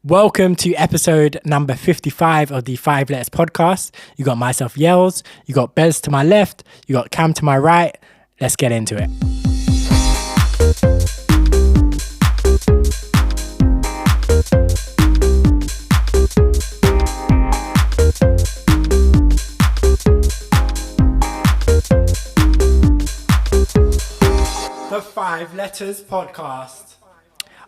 Welcome to episode number 55 of the 5 Letters podcast. You got myself, Yells. You got Bez to my left. You got Cam to my right. Let's get into it. The 5 Letters podcast.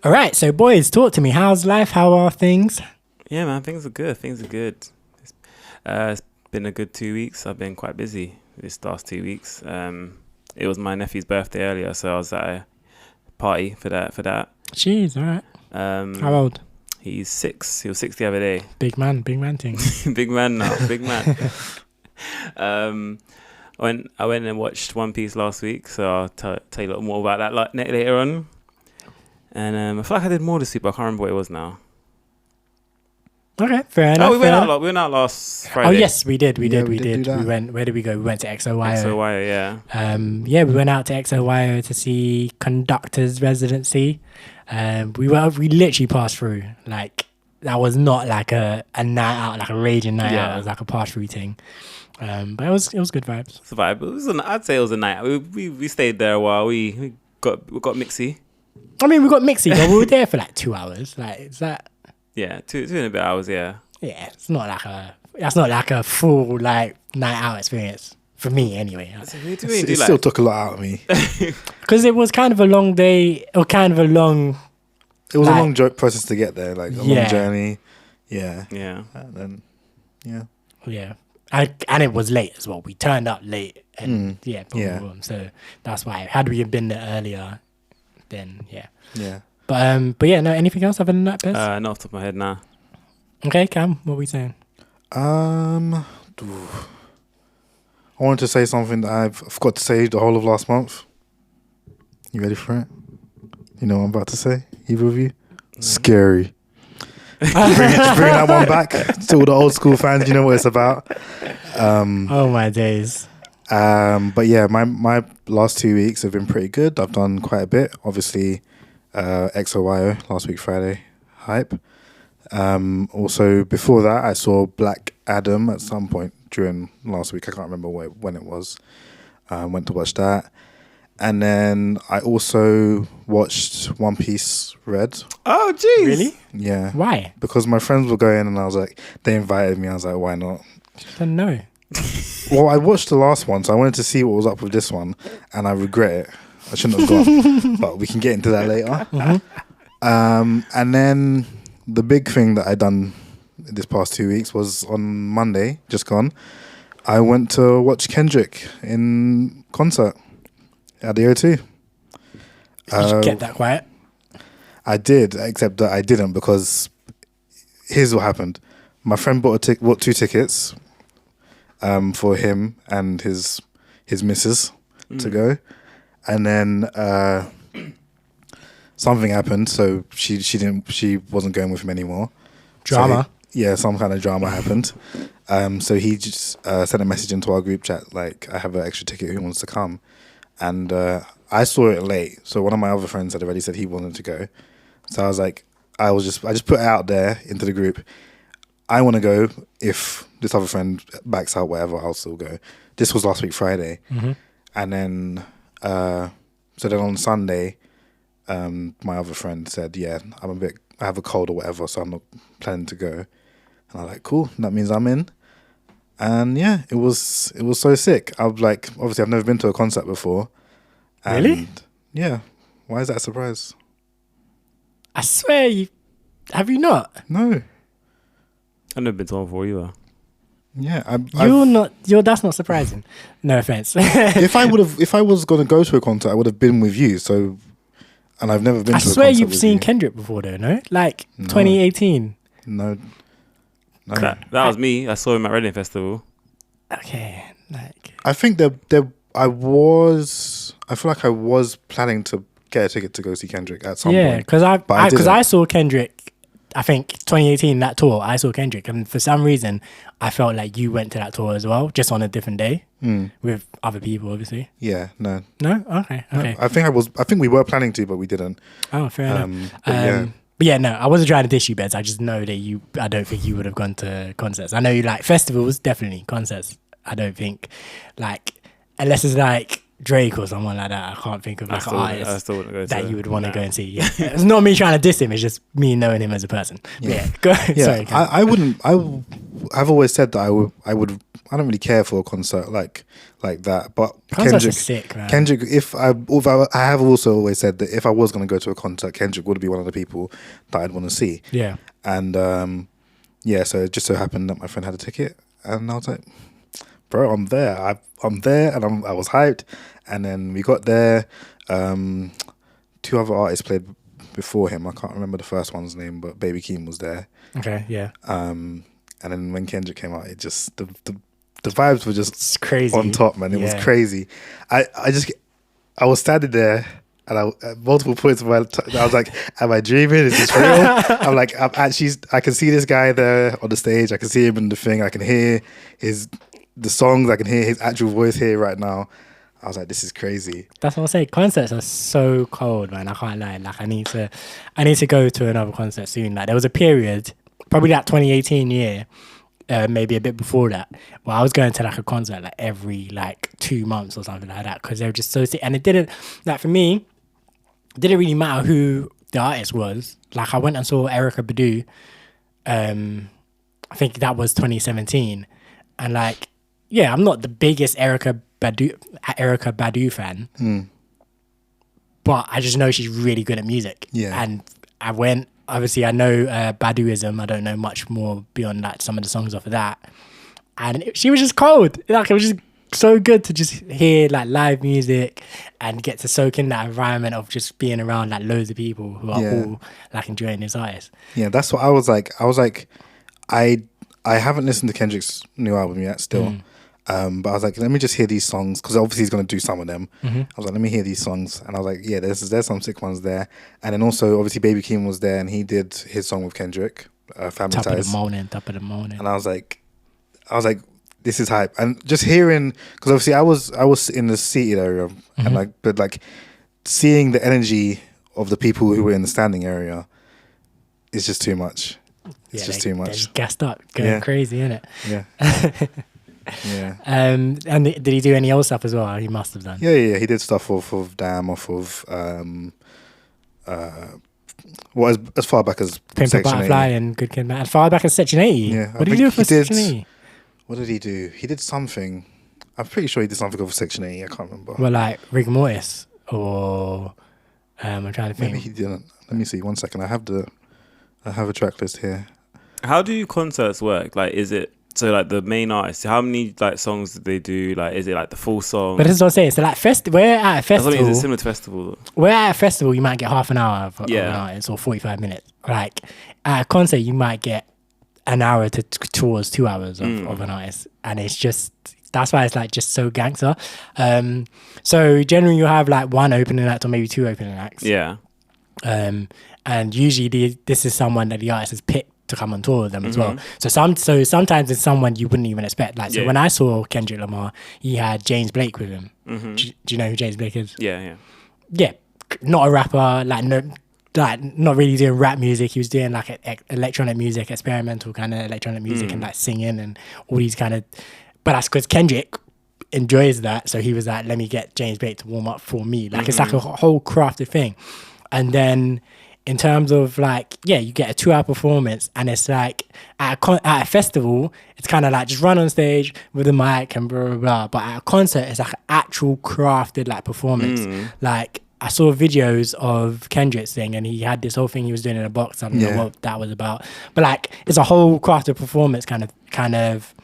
All right, so boys, talk to me. How's life? How are things? Yeah, man, things are good. It's been a good 2 weeks. I've been quite busy this last 2 weeks. It was my nephew's birthday earlier, so I was at a party for that. Jeez, all right. How old? He's 6. He was 6 the other day. Big man thing. Big man now, big man. I went and watched One Piece last week, so I'll tell you a little more about that later on. And I feel like I did more this week, but I can't remember what it was now. Okay, fair enough. Oh, we went out last Friday. Oh yes, we did. We did. Where did we go? We went to XOYO. XOYO, yeah. We went out to XOYO to see Conductor's Residency. We literally passed through. Like, that was not like a night out, like a raging night out. It was like a pass through thing. But it was good vibes. It's a vibe. I'd say it was a night. We stayed there a while. We got mixy. I mean, we got mixy, but we were there for like 2 hours. Like, is that? Yeah, two and a bit hours. Yeah. Yeah, that's not like a full like night out experience for me anyway. It still took a lot out of me because it was kind of a long day, or kind of a long. It was a long process to get there, like a long journey. Yeah. And then, yeah. And it was late as well. We turned up late, and boom. So that's why. Had we been there earlier, then yeah. But yeah, no. Anything else other than that, Bez? Not off the top of my head now. Okay, Cam, what were we saying? I wanted to say something that I forgot to say the whole of last month. You ready for it? You know what I'm about to say? Either of you? Scary. Bring that one back to all the old school fans. You know what it's about. Oh my days. But yeah, my last 2 weeks have been pretty good. I've done quite a bit. Obviously, XOYO last week Friday, hype. Also before that, I saw Black Adam at some point during last week. I can't remember when it was. Went to watch that. And then I also watched One Piece Red. Oh, jeez. Really? Yeah. Why? Because my friends were going and I was like, they invited me. I was like, why not? Just no. Well, I watched the last one, so I wanted to see what was up with this one, and I regret it. I shouldn't have gone, but we can get into that later. Mm-hmm. And then the big thing that I done this past 2 weeks was on Monday, just gone, I went to watch Kendrick in concert at the O2. Did you get that quiet? I did, except that I didn't, because here's what happened. My friend bought 2 tickets for him and his missus to go, and then something happened, so she wasn't going with him anymore. Drama. So some kind of drama happened. So he just sent a message into our group chat like, I have an extra ticket, who wants to come? And I saw it late, so one of my other friends had already said he wanted to go. So I was like, I just put it out there into the group. I want to go. If this other friend backs out, whatever, I'll still go. This was last week Friday. Mm-hmm. And then, so then on Sunday, my other friend said, I have a cold or whatever, so I'm not planning to go. And I'm like, cool, that means I'm in. And yeah, it was so sick. I was like, obviously I've never been to a concert before. And really? Yeah. Why is that a surprise? I swear have you not? No. I've never been to one before either. Yeah, that's not surprising. No offense. If I was going to go to a concert, I would have been with you. So, and I've never been to a concert. I swear you've seen Kendrick before though, no? Like 2018. No. That was me. I saw him at Reading Festival. Okay, like I think I feel like I was planning to get a ticket to go see Kendrick at some point. Yeah, because I saw Kendrick. I think 2018, that tour, I saw Kendrick, and for some reason, I felt like you went to that tour as well, just on a different day with other people, obviously. Yeah, no. No? Okay. No, I think we were planning to, but we didn't. Oh, fair enough. But yeah, no, I wasn't trying to dish you, Beds. I just know that I don't think you would have gone to concerts. I know you like festivals, definitely. Concerts, I don't think, like, unless it's like Drake or someone like that, I can't think of like an artist that you would want to go and see. Yeah. It's not me trying to diss him, it's just me knowing him as a person. Yeah. Go. Yeah, Sorry, I wouldn't. I've always said that I would. I don't really care for a concert like that. But concerts Kendrick, are sick, man. Kendrick. I have also always said that if I was going to go to a concert, Kendrick would be one of the people that I'd want to see. Yeah. And yeah, so it just so happened that my friend had a ticket, and I was like, bro, I'm there. I'm there, and I was hyped. And then we got there. 2 other artists played before him. I can't remember the first one's name, but Baby Keem was there. Okay, yeah. And then when Kendrick came out, it just the vibes were just It's crazy on top, man. It was crazy. I was standing there, and at multiple points of I was like, am I dreaming? Is this real? I'm like, I can see this guy there on the stage. I can see him in the thing. I can hear the songs. I can hear his actual voice here right now. I was like, this is crazy. That's what I say. Concerts are so cold, man. I can't lie. Like, I need to go to another concert soon. Like, there was a period, probably that 2018 year, maybe a bit before that, where I was going to like a concert like every like 2 months or something like that, because they were just so sick. And it didn't, like, for me, it didn't really matter who the artist was. Like, I went and saw Erykah Badu. I think that was 2017, and like, yeah, I'm not the biggest Erykah Badu fan, but I just know she's really good at music. Yeah. And I went, obviously I know Baduism. I don't know much more beyond that, some of the songs off of that. And she was just cold. Like, it was just so good to just hear like live music and get to soak in that environment of just being around like loads of people who are all like enjoying this artist. Yeah, that's what I was like. I haven't listened to Kendrick's new album yet still. But I was like, let me just hear these songs, because obviously he's going to do some of them. I was like, let me hear these songs. And I was like, yeah, there's some sick ones there. And then also, obviously, Baby Keem was there, and he did his song with Kendrick, Family Ties. Top of the morning. And I was like, this is hype. And just hearing, because obviously I was in the seated area, and but like seeing the energy of the people who were in the standing area is just too much. It's just too much. They're just gassed up, going crazy, innit? Yeah. Yeah. And did he do any old stuff as well? He must have done. Yeah. He did stuff off of Damn, off of well, as far back as Pimp a Section Butterfly 80. and Good Kid, Man. As far back as Section 80. Yeah. What did he do for Section 80? What did he do? He did something. I'm pretty sure he did something over Section 80. I can't remember. Well, like Rigor Mortis, or I'm trying to think. Maybe he didn't. Let me see. 1 second. I have a track list here. How do concerts work? Like, is it so like the main artist? How many like songs do they do? Like, is it like the full song? But this is what I'm saying. So like we're at a festival. Is it similar to festival? We're at a festival. You might get half an hour of an artist, or 45 minutes. Like at a concert, you might get an hour towards 2 hours of an artist, and it's just, that's why it's like just so gangster. So generally you have like one opening act or maybe 2 opening acts. Yeah. And usually this is someone that the artist has picked to come on tour with them as well. So sometimes it's someone you wouldn't even expect. Like, so when I saw Kendrick Lamar, he had James Blake with him. Do you know who James Blake is? Yeah. Not a rapper, like not really doing rap music. He was doing like electronic music, experimental kind of electronic music, and like singing and all these kind of. But that's because Kendrick enjoys that, so he was like, let me get James Blake to warm up for me. Like, it's like a whole crafted thing. And then in terms of like, you get a 2-hour performance, and it's like at a festival, it's kind of like just run on stage with a mic and blah, blah, blah. But at a concert, it's like an actual crafted like performance. Like, I saw videos of Kendrick's thing, and he had this whole thing he was doing in a box. I don't know what that was about. But like, it's a whole crafted performance kind of,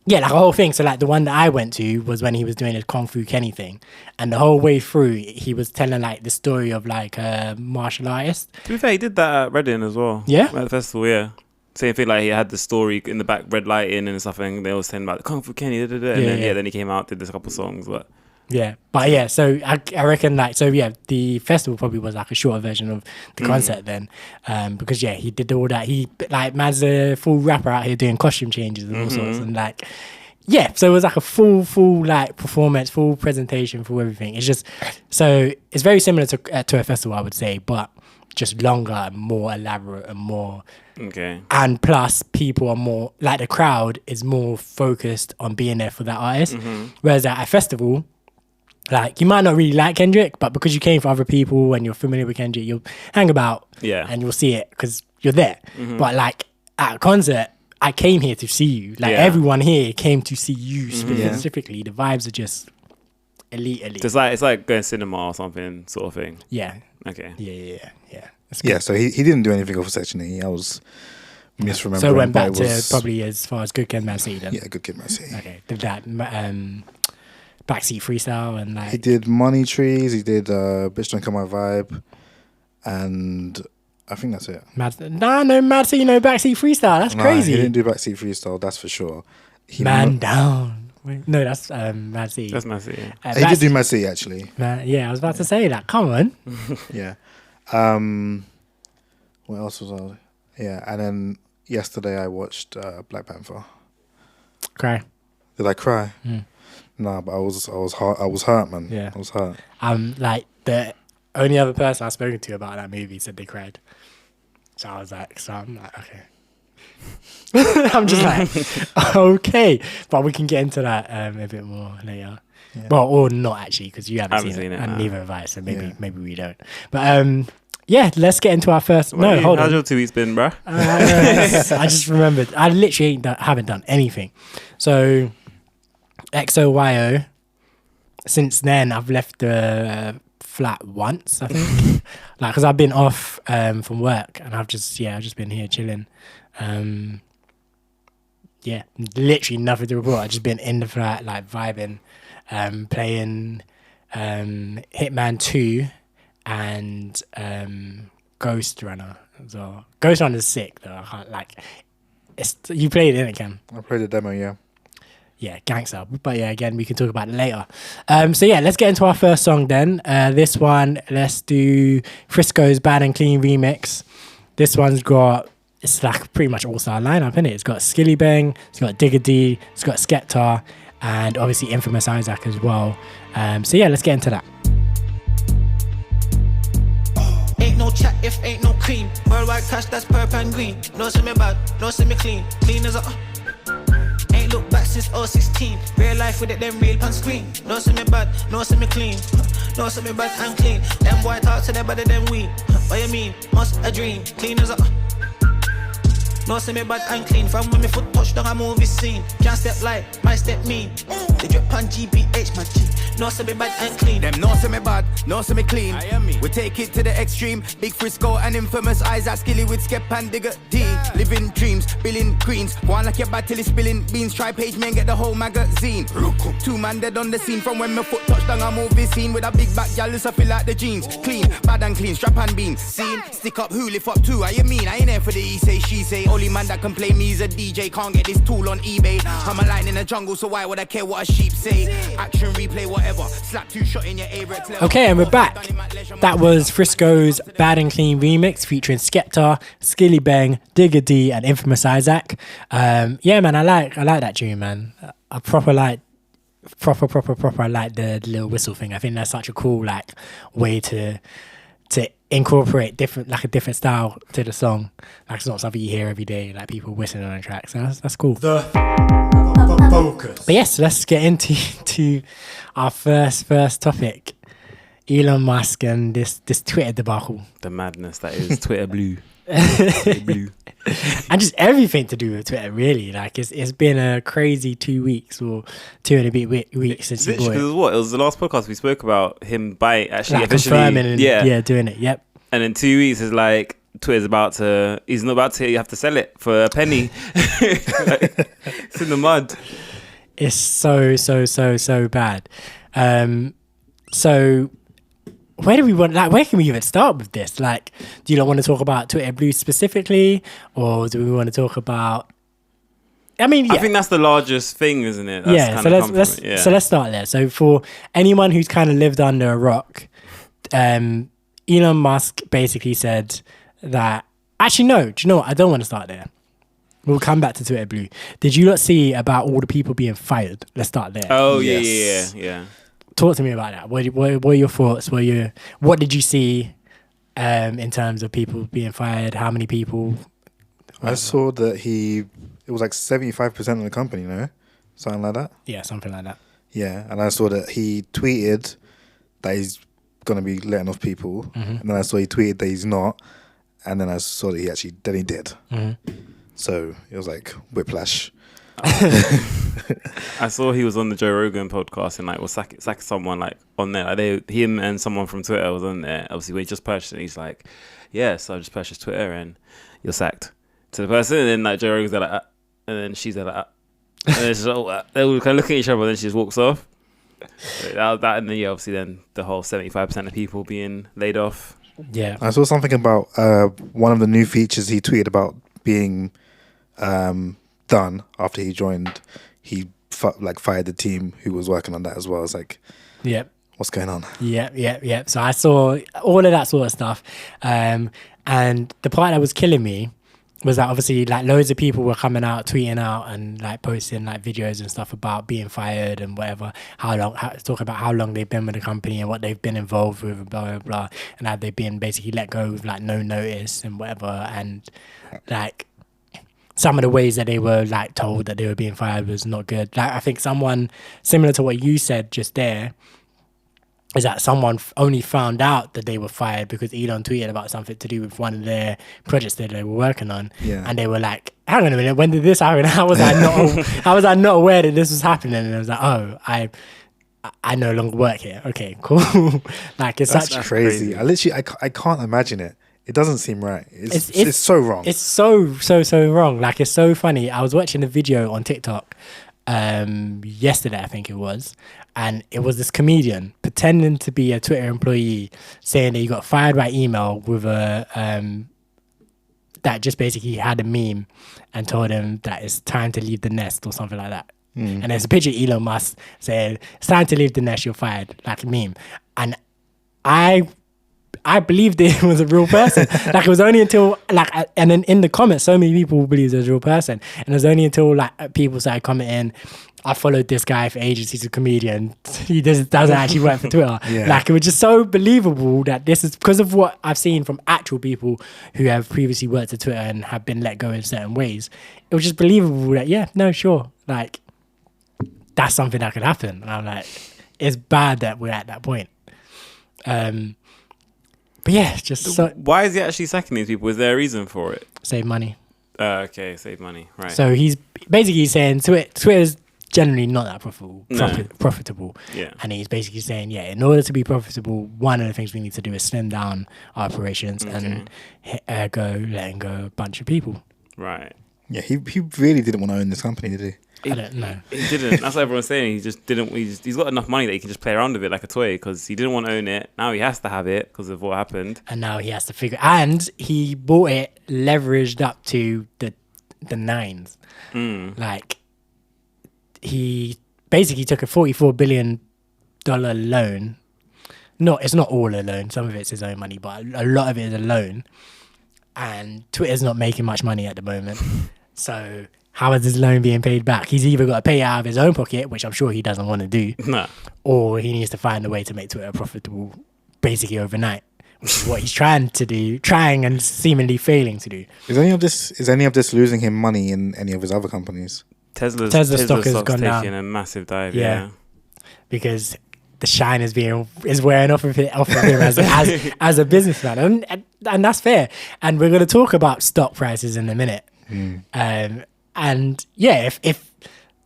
like a whole thing. So like the one that I went to was when he was doing his Kung Fu Kenny thing, and the whole way through he was telling like the story of like a martial artist. To be fair, he did that at Reading as well. Yeah, at the festival. Yeah, same thing. Like, he had the story in the back, red lighting and stuff, and they were saying about the Kung Fu Kenny. And then he came out, did this couple songs, but. So I reckon like, the festival probably was like a shorter version of the concert then, because he did all that. He like, man's a full rapper out here doing costume changes and all sorts, and like, so it was like a full like performance, full presentation, full everything. It's just, so it's very similar to a festival, I would say, but just longer and more elaborate and more. Okay. And plus, people are more like the crowd is more focused on being there for that artist. Whereas at a festival, like you might not really like Kendrick, but because you came for other people and you're familiar with Kendrick, you'll hang about and you'll see it because you're there. But like at a concert, I came here to see you. Like everyone here came to see you specifically. The vibes are just elite. It's like going cinema or something sort of thing. Yeah. Okay. Yeah. Yeah, so he didn't do anything off of Section E. I was misremembering. So it went back to probably as far as Good Kid, Mad City then? Yeah, Good Kid, Mad City. Okay. Did that backseat freestyle and like... He did Money Trees, he did Bitch Don't Come My Vibe, and I think that's it. Mad City, no backseat freestyle. That's crazy. He didn't do backseat freestyle, that's for sure. Down. No, that's Mad City. That's Mad City. He did do Mad City, actually. Yeah, I was about to say that. Come on. Yeah. What else was I? Yeah, and then yesterday I watched Black Panther. Cry. Did I cry? Nah, but I was hurt, man. Yeah. I was hurt. Like the only other person I've spoken to about that movie said they cried. So I'm like, okay. I'm just like, okay. But we can get into that a bit more later. Yeah. Well, or not actually, because you haven't seen it, and neither have I. So maybe we don't. But let's get into our first. Hold on. How's your 2 weeks been, bro? I just remembered. I literally haven't done anything. So XOYO. Since then, I've left the flat once. I think, like, because I've been off from work, and I've just been here chilling. Literally nothing to report. I've just been in the flat, like vibing, playing Hitman 2 and Ghost Runner as well. Ghost Runner's sick though. I can't like. You played it, didn't it, Cam? I played the demo, yeah. Yeah, gangster. But yeah, again, we can talk about it later. So yeah, let's get into our first song then. This one, let's do Frisco's Bad and Clean remix. This one's got, it's like pretty much all-star lineup, isn't it? It's got Skillibeng, it's got Digga, it's got Skepta, and obviously Infamousizak as well. So yeah, let's get into that. Ain't no chat if ain't no cream. Worldwide cash, that's purple and green. No see me bad, no see me clean. Clean as a... Ain't look back since 016. Real life with it, them real pan screen. No see me bad, no see me clean. No see me bad and clean. Them boy talk to them better than we. What you mean? Must a dream. Clean as a... No see me bad and clean. From when me foot touch down a movie scene. Can't step light, my step mean. They drip on GBH, my G. No see me bad and clean. Them no see me bad, no see me clean. We take it to the extreme. Big Frisco and Infamousizak. Skilly with Skepta and Digga D. Living dreams, billing queens. Go on like your battle is spilling beans. Try page man, get the whole magazine. 2 man dead on the scene. From when my foot touch down a movie scene. With a big back, y'all I feel like the jeans. Clean, bad and clean, strap and bean. Scene, stick up, who lift up too. I mean, I ain't there for the he say, she say. Only man that can play me is a DJ. Can't get this tool on eBay. I'm a lion in the jungle, so why would I care what a sheep say? Action, replay, whatever. Slap 2 shot in your A-Rex level. Okay, and we're back. That was Frisco's Bad and Clean remix featuring Skepta, Skillibeng, Digga D, and Infamousizak. Yeah, man, I like that tune, man. I proper like I like the little whistle thing. I think that's such a cool like way to incorporate a different style to the song. Like it's not something you hear every day, like people whistling on a track. So that's cool. The focus. But yes, let's get into our first topic. Elon Musk and this Twitter debacle. The madness that is Twitter blue. And just everything to do with Twitter, really. Like it's been a crazy 2 weeks or 2 and a bit weeks since he bought it. It was the last podcast we spoke about him officially confirming and doing it. Yep. And in 2 weeks is like Twitter's he's not about to, you have to sell it for a penny. It's in the mud. It's so bad. So where can we even start with this? Like, do you not want to talk about Twitter Blue specifically, or do we want to talk about? I mean, yeah. I think that's the largest thing, isn't it? So let's start there. So for anyone who's kind of lived under a rock, Elon Musk basically said that. Actually, no. Do you know what? I don't want to start there. We'll come back to Twitter Blue. Did you not see about all the people being fired? Let's start there. Oh yeah. Talk to me about that. What are your thoughts? What did you see? in terms of people being fired? How many people? I saw that it was like 75% of the company, no? Something like that? Yeah, something like that. Yeah, and I saw that he tweeted that he's going to be letting off people, and then I saw he tweeted that he's not, and then I saw that he did. So it was like whiplash. I saw he was on the Joe Rogan podcast and like was sacking someone like on there. Like him and someone from Twitter was on there. Obviously, we just purchased it. He's like, "Yeah, so I just purchased Twitter and you're sacked." To the person, and then like Joe Rogan's there like, and then she's there like, and then she's like, they were kind of looking at each other, and then she just walks off. So that and then obviously then the whole 75% of people being laid off. Yeah, I saw something about one of the new features he tweeted about being done after he joined. He fired the team who was working on that as well. It's like, yep. What's going on? Yeah. So I saw all of that sort of stuff, and the part that was killing me was that obviously like loads of people were coming out, tweeting out and like posting like videos and stuff about being fired and whatever, talk about how long they've been with the company and what they've been involved with, blah, blah, blah, and how they've been basically let go with like no notice and whatever, and like some of the ways that they were like told that they were being fired was not good. Like I think someone similar to what you said just there is that someone only found out that they were fired because Elon tweeted about something to do with one of their projects that they were working on. Yeah. And they were like, hang on a minute, when did this happen? How was I not aware that this was happening? And I was like, oh, I no longer work here. Okay, cool. Like That's crazy. I can't imagine it. It doesn't seem right. It's so wrong. It's so wrong. Like it's so funny. I was watching a video on TikTok yesterday, I think it was, and it was this comedian pretending to be a Twitter employee saying that he got fired by email with a that just basically had a meme and told him that it's time to leave the nest or something like that. And there's a picture of Elon Musk saying it's time to leave the nest, you're fired, like a meme. And I believed it was a real person. Like it was only until and then in the comments, so many people believed it was a real person. And it was only until like people started commenting, I followed this guy for ages, he's a comedian, he doesn't actually work for Twitter. Yeah. Like it was just so believable that this is because of what I've seen from actual people who have previously worked at Twitter and have been let go in certain ways. It was just believable that, yeah, no, sure. Like that's something that could happen. And I'm like, it's bad that we're at that point. But yeah, just so why is he actually sacking these people? Is there a reason for it? save money. Okay, save money, right? So he's basically saying Twitter's generally not that profitable. Yeah. And he's basically saying, yeah, in order to be profitable, one of the things we need to do is slim down our operations and letting go a bunch of people. Right. Yeah, he really didn't want to own this company, did he? I don't know. He didn't. That's what everyone's saying. He just didn't. He's got enough money that he can just play around with it like a toy because he didn't want to own it. Now he has to have it because of what happened. And now he has to figure. And he bought it leveraged up to the nines. Like he basically took a $44 billion loan. No, it's not all a loan. Some of it's his own money, but a lot of it is a loan. And Twitter's not making much money at the moment. So how is his loan being paid back? He's either got to pay it out of his own pocket, which I'm sure he doesn't want to do, or he needs to find a way to make Twitter profitable basically overnight, which is what he's trying and seemingly failing to do. Is any of this losing him money in any of his other companies? Tesla stock has gone down. Taking a massive dive. Yeah. Because the shine is wearing off of him as a businessman, and that's fair. And we're going to talk about stock prices in a minute. And yeah, if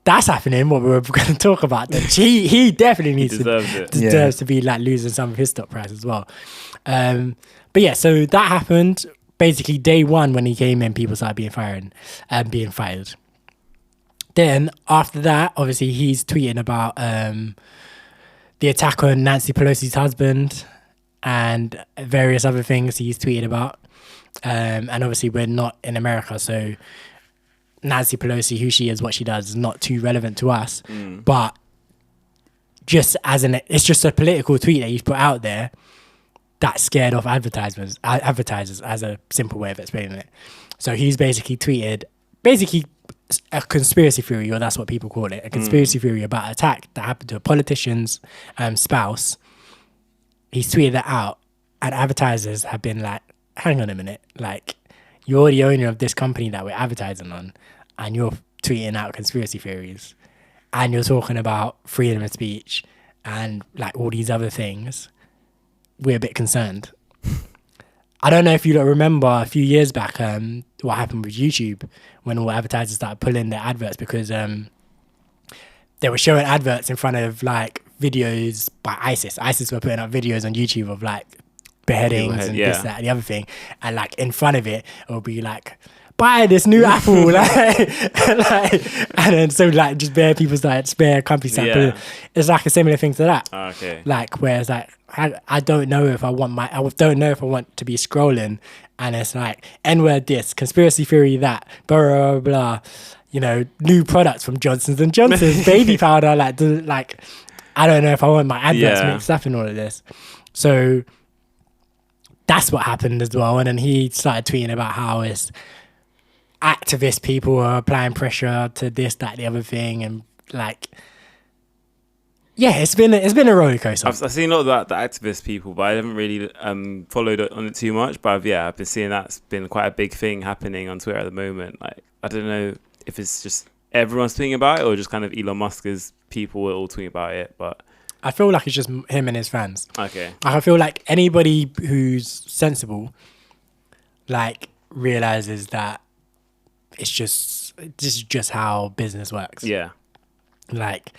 that's happening, what we're going to talk about, then he definitely deserves to be like losing some of his stock price as well. But yeah, so that happened basically day one when he came in. People started being fired. Then after that, obviously he's tweeting about the attack on Nancy Pelosi's husband and various other things he's tweeted about. And obviously we're not in America, so Nancy Pelosi, who she is, what she does, is not too relevant to us. But just it's just a political tweet that he's put out there that scared off advertisers as a simple way of explaining it. So he's basically tweeted a conspiracy theory, or that's what people call it, a conspiracy theory about an attack that happened to a politician's spouse. He's tweeted that out and advertisers have been like, hang on a minute, like you're the owner of this company that we're advertising on, and you're tweeting out conspiracy theories, and you're talking about freedom of speech and like all these other things. We're a bit concerned. I don't know if you remember a few years back what happened with YouTube when all advertisers started pulling their adverts because they were showing adverts in front of like videos by ISIS. ISIS were putting up videos on YouTube of like beheadings and this, that, and the other thing. And like in front of it will be like, buy this new Apple, and then so like just bare people start spare companies start putting, it's like a similar thing to that. Okay. Like where it's like I don't know if I want to be scrolling and it's like N-word this, conspiracy theory that, blah blah blah, you know, new products from Johnson's and Johnson's, baby powder, like I don't know if I want my adverts mixed up in all of this. So that's what happened as well. And then he started tweeting about how it's activist people are applying pressure to this, that, the other thing, and like, yeah, it's been a roller coaster. I've seen a lot of the activist people, but I haven't really followed on it too much. But I've been seeing that's been quite a big thing happening on Twitter at the moment. Like, I don't know if it's just everyone's tweeting about it or just kind of Elon Musk's people are all tweeting about it, but I feel like it's just him and his fans. Okay. I feel like anybody who's sensible like realizes that this is just how business works. Yeah. Like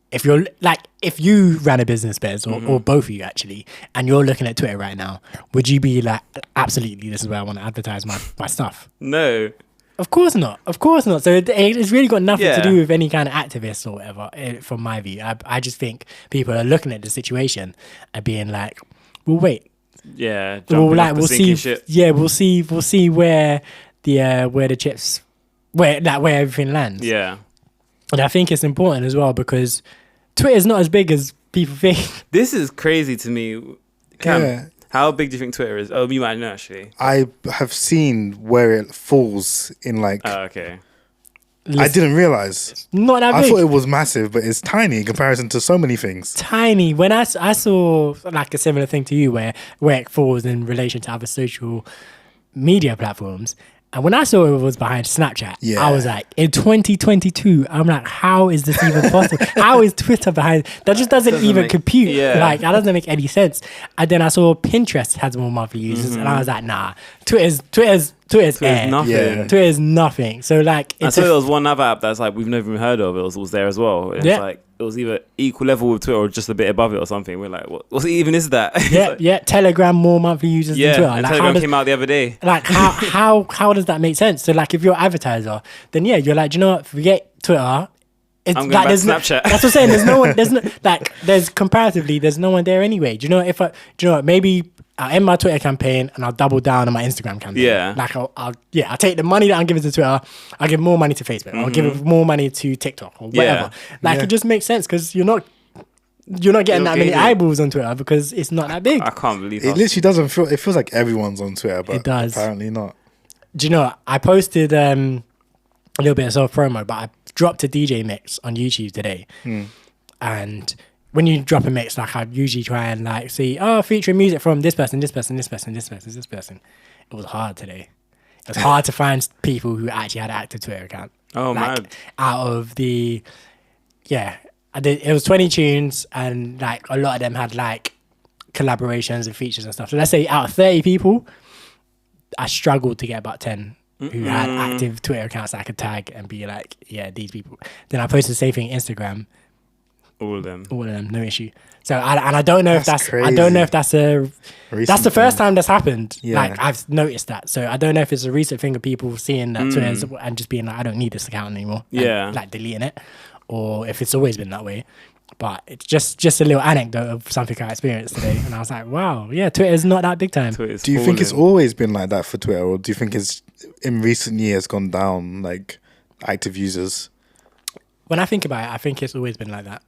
if you ran a business, Bez, or both of you actually, and you're looking at Twitter right now, would you be like, absolutely, this is where I want to advertise my stuff? No. Of course not. So it's really got nothing to do with any kind of activist or whatever, from my view. I just think people are looking at the situation and being like, well, wait. Yeah. We'll see where the chips, where everything lands. Yeah. And I think it's important as well because Twitter's not as big as people think. This is crazy to me. Cam, how big do you think Twitter is? Oh, you might know actually. I have seen where it falls in like. Oh, okay. I didn't realize. Not that big. I thought it was massive, but it's tiny in comparison to so many things. Tiny. When I saw like a similar thing to you where it falls in relation to other social media platforms. And when I saw it was behind Snapchat, I was like, in 2022, I'm like, how is this even possible? How is Twitter behind? That just doesn't even compute. Yeah. Like, that doesn't make any sense. And then I saw Pinterest has more monthly users, and I was like, nah, Twitter's air. Nothing. Yeah. Twitter is nothing. So like, I saw there was one other app that's like we've never even heard of. It was there as well. And it's like it was either equal level with Twitter or just a bit above it or something. We're like, what even is that? Yeah. Telegram more monthly users than Twitter. And Like, Telegram came out the other day. Like how does that make sense? So like if you're an advertiser, then you're like, do you know what? Forget Twitter. It's I'm going like back there's to Snapchat. That's what I'm saying. There's no one there anyway. Do you know what? Maybe I'll end my Twitter campaign and I'll double down on my Instagram campaign. Yeah. Like I'll take the money that I'm giving to Twitter, I'll give more money to Facebook, I'll give more money to TikTok or whatever. It just makes sense because you're not getting that many eyeballs on Twitter because it's not that big. I can't believe it. Literally doesn't feel. It feels like everyone's on Twitter, but it does. Apparently not. Do you know what? I posted a little bit of self promo, but I dropped a DJ mix on YouTube today, and when you drop a mix, like I usually try and like see, featuring music from this person, this person, this person, this person, this person. It was hard today. It was hard to find people who actually had an active Twitter account. Oh, like, mad. Out of the, it was 20 tunes, and like a lot of them had like collaborations and features and stuff. So let's say out of 30 people, I struggled to get about 10 who had active Twitter accounts that I could tag and be like, yeah, these people. Then I posted the same thing on Instagram. All of them, no issue. So I don't know that's if crazy. I don't know if that's Recent that's the first time that's happened. Yeah. Like I've noticed that. So I don't know if it's a recent thing of people seeing that Twitter's and just being like, I don't need this account anymore. Yeah. And, like deleting it, or if it's always been that way. But it's just a little anecdote of something I experienced today, and I was like, wow, yeah, Twitter's not that big time. Do you think it's always been like that for Twitter, or do you think it's in recent years gone down, like active users? When I think about it, I think it's always been like that.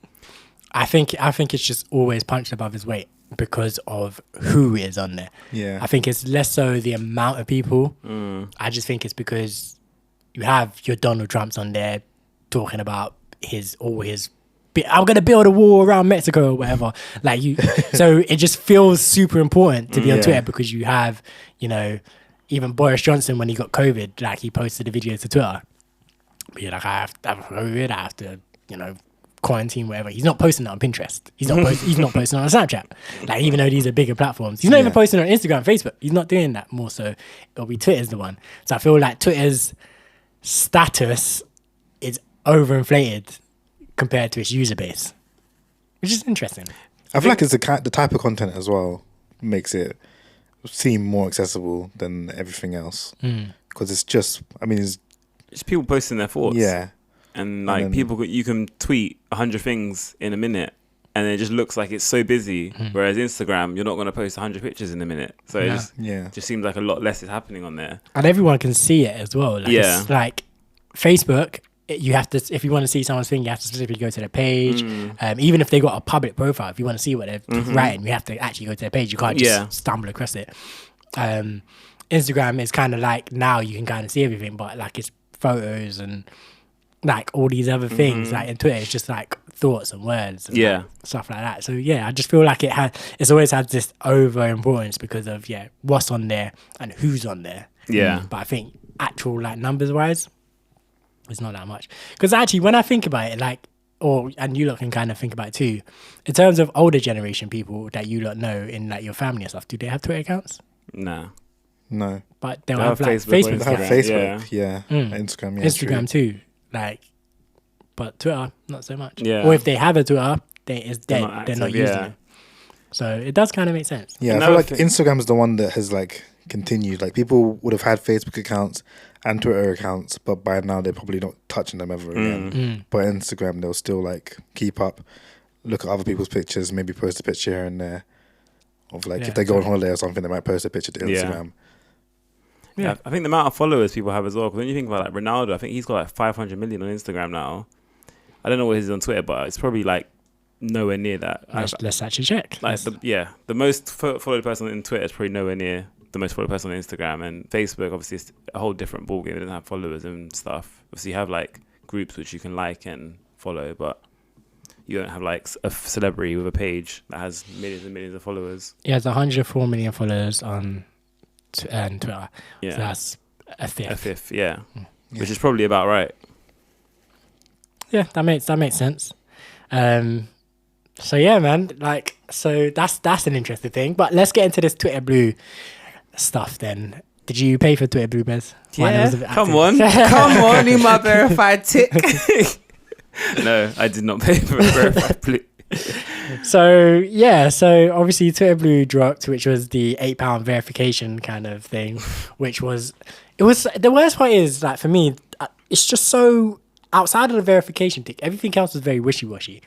I think it's just always punched above his weight because of who is on there. Yeah. I think it's less so the amount of people. I just think it's because you have your Donald Trumps on there talking about his I'm gonna build a wall around Mexico or whatever. Like you, so it just feels super important to be on Twitter because you have, you know, even Boris Johnson when he got COVID, like he posted a video to Twitter. Be like, I have COVID, I have to, you know, quarantine, whatever. He's not posting it on Pinterest. He's not posting it on Snapchat. Like, even though these are bigger platforms, he's not even posting it on Instagram, Facebook. He's not doing that more. So it'll be Twitter's the one. So I feel like Twitter's status is overinflated compared to its user base, which is interesting. I feel like it's the type of content as well makes it seem more accessible than everything else. Because it's just, I mean, it's people posting their thoughts. Yeah. And like you can tweet 100 things in a minute and it just looks like it's so busy. Whereas Instagram, you're not going to post 100 pictures in a minute. So it just seems like a lot less is happening on there. And everyone can see it as well. Like, it's like Facebook, you have to, if you want to see someone's thing, you have to specifically go to their page. Even if they got a public profile, if you want to see what they're writing, you have to actually go to their page. You can't just stumble across it. Instagram is kind of like, now you can kind of see everything, but like it's photos and like all these other things. Like in Twitter, it's just like thoughts and words and like, stuff like that. So yeah, I just feel like it's always had this over importance because of what's on there and who's on there. But I think actual like numbers wise, it's not that much. Because actually, when I think about it, like, and you lot can kind of think about it too, in terms of older generation people that you lot know in like your family and stuff, do they have Twitter accounts? No. But they'll have like Facebook. They have Facebook, Instagram, Instagram too. Like, but Twitter, not so much. Yeah. Or if they have a Twitter, it's dead. They're not using it. So it does kind of make sense. Yeah, I feel like Instagram is the one that has like continued. Like people would have had Facebook accounts and Twitter accounts, but by now they're probably not touching them ever again. But Instagram, they'll still like keep up, look at other people's pictures, maybe post a picture here and there of like if they go on holiday or something, they might post a picture to Instagram. Yeah, I think the amount of followers people have as well. Because when you think about like Ronaldo, I think he's got like 500 million on Instagram now. I don't know what he's on Twitter, but it's probably like nowhere near that. Let's actually check. Like the most followed person on Twitter is probably nowhere near the most followed person on Instagram. And Facebook, obviously, is a whole different ballgame. It doesn't have followers and stuff. Obviously, you have like groups which you can like and follow, but you don't have like a celebrity with a page that has millions and millions of followers. He has 104 million followers on Twitter. Yeah. So that's a fifth. Which is probably about right. Yeah, that makes sense. So yeah, man, like, so that's an interesting thing. But let's get into this Twitter Blue stuff then. Did you pay for Twitter Blue, Bez? Yeah, come on, you my verified tick. No, I did not pay for verified Blue. So obviously Twitter Blue dropped, which was the £8 verification kind of thing, which was the worst part is, like, for me, it's just so outside of the verification tick, everything else was very wishy-washy,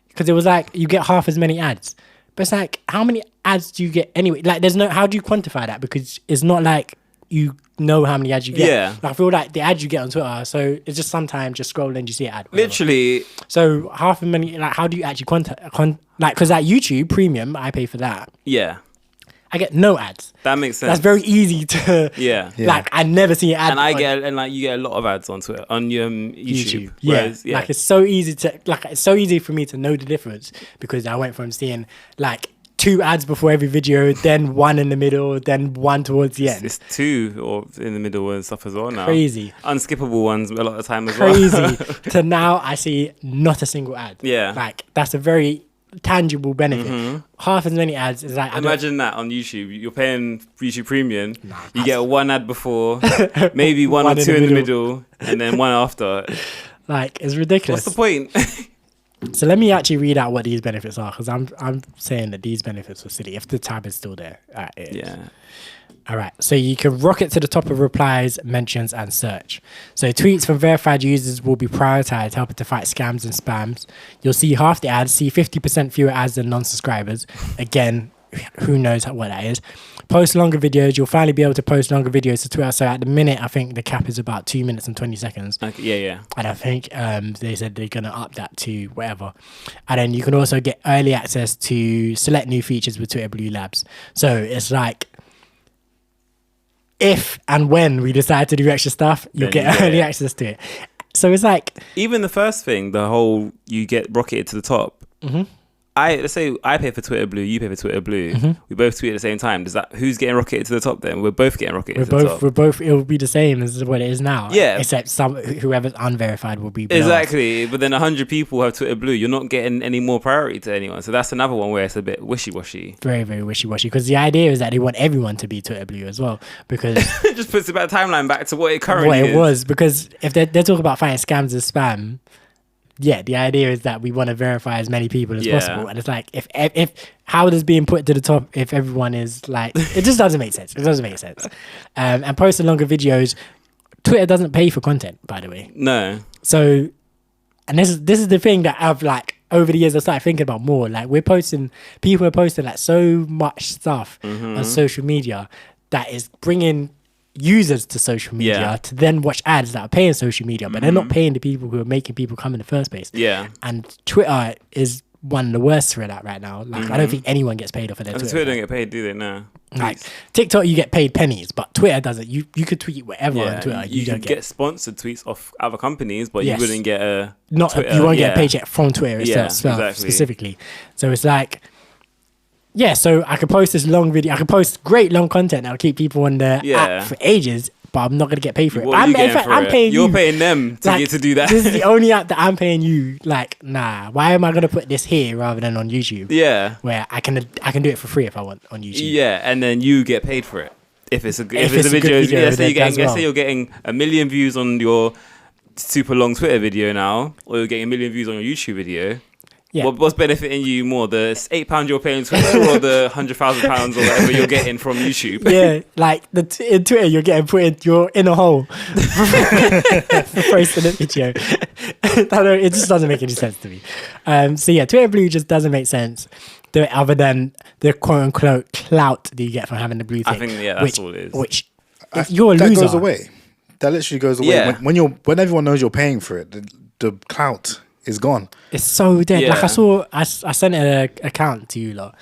because it was like you get half as many ads, but it's like, how many ads do you get anyway? Like, how do you quantify that? Because it's not like you know how many ads you get. Yeah. Like, I feel like the ads you get on Twitter, so it's just sometimes just scroll and you see an ad. Whatever. Literally. So half a many, like, how do you actually like, because at YouTube Premium, I pay for that. Yeah. I get no ads. That makes sense. That's very easy to. Yeah. Like, I never see an ad. And you get a lot of ads on Twitter, on YouTube. Whereas, like, it's so easy for me to know the difference, because I went from seeing like 2 ads before every video, then 1 in the middle, then 1 towards the end. It's 2 or in the middle and stuff as well now. Crazy. Unskippable ones a lot of the time as Crazy. well. To now I see not a single ad. Yeah. Like, that's a very tangible benefit. Half as many ads is like, imagine that on YouTube. You're paying YouTube Premium. You get 1 ad before, maybe 1 or 2 in the middle, and then 1 after. Like, it's ridiculous. What's the point? So let me actually read out what these benefits are, because I'm saying that these benefits are silly. If the tab is still there, yeah. All right. So you can rocket to the top of replies, mentions, and search. So tweets from verified users will be prioritized, helping to fight scams and spams. You'll see half the ads, see 50% fewer ads than non-subscribers. Again, who knows what that is. Post longer videos. You'll finally be able to post longer videos to Twitter. So at the minute, I think the cap is about 2 minutes and 20 seconds. Yeah. And I think they said they're going to up that to whatever. And then you can also get early access to select new features with Twitter Blue Labs. So it's like, if and when we decide to do extra stuff, you'll get early access to it. So it's like even the first thing, the whole you get rocketed to the top. Let's say I pay for Twitter Blue, you pay for Twitter Blue. We both tweet at the same time. Does that who's getting rocketed to the top then? We're both getting rocketed to the top. We're both. It will be the same as what it is now. Yeah. Except whoever's unverified will be below us. Exactly. But then 100 people have Twitter Blue. You're not getting any more priority to anyone. So that's another one where it's a bit wishy-washy. Very, very wishy-washy. Because the idea is that they want everyone to be Twitter Blue as well. Because it just puts the timeline back to what it currently is. Was. Because if they're talking about fighting scams as spam, yeah, the idea is that we want to verify as many people as possible. And it's like, if how does being put to the top if everyone is like, it just doesn't make sense. It doesn't make sense. And posting longer videos, Twitter doesn't pay for content, by the way. No. So, and this is the thing that I've like, over the years I started thinking about more. Like people are posting like so much stuff on social media that is bringing users to social media to then watch ads that are paying social media, but they're not paying the people who are making people come in the first place. Yeah. And Twitter is one of the worst for that right now. Like I don't think anyone gets paid off of their Twitter. Twitter don't get paid, do they? No. Like TikTok, you get paid pennies, but Twitter doesn't. You could tweet whatever on Twitter. You don't get sponsored tweets off other companies, but you wouldn't get a Twitter, you won't get a paycheck from Twitter itself specifically. So it's like, yeah, so I could post this long video. I could post great long content that'll keep people on the app for ages, but I'm not going to get paid for it. I'm paying you. You're paying them to get to do that. This is the only app that I'm paying you. Like, nah, why am I going to put this here rather than on YouTube? Yeah. Where I can do it for free if I want on YouTube. Yeah, and then you get paid for it. If it's a video. Let's say you're getting 1 million views on your super long Twitter video now, or you're getting 1 million views on your YouTube video. Yeah. What's benefiting you more, the £8 you're paying Twitter or the £100,000 or whatever you're getting from YouTube? Yeah, like in Twitter you're in a hole for posting a video. It just doesn't make any sense to me. So yeah, Twitter Blue just doesn't make sense. Other than the quote unquote clout that you get from having the blue thing. I think that's all it is. Which if you're a loser, that goes away. That literally goes away. Yeah. When everyone knows you're paying for it, the clout is gone. It's so dead. Yeah. Like I sent an account to you lot,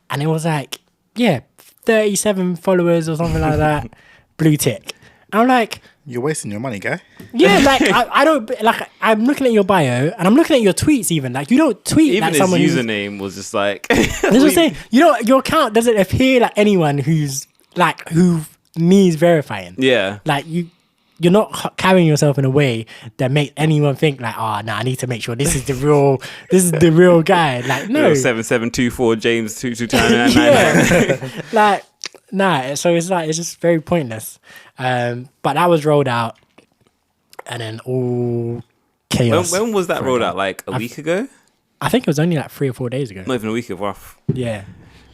and it was like 37 followers or something like that, blue tick. And I'm like, you're wasting your money, guy. Yeah, like I don't like. I'm looking at your bio and I'm looking at your tweets. Even like you don't tweet. Even like his someone username was just like. That's what I'm saying. Your account doesn't appear like anyone who needs verifying. Yeah. Like you're not carrying yourself in a way that makes anyone think like, oh no, I need to make sure this is the real guy. Like no, 7724 James 222999. Like nah. So it's just very pointless. But that was rolled out, and then all chaos. When was that rolled out? Like a week ago? I think it was only like 3 or 4 days ago. Not even a week ago. Rough. Yeah.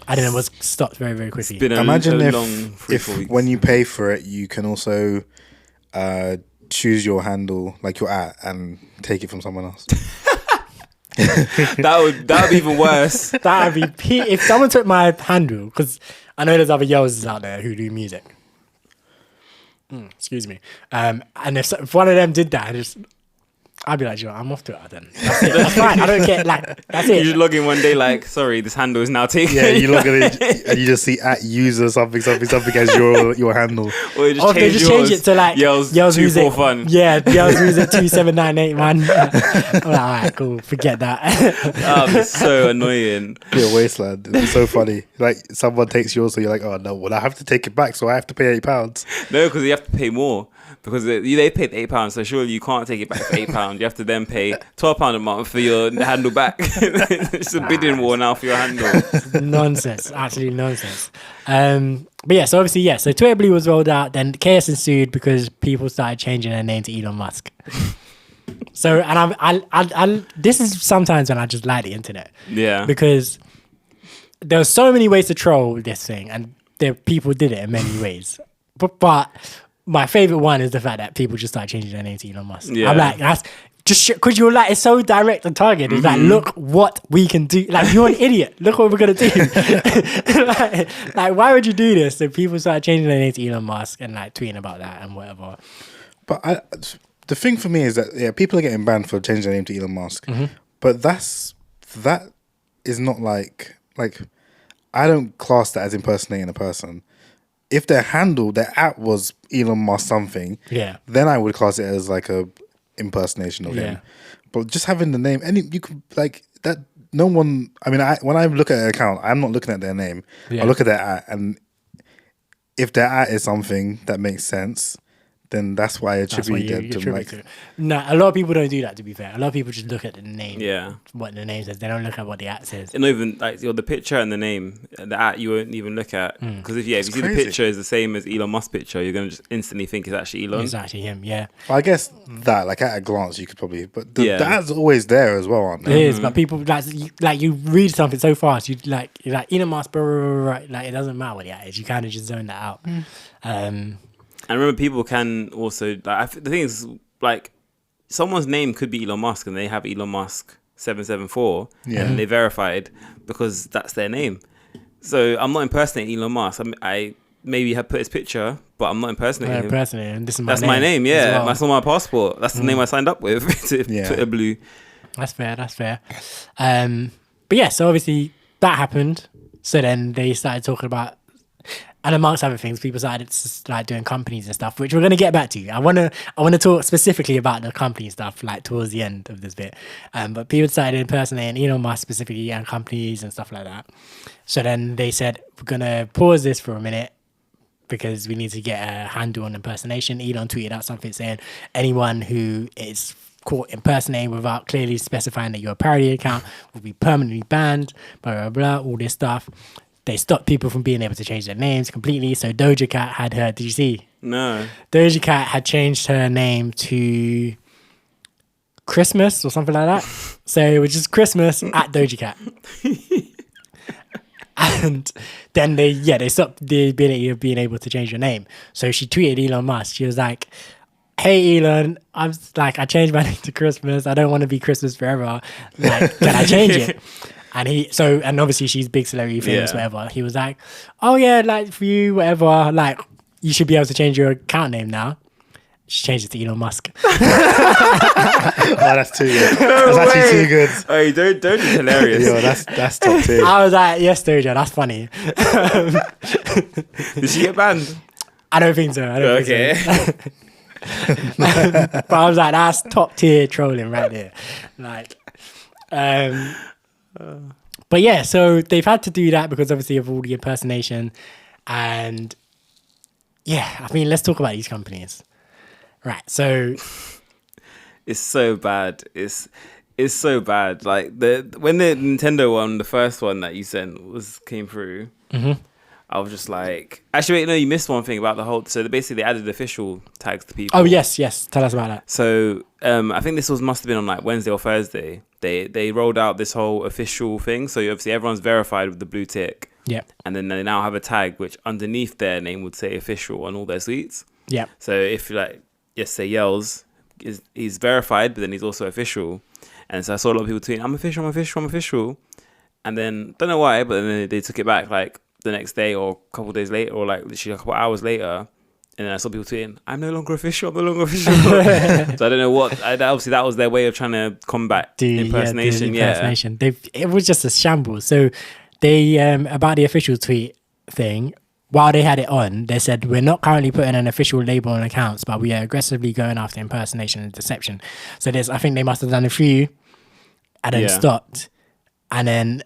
I don't know. It was stopped very, very quickly. It's been Imagine a if long 3-4 weeks. When you pay for it, you can also choose your handle, like your and take it from someone else. that would be even worse. That would be if someone took my handle, because I know there's other yells out there who do music. Excuse me. And if one of them did that, I'd be like, I'm off to it then. That's it. That's fine. I don't care. Like, that's it. You just log in one day like, sorry, this handle is now taken. Yeah, you log in and you just see @user something as your handle. Or you just change it to like Yells music. For fun. Yeah, Yells music 27981. I'm like, all right, cool. Forget that. That was so annoying. Yeah, wasteland. It's so funny. Like someone takes yours, so you're like, oh no, well I have to take it back, so I have to pay £8. No, because you have to pay more. Because they paid £8, so surely you can't take it back for £8. You have to then pay £12 a month for your handle back. It's a bidding war now for your handle. Nonsense, absolutely nonsense. But yeah, so obviously, so Twitter Blue was rolled out. Then chaos ensued because people started changing their name to Elon Musk. So, and I this is sometimes when I just like the internet. Yeah. Because there are so many ways to troll this thing, and people did it in many ways. But my favorite one is the fact that people just start changing their name to Elon Musk. Yeah. I'm like, that's just because you're like, it's so direct and targeted. It's like, look what we can do. Like, you're an idiot. Look what we're gonna do. like, why would you do this? So people start changing their name to Elon Musk and like tweeting about that and whatever. But the thing for me is that people are getting banned for changing their name to Elon Musk. But that is not like I don't class that as impersonating a person. If their app was Elon Musk something, then I would class it as like a impersonation of him. But just having the name, you could like that. No one. I mean, when I look at an account, I'm not looking at their name. I look at their @ and if their @ is something that makes sense, then that's why I attribute it to like. No, a lot of people don't do that. To be fair, a lot of people just look at the name. Yeah, what the name says. They don't look at what the @ says. And not even like the picture and the name, the @ you won't even look at because if you see the picture is the same as Elon Musk's picture, you're gonna just instantly think it's actually Elon. It's actually him. Yeah. Well, I guess that like at a glance you could probably, but the @'s always there as well, aren't they? It is, but people like you read something so fast, you're like Elon Musk, blah, blah, blah, like it doesn't matter what the @ is. You kind of just zone that out. And remember, people can also like the thing is like someone's name could be Elon Musk and they have Elon Musk 774 and they verified because that's their name. So I'm not impersonating Elon Musk. I maybe have put his picture, but I'm not impersonating him. That's my name. Yeah, well. That's on my passport. That's the name I signed up with. Twitter blue. That's fair. But yeah, so obviously that happened. So then they started talking about. And amongst other things, people started like doing companies and stuff, which we're going to get back to. I want to talk specifically about the company stuff, like towards the end of this bit. But people started impersonating Elon Musk specifically and companies and stuff like that. So then they said, we're going to pause this for a minute because we need to get a handle on impersonation. Elon tweeted out something saying, anyone who is caught impersonating without clearly specifying that you're a parody account will be permanently banned, blah, blah, blah, all this stuff. They stopped people from being able to change their names completely. So Doja Cat had her, did you see? No. Doja Cat had changed her name to Christmas or something like that. So it was just Christmas at Doja Cat. And then they stopped the ability of being able to change your name. So she tweeted Elon Musk. She was like, hey Elon, I changed my name to Christmas. I don't want to be Christmas forever. Like, can I change it? And obviously she's big celebrity, famous, whatever. He was like, oh yeah, like for you, whatever, like you should be able to change your account name now. She changed it to Elon Musk. Oh, that's too good. That's actually too good. Hey, don't be hilarious. Yo, that's top tier. I was like, yes, Doja, that's funny. Did she get banned? I don't think so. But I was like, that's top tier trolling right there. Like, but yeah, so they've had to do that because obviously of all the impersonation. And yeah, I mean, let's talk about these companies. Right, so it's so bad. It's so bad. Like when the Nintendo one, the first one that you sent came through, I was just like, actually, wait, no, you missed one thing about the whole. So basically, they added official tags to people. Oh yes, tell us about that. So I think this must have been on like Wednesday or Thursday. They rolled out this whole official thing. So obviously, everyone's verified with the blue tick. Yeah. And then they now have a tag which underneath their name would say official on all their tweets. Yeah. So if like say Yells he's verified, but then he's also official. And so I saw a lot of people tweeting, I'm official. And then don't know why, but then they took it back like the next day or a couple of days later, or like literally a couple of hours later. And then I saw people tweeting, I'm no longer official. So I don't know what. Obviously, that was their way of trying to combat impersonation. It was just a shambles. So they about the official tweet thing. While they had it on, they said, we're not currently putting an official label on accounts, but we are aggressively going after impersonation and deception. So I think they must have done a few and then stopped. And then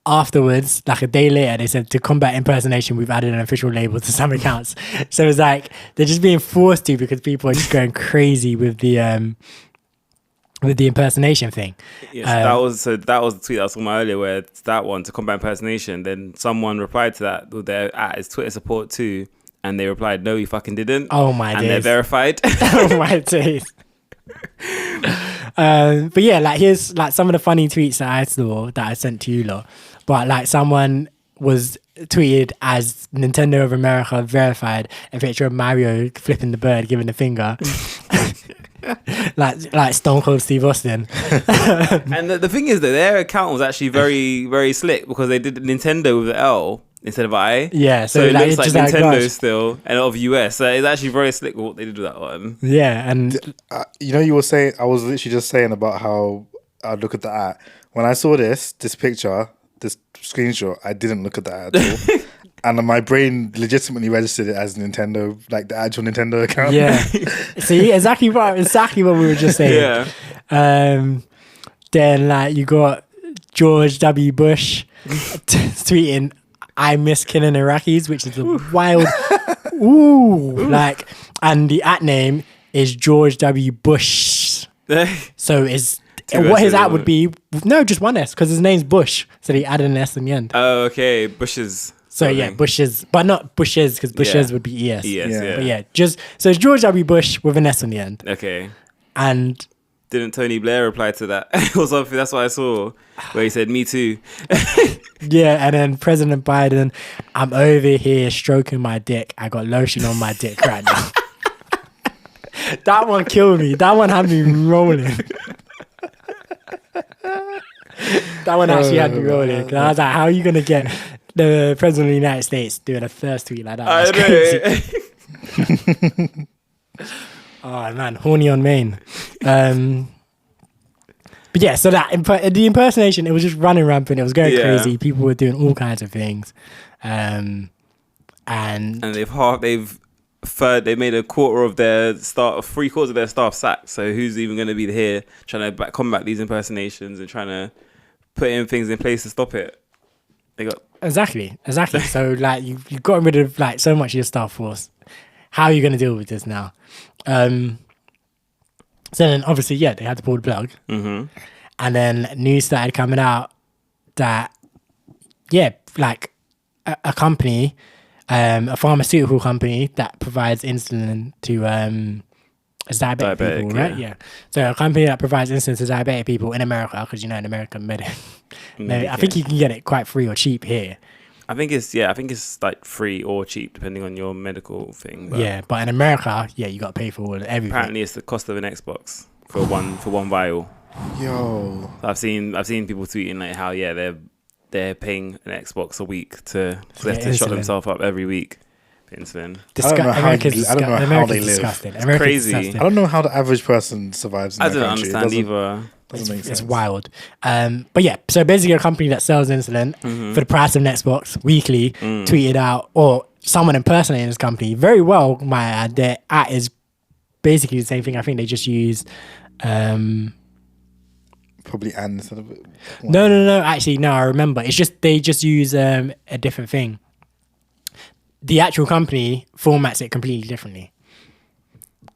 afterwards, like a day later, they said, to combat impersonation, we've added an official label to some accounts. So it's like, they're just being forced to because people are just going crazy with the impersonation thing. Yes, that was the tweet I was talking about earlier, where it's that one to combat impersonation. Then someone replied to that with their @ Twitter support too, and they replied, "No, you fucking didn't." Oh my days! And they're verified. Oh my days! But yeah, like here's like some of the funny tweets that I saw that I sent to you lot. But like someone was tweeted as Nintendo of America verified a picture of Mario flipping the bird, giving the finger. like Stone Cold Steve Austin. And the thing is that their account was actually very, very slick because they did Nintendo with the L instead of I. Yeah, so it looks like Nintendo still and of US. So it's actually very slick what they did with that one. Yeah, and you were saying, I was literally just saying about how I look at the @ when I saw this picture, this screenshot, I didn't look at that at all. And my brain legitimately registered it as Nintendo, like the actual Nintendo account. Yeah. See, exactly what we were just saying. Yeah. Then like you got George W. Bush tweeting, "I miss killing Iraqis," which is a wild. Like, and the @ name is George W. Bush. So is what his @ would be? No, just one S because his name's Bush. So they added an S in the end. Oh, okay. Bush's. So yeah, Bushes, but not Bushes because Bushes would be ES. Yeah. But yeah, just so it's George W. Bush with an S on the end. Okay. And didn't Tony Blair reply to that or something? That's what I saw, where he said, "Me too." Yeah, and then President Biden, "I'm over here stroking my dick. I got lotion on my dick right now." That one killed me. That one had me rolling. That one actually had me rolling. 'Cause I was like, how are you going to get the President of the United States doing a first tweet like that? That's crazy. Oh, man. Horny on Maine. But yeah, so that the impersonation, it was just running rampant. It was going crazy. People were doing all kinds of things. And they made a quarter of their staff, 3/4 of their staff sacked. So who's even going to be here trying to combat these impersonations and trying to put in things in place to stop it? They got exactly. So like you got rid of like so much of your staff force. How are you going to deal with this now? So then obviously they had to pull the plug, and then news started coming out that like a company. A pharmaceutical company that provides insulin to diabetic people, right? Yeah. So a company that provides insulin to diabetic people in America, because in America, I think you can get it quite free or cheap here. I think it's like free or cheap depending on your medical thing. But in America, you got to pay for everything. Apparently, it's the cost of an Xbox for one vial. Yo, I've seen people tweeting like how they're paying an Xbox a week to shut themselves up every week for insulin. I don't know how they live. Disgusting. It's crazy. Disgusting. I don't know how the average person survives in I that don't country. understand either. Doesn't make sense. It's wild. But yeah, so basically a company that sells insulin for the price of an Xbox weekly tweeted out, or someone impersonating this company very well, might add, their @ is basically the same thing. I think they just use probably and instead of it. No. Actually, no. I remember. It's just they just use a different thing. The actual company formats it completely differently.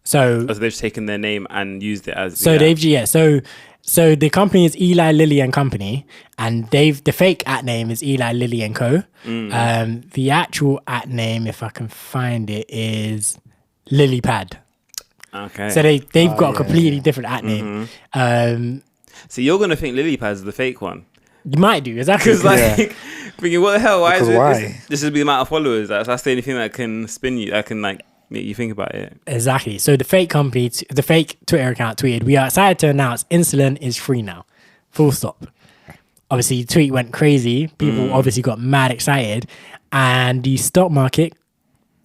So they've just taken their name and used it as. So the company is Eli Lilly and Company, and the fake @ name is Eli Lilly and Co. The actual @ name, if I can find it, is LilyPad. Okay. So they've got a completely different @ name. So you're gonna think LilyPad is the fake one. You might do, exactly. Because thinking, what the hell? Why is it? Why? This is the amount of followers. That's the only thing that can spin you. That can like make you think about it. Exactly. So the fake company, the fake Twitter account tweeted, "We are excited to announce insulin is free now." Full stop. Obviously, the tweet went crazy. People obviously got mad excited, and the stock market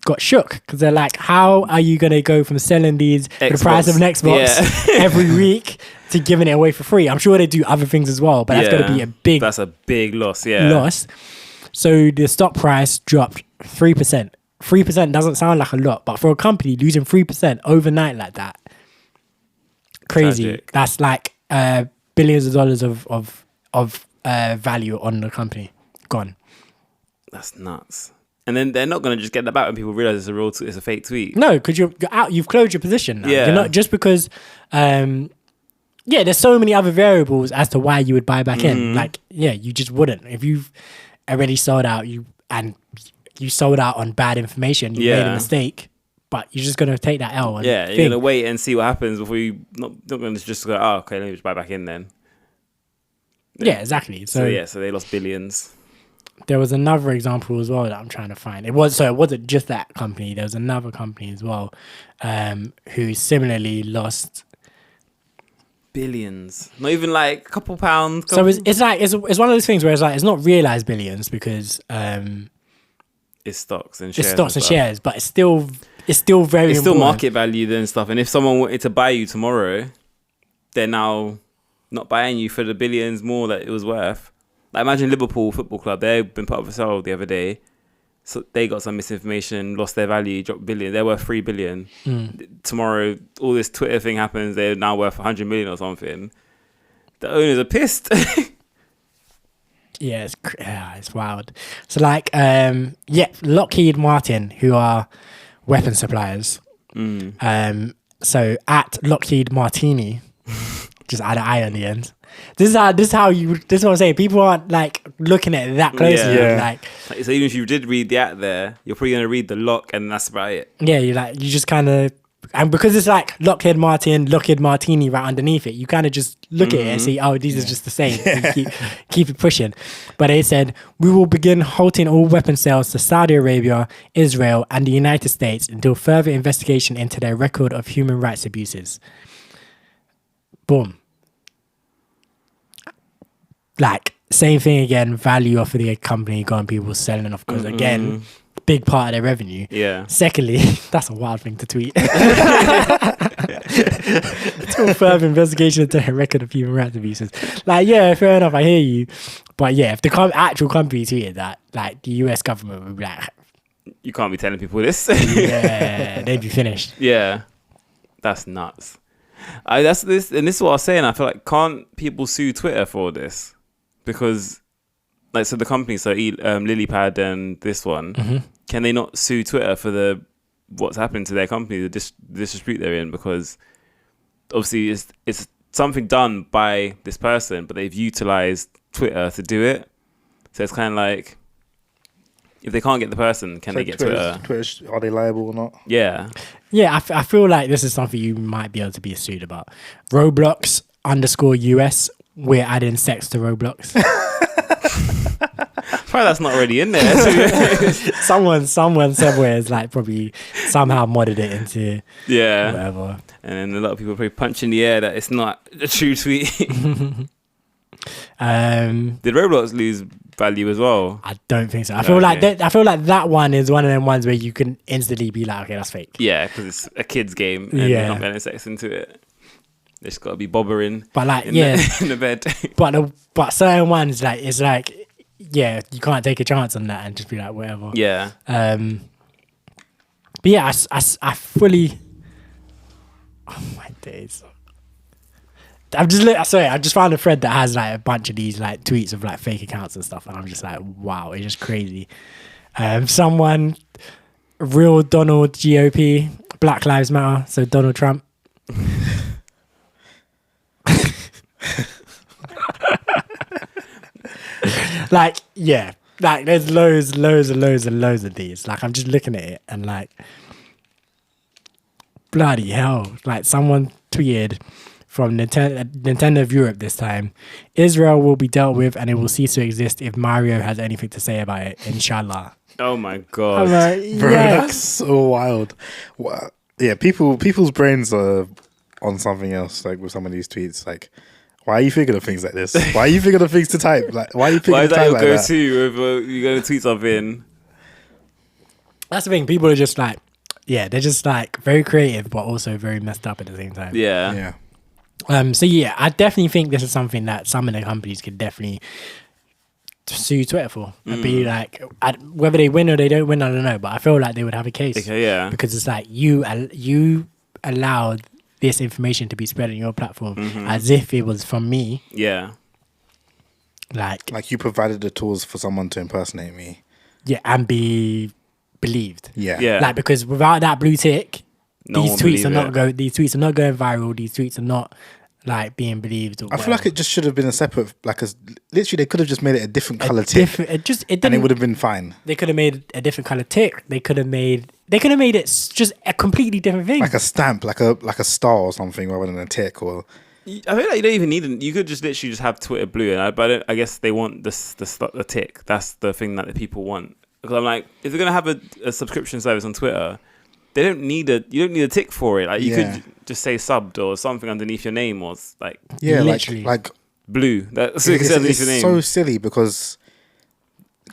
got shook because they're like, "How are you going to go from selling these for the price of an Xbox every week to giving it away for free?" I'm sure they do other things as well, but that's going to be a big. That's a big loss. Yeah. Loss. So the stock price dropped 3%. 3% doesn't sound like a lot, but for a company losing 3% overnight like that, crazy. Tragic. That's like billions of dollars of value on the company gone. That's nuts. And then they're not going to just get that back when people realize it's a fake tweet. No, because you're out. You've closed your position now. Yeah. You're not just because. There's so many other variables as to why you would buy back in. Like, you just wouldn't if you've already sold out. You sold out on bad information. You made a mistake, but you're just gonna take that L. And you're gonna wait and see what happens before you not gonna just go, "Oh, okay, let me just buy back in then." Yeah, exactly. So they lost billions. There was another example as well that I'm trying to find. It wasn't just that company. There was another company as well, who similarly lost billions. Not even like a couple pounds. So it's one of those things where it's like it's not realized billions because it's stocks and shares. It's stocks and shares, but it's still very. It's still important. market value and stuff. And if someone wanted to buy you tomorrow, they're now not buying you for the billions more that it was worth. Like imagine Liverpool Football Club. They've been put up for sale the other day. so they got some misinformation, lost their value, dropped billion. They're worth 3 billion. Tomorrow, all this Twitter thing happens. They're now worth 100 million or something. The owners are pissed. Yeah, it's wild. So like, Lockheed Martin, who are weapon suppliers. So at Lockheed Martini, just add an I on the end. This is what I'm saying. People aren't like looking at it that closely. Yeah. Like, so even if you did read the at there, you're probably gonna read the lock, and that's about it. yeah, you just kind of, and because it's like Lockheed Martin, Lockheed Martini right underneath it, you kind of just look at it and see, oh, these are just the same. You keep it pushing. But they said, we will begin halting all weapon sales to Saudi Arabia, Israel, and the United States until further investigation into their record of human rights abuses. Boom. Like, same thing again, value off of the company gone, people selling off, because again, big part of their revenue. Yeah. Secondly, that's a wild thing to tweet. Until further investigation into a record of human rights abuses. Like, yeah, fair enough, I hear you. But yeah, if the actual company tweeted that, like, the US government would be like, You can't be telling people this. yeah, they'd be finished. Yeah. That's nuts. This is what I was saying. I feel like, can't people sue Twitter for this? Because, like, so the company, so Lilypad and this one, can they not sue Twitter for what's happened to their company, the dispute they're in? Because obviously it's something done by this person, but they've utilized Twitter to do it. So it's kind of like, if they can't get the person, can they get Twitter? Are they liable or not? Yeah. Yeah, I feel like this is something you might be able to be sued about. Roblox_US, we're adding sex to Roblox. Probably that's not already in there. someone somewhere is like probably somehow modded it into whatever. And then a lot of people probably punch in the air that it's not a true tweet. Did Roblox lose value as well? I don't think so. I feel like that one is one of them ones where you can instantly be like, okay, that's fake. Yeah, because it's a kid's game and they're not getting sex into it. They just got to be bobbering. But like, in the bed. But certain ones, like, it's like, yeah, you can't take a chance on that and just be like, whatever. Yeah. But yeah, I fully. Oh my days. I just found a thread that has like a bunch of these like tweets of like fake accounts and stuff, and I'm just like, wow, it's just crazy. Someone, real Donald GOP, Black Lives Matter, so Donald Trump. Like, yeah, like there's loads of these. Like, I'm just looking at it and like, bloody hell! Like, someone tweeted from Nintendo of Europe this time, Israel will be dealt with and it will cease to exist if Mario has anything to say about it, inshallah. Oh my god. I'm like, Bro, yes. that's so wild. Yeah, people's brains are on something else, like with some of these tweets. Like, why are you thinking of things like this? Why are you thinking of things to type? Like, why are you thinking why of is that type your like go-to if you're going to tweet something? That's the thing, people are just like, yeah, they're just like very creative but also very messed up at the same time. Yeah. So yeah, I definitely think this is something that some of the companies could definitely sue Twitter for. And be like, whether they win or they don't win, I don't know, but I feel like they would have a case. Okay, yeah. Because it's like you allowed this information to be spread on your platform as if it was from me. Yeah. Like you provided the tools for someone to impersonate me. Yeah, and be believed. Yeah. Like, because without that blue tick, these tweets are not going viral. These tweets are not like being believed. I feel like it just should have been a separate, literally they could have just made it a different color tick. And it would have been fine. They could have made a different color tick. They could have made it just a completely different thing. Like a stamp, like a star or something rather than a tick or. I feel like you don't even need it. You could just literally just have Twitter blue, but I guess they want the tick. That's the thing that the people want. Because I'm like, if they're gonna have a subscription service on Twitter, you don't need a tick for it. Like, you could just say subbed or something underneath your name, or like literally like blue. That's it's underneath your name. So silly because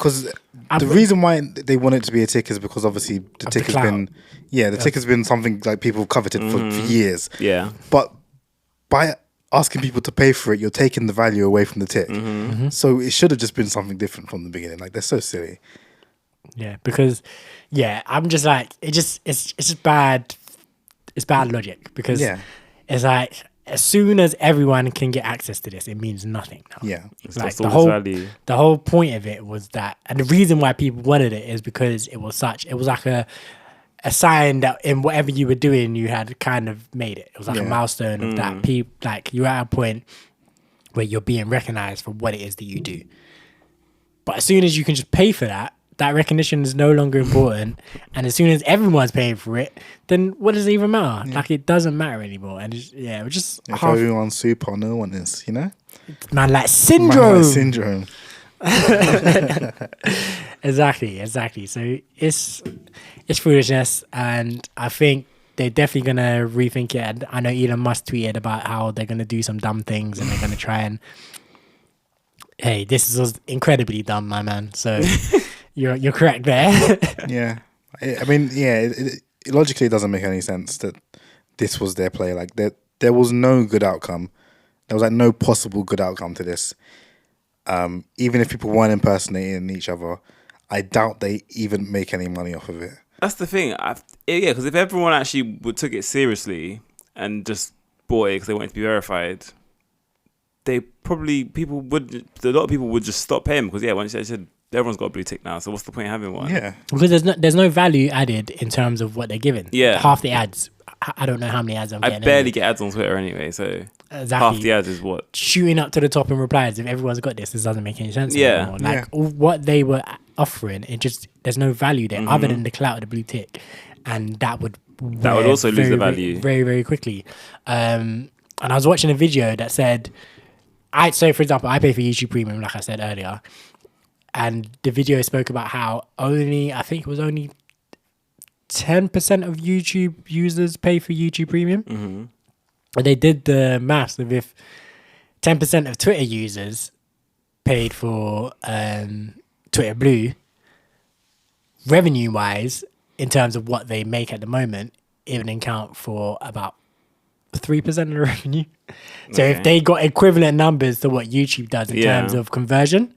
the reason why they want it to be a tick is because obviously the tick has been tick has been something like people coveted for years. Yeah. But by asking people to pay for it, you're taking the value away from the tick. So it should have just been something different from the beginning. Like, they're so silly. Yeah, because I'm just like it's just bad. It's bad logic because it's like as soon as everyone can get access to this, it means nothing now. Yeah, It's Like lost all its value. the whole point of it was that, and the reason why people wanted it is because it was like a sign that in whatever you were doing, you had kind of made it. It was like a milestone of that. Like you're at a point where you're being recognized for what it is that you do. But as soon as you can just pay for that, that recognition is no longer important. And as soon as everyone's paying for it, then what does it even matter? Like it doesn't matter anymore. And we're just if everyone's super, no one is, you know? Man like syndrome. Man like syndrome. Exactly. So it's foolishness, and I think they're definitely gonna rethink it. And I know Elon Musk tweeted about how they're gonna do some dumb things and they're gonna try and hey, this was incredibly dumb, my man. So you're correct there. Yeah, I mean, it logically doesn't make any sense that this was their play. Like there was no good outcome. There was like no possible good outcome to this. Even if people weren't impersonating each other, I doubt they even make any money off of it. That's the thing. Because if everyone actually took it seriously and just bought it because they wanted to be verified, a lot of people would just stop paying because once they said everyone's got a blue tick now, so what's the point of having one? Yeah, because there's no value added in terms of what they're giving. Yeah, half the ads. I don't know how many ads I'm getting. I barely get ads on Twitter anyway, so half the ads is what shooting up to the top in replies. If everyone's got this doesn't make any sense anymore. Like what they were offering, there's no value there other than the clout of the blue tick, and that would also lose the value very, very quickly. And I was watching a video that said, for example, I pay for YouTube Premium, like I said earlier, and the video spoke about how I think it was only 10% of YouTube users pay for YouTube Premium. Mm-hmm. And they did the maths of if 10% of Twitter users paid for Twitter Blue, revenue-wise, in terms of what they make at the moment, it would account for about 3% of the revenue. So if they got equivalent numbers to what YouTube does in terms of conversion,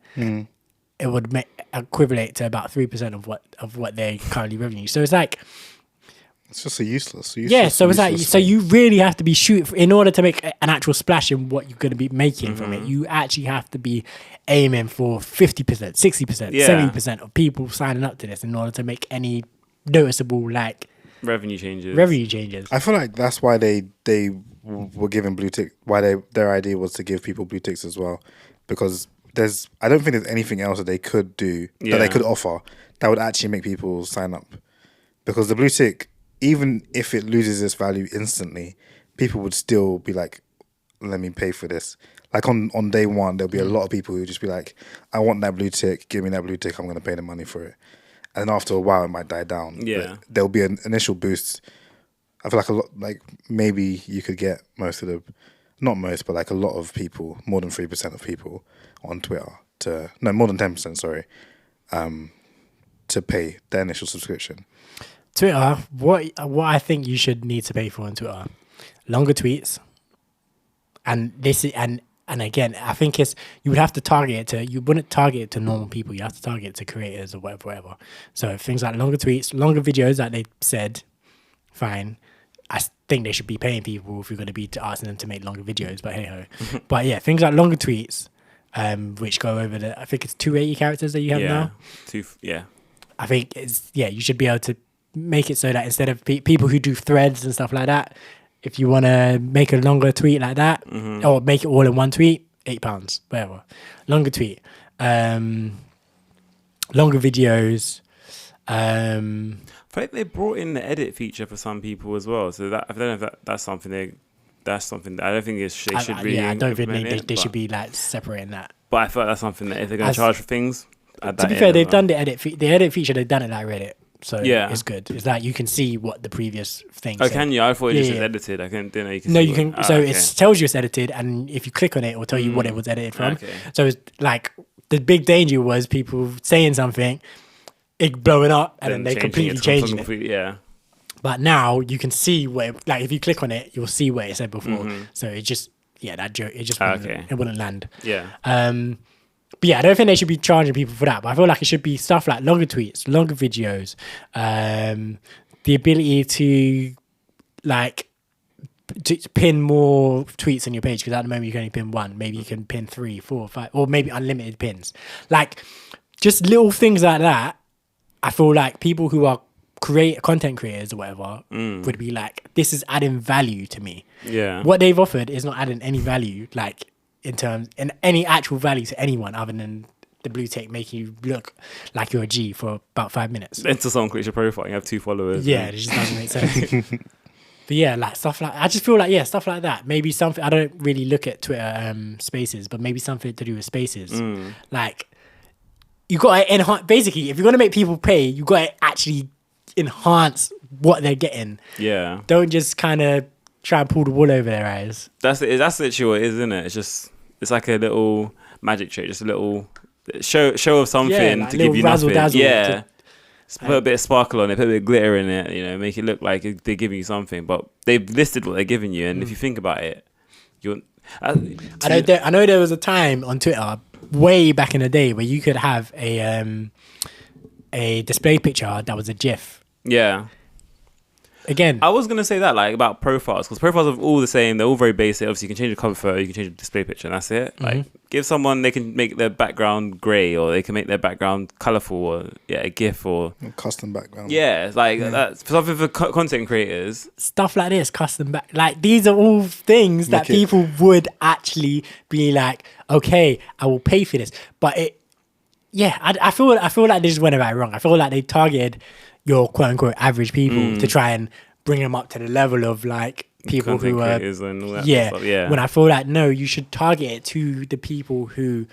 it would equivalent to about 3% of what they currently revenue. So it's like it's just a useless. So it's like so you really have to be in order to make an actual splash in what you're going to be making from it. You actually have to be aiming for 50%, 60%, 70% of people signing up to this in order to make any noticeable revenue changes. I feel like that's why they were given blue tick. Why their idea was to give people blue ticks as well, because I don't think there's anything else that they could do that they could offer that would actually make people sign up. Because the blue tick, even if it loses its value instantly, people would still be like, let me pay for this. Like on day one, there'll be a lot of people who just be like, I want that blue tick, give me that blue tick, I'm going to pay the money for it. And then after a while, it might die down. Yeah. But there'll be an initial boost. I feel like maybe you could get not most, but like a lot of people, more than 3% of people on Twitter more than 10%, sorry, to pay their initial subscription. Twitter, what I think you should need to pay for on Twitter, longer tweets, and again, I think you would have to target it you wouldn't target it to normal people. You have to target it to creators or whatever. So things like longer tweets, longer videos, like they said, fine. I think they should be paying people if you're going to be asking them to make longer videos, but hey ho. But yeah, things like longer tweets, which go over I think it's 280 characters that you have now. I think you should be able to make it so that instead of people who do threads and stuff like that, if you want to make a longer tweet like that, or make it all in one tweet, £8, whatever. Longer tweet. Longer videos. I think they brought in the edit feature for some people as well. So I don't know if that's something I don't think they should really. Yeah, I don't think they should be like separating that. But I feel like that's something that if they're going to charge for things, to be fair, they've done the edit feature. They've done it like Reddit, so it's good. It's like you can see what the previous thing. Oh, can you? I thought it just said edited. I didn't know you can. No, you can. It tells you it's edited, and if you click on it, it will tell you what it was edited from. Okay. So it's like the big danger was people saying something, it blowing up, and then they completely changing it. Yeah. But now you can see if you click on it, you'll see what it said before. So it just it wouldn't land. Yeah. But yeah, I don't think they should be charging people for that. But I feel like it should be stuff like longer tweets, longer videos, the ability to like to pin more tweets on your page, because at the moment you can only pin one. Maybe you can pin 3, 4, 5, or maybe unlimited pins. Like just little things like that. I feel like people who are content creators or whatever would be like, this is adding value to me. Yeah. What they've offered is not adding any value, like in any actual value to anyone other than the blue tick making you look like you're a G for about 5 minutes. Until someone creates your profile and you have 2 followers. Yeah, it just doesn't make sense. But yeah, like stuff like, I just feel like, yeah, stuff like that. Maybe something, I don't really look at Twitter spaces, but maybe something to do with spaces. Like, you got to enhance, basically, if you're going to make people pay, you got to actually enhance what they're getting. Yeah. Don't just kind of try and pull the wool over their eyes. That's literally what it is, isn't it? It's like a little magic trick, just a little show of something to give you nothing. Yeah. Put a bit of sparkle on it, put a bit of glitter in it, you know, make it look like they're giving you something. But they've listed what they're giving you, and if you think about it, I know there was a time on Twitter way back in the day where you could have a display picture that was a GIF. Yeah. Again, I was gonna say that, like, about profiles, because profiles are all the same. They're all very basic. Obviously, you can change the cover photo, you can change the display picture, and that's it. Like, give someone, they can make their background grey, or they can make their background colourful, or a GIF, or a custom background. Yeah, it's like that's something for content creators. Stuff like this, custom like these are all things that people would actually be like, okay, I will pay for this. But I feel like they just went about it wrong. I feel like they targeted your quote unquote average people to try and bring them up to the level of like people content who are creators and all that stuff. Yeah. When I feel like, no, you should target it to the people who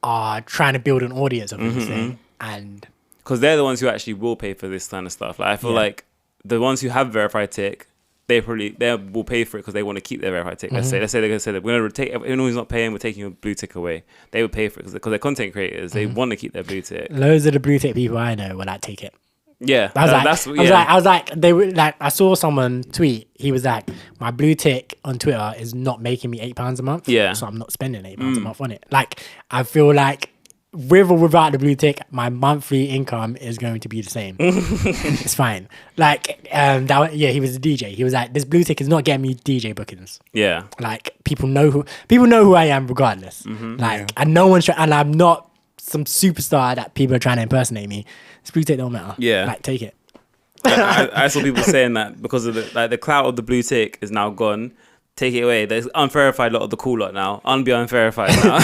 are trying to build an audience of this thing, and because they're the ones who actually will pay for this kind of stuff. Like, I feel like the ones who have verified tick, they will pay for it because they want to keep their verified tick. Let's say they're going to say that we're going to take anyone who's not paying, we're taking your blue tick away. They would pay for it because they're content creators. They want to keep their blue tick. Loads of the blue tick people I know will like take it. Yeah, I was like, they were like, I saw someone tweet. He was like, my blue tick on Twitter is not making me £8 a month. Yeah, so I'm not spending £8 a month on it. Like, I feel like with or without the blue tick, my monthly income is going to be the same. It's fine. Like, he was a DJ. He was like, this blue tick is not getting me DJ bookings. Yeah, like people know who I am regardless. And no one's and I'm not some superstar that people are trying to impersonate me. This blue tick don't matter. Yeah, like take it. I saw people saying that because of the clout of the blue tick is now gone. Take it away. There's unverified lot of the cool lot now. Unverified now.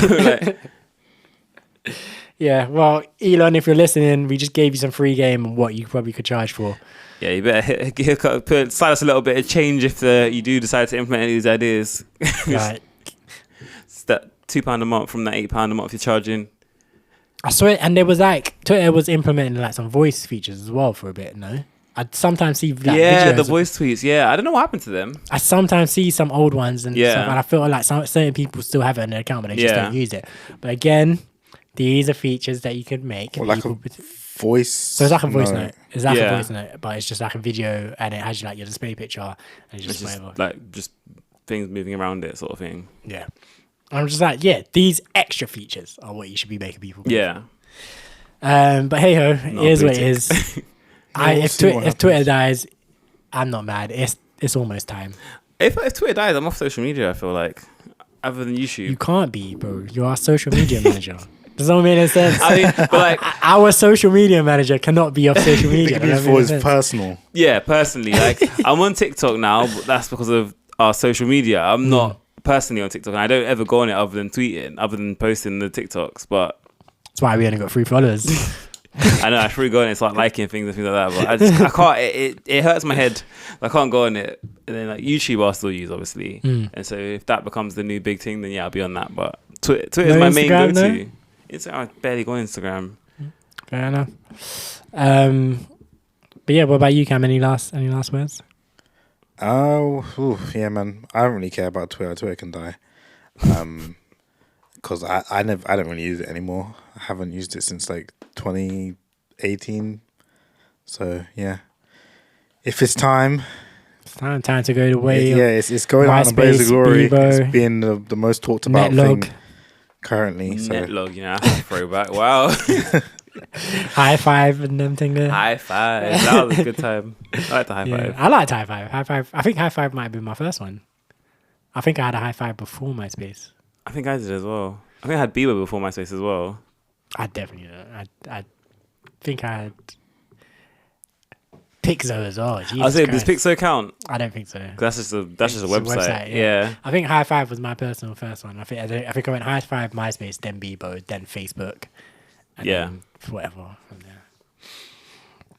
Yeah, well, Elon, if you're listening, we just gave you some free game and what you probably could charge for. Yeah, you better slide us a little bit of change if you do decide to implement any of these ideas. Right. It's that £2 a month from that £8 a month you're charging. I saw it, and there was like Twitter was implementing like some voice features as well for a bit. No, I'd sometimes see videos the voice tweets. Yeah, I don't know what happened to them. I sometimes see some old ones and stuff, and I feel like certain people still have it on their account, but they just don't use it. But again, these are features that you could make. Like a voice. So it's like a voice note. It's like a voice note, but it's just like a video, and it has like your display picture, and it's just like just things moving around it, sort of thing. Yeah. I'm just like, these extra features are what you should be making people pay. Yeah. But hey ho, it is what it is. If Twitter dies, I'm not mad. It's almost time. If Twitter dies, I'm off social media, I feel like. Other than YouTube. You can't be, bro. You're our social media manager. Does that make any sense? I mean, but like our social media manager cannot be off social media. It's personal. Yeah, personally. Like, I'm on TikTok now, but that's because of our social media. I'm not personally on TikTok, and I don't ever go on it other than tweeting, other than posting the TikToks, but that's why we only got 3 followers. I know, I should go on it, start liking things and things like that, but I can't, it hurts my head. I can't go on it. And then like YouTube I'll still use, obviously, and so if that becomes the new big thing, then I'll be on that. But Twitter is my main go-to. Instagram, I barely go on Instagram. Fair enough. But yeah, what about you, Cam? Any last words? Oh, yeah, man. I don't really care about Twitter. Twitter can die. Because I don't really use it anymore. I haven't used it since like 2018. So yeah, if it's time, time to go the way. It's going on a blaze of glory. It's being the most talked about thing currently. So Netlog, that's a throwback. Wow. High five and them thing there. High five. That was a good time. I like the high five. I liked high five. High five. I think high five might have been my first one. I think I had a high five before MySpace. I think I did as well. I think I had Bieber before MySpace as well. I definitely did. I think I had Pixo as well. Jesus I was saying, does Christ. Pixo count? I don't think so. 'Cause that's just a website. Yeah. I think high five was my personal first one. I think I went high five, MySpace, then Bebo, then Facebook. And then whatever from there.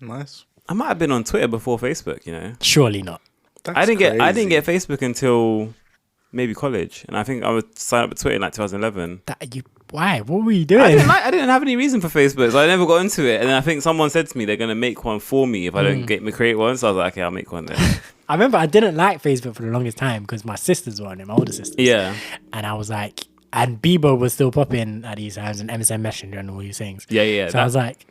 nice. I might have been on Twitter before Facebook, Surely not. I didn't get Facebook until maybe college, and I think I would sign up with Twitter in like 2011. Why? What were you doing? I didn't have any reason for Facebook, so I never got into it. And then I think someone said to me they're gonna make one for me if I don't create one. So I was like, okay, I'll make one then. I remember I didn't like Facebook for the longest time because my sisters were on it, my older sisters. Yeah. And I was like, and Bebo was still popping at these times and MSN Messenger and all these things. Yeah. So I was like,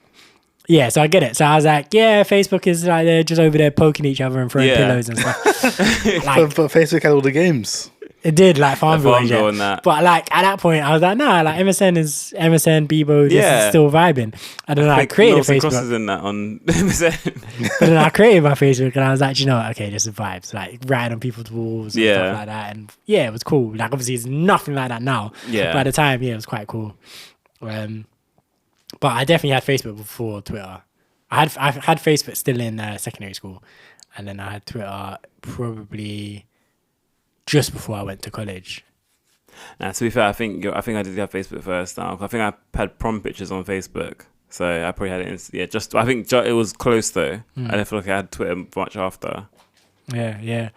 yeah, so I get it. So I was like, yeah, Facebook is like they're just over there poking each other and throwing pillows and stuff. But Facebook had all the games. It did, like Farmville and that. But like at that point, I was like, nah, like MSN is MSN, Bebo, this is still vibing. And then I created Facebook. Crosses in that on MSN. But then I created my Facebook and I was like, you know what? Okay, this is vibes. Like writing on people's walls and stuff like that. And yeah, it was cool. Like obviously it's nothing like that now. Yeah. But at the time, yeah, it was quite cool. But I definitely had Facebook before Twitter. I had Facebook still in secondary school. And then I had Twitter probably just before I went to college. Nah, to be fair, I think I did have Facebook first. Now I think I had prom pictures on Facebook, so I probably had it. I think it was close though. I don't feel like I had Twitter much after. Yeah.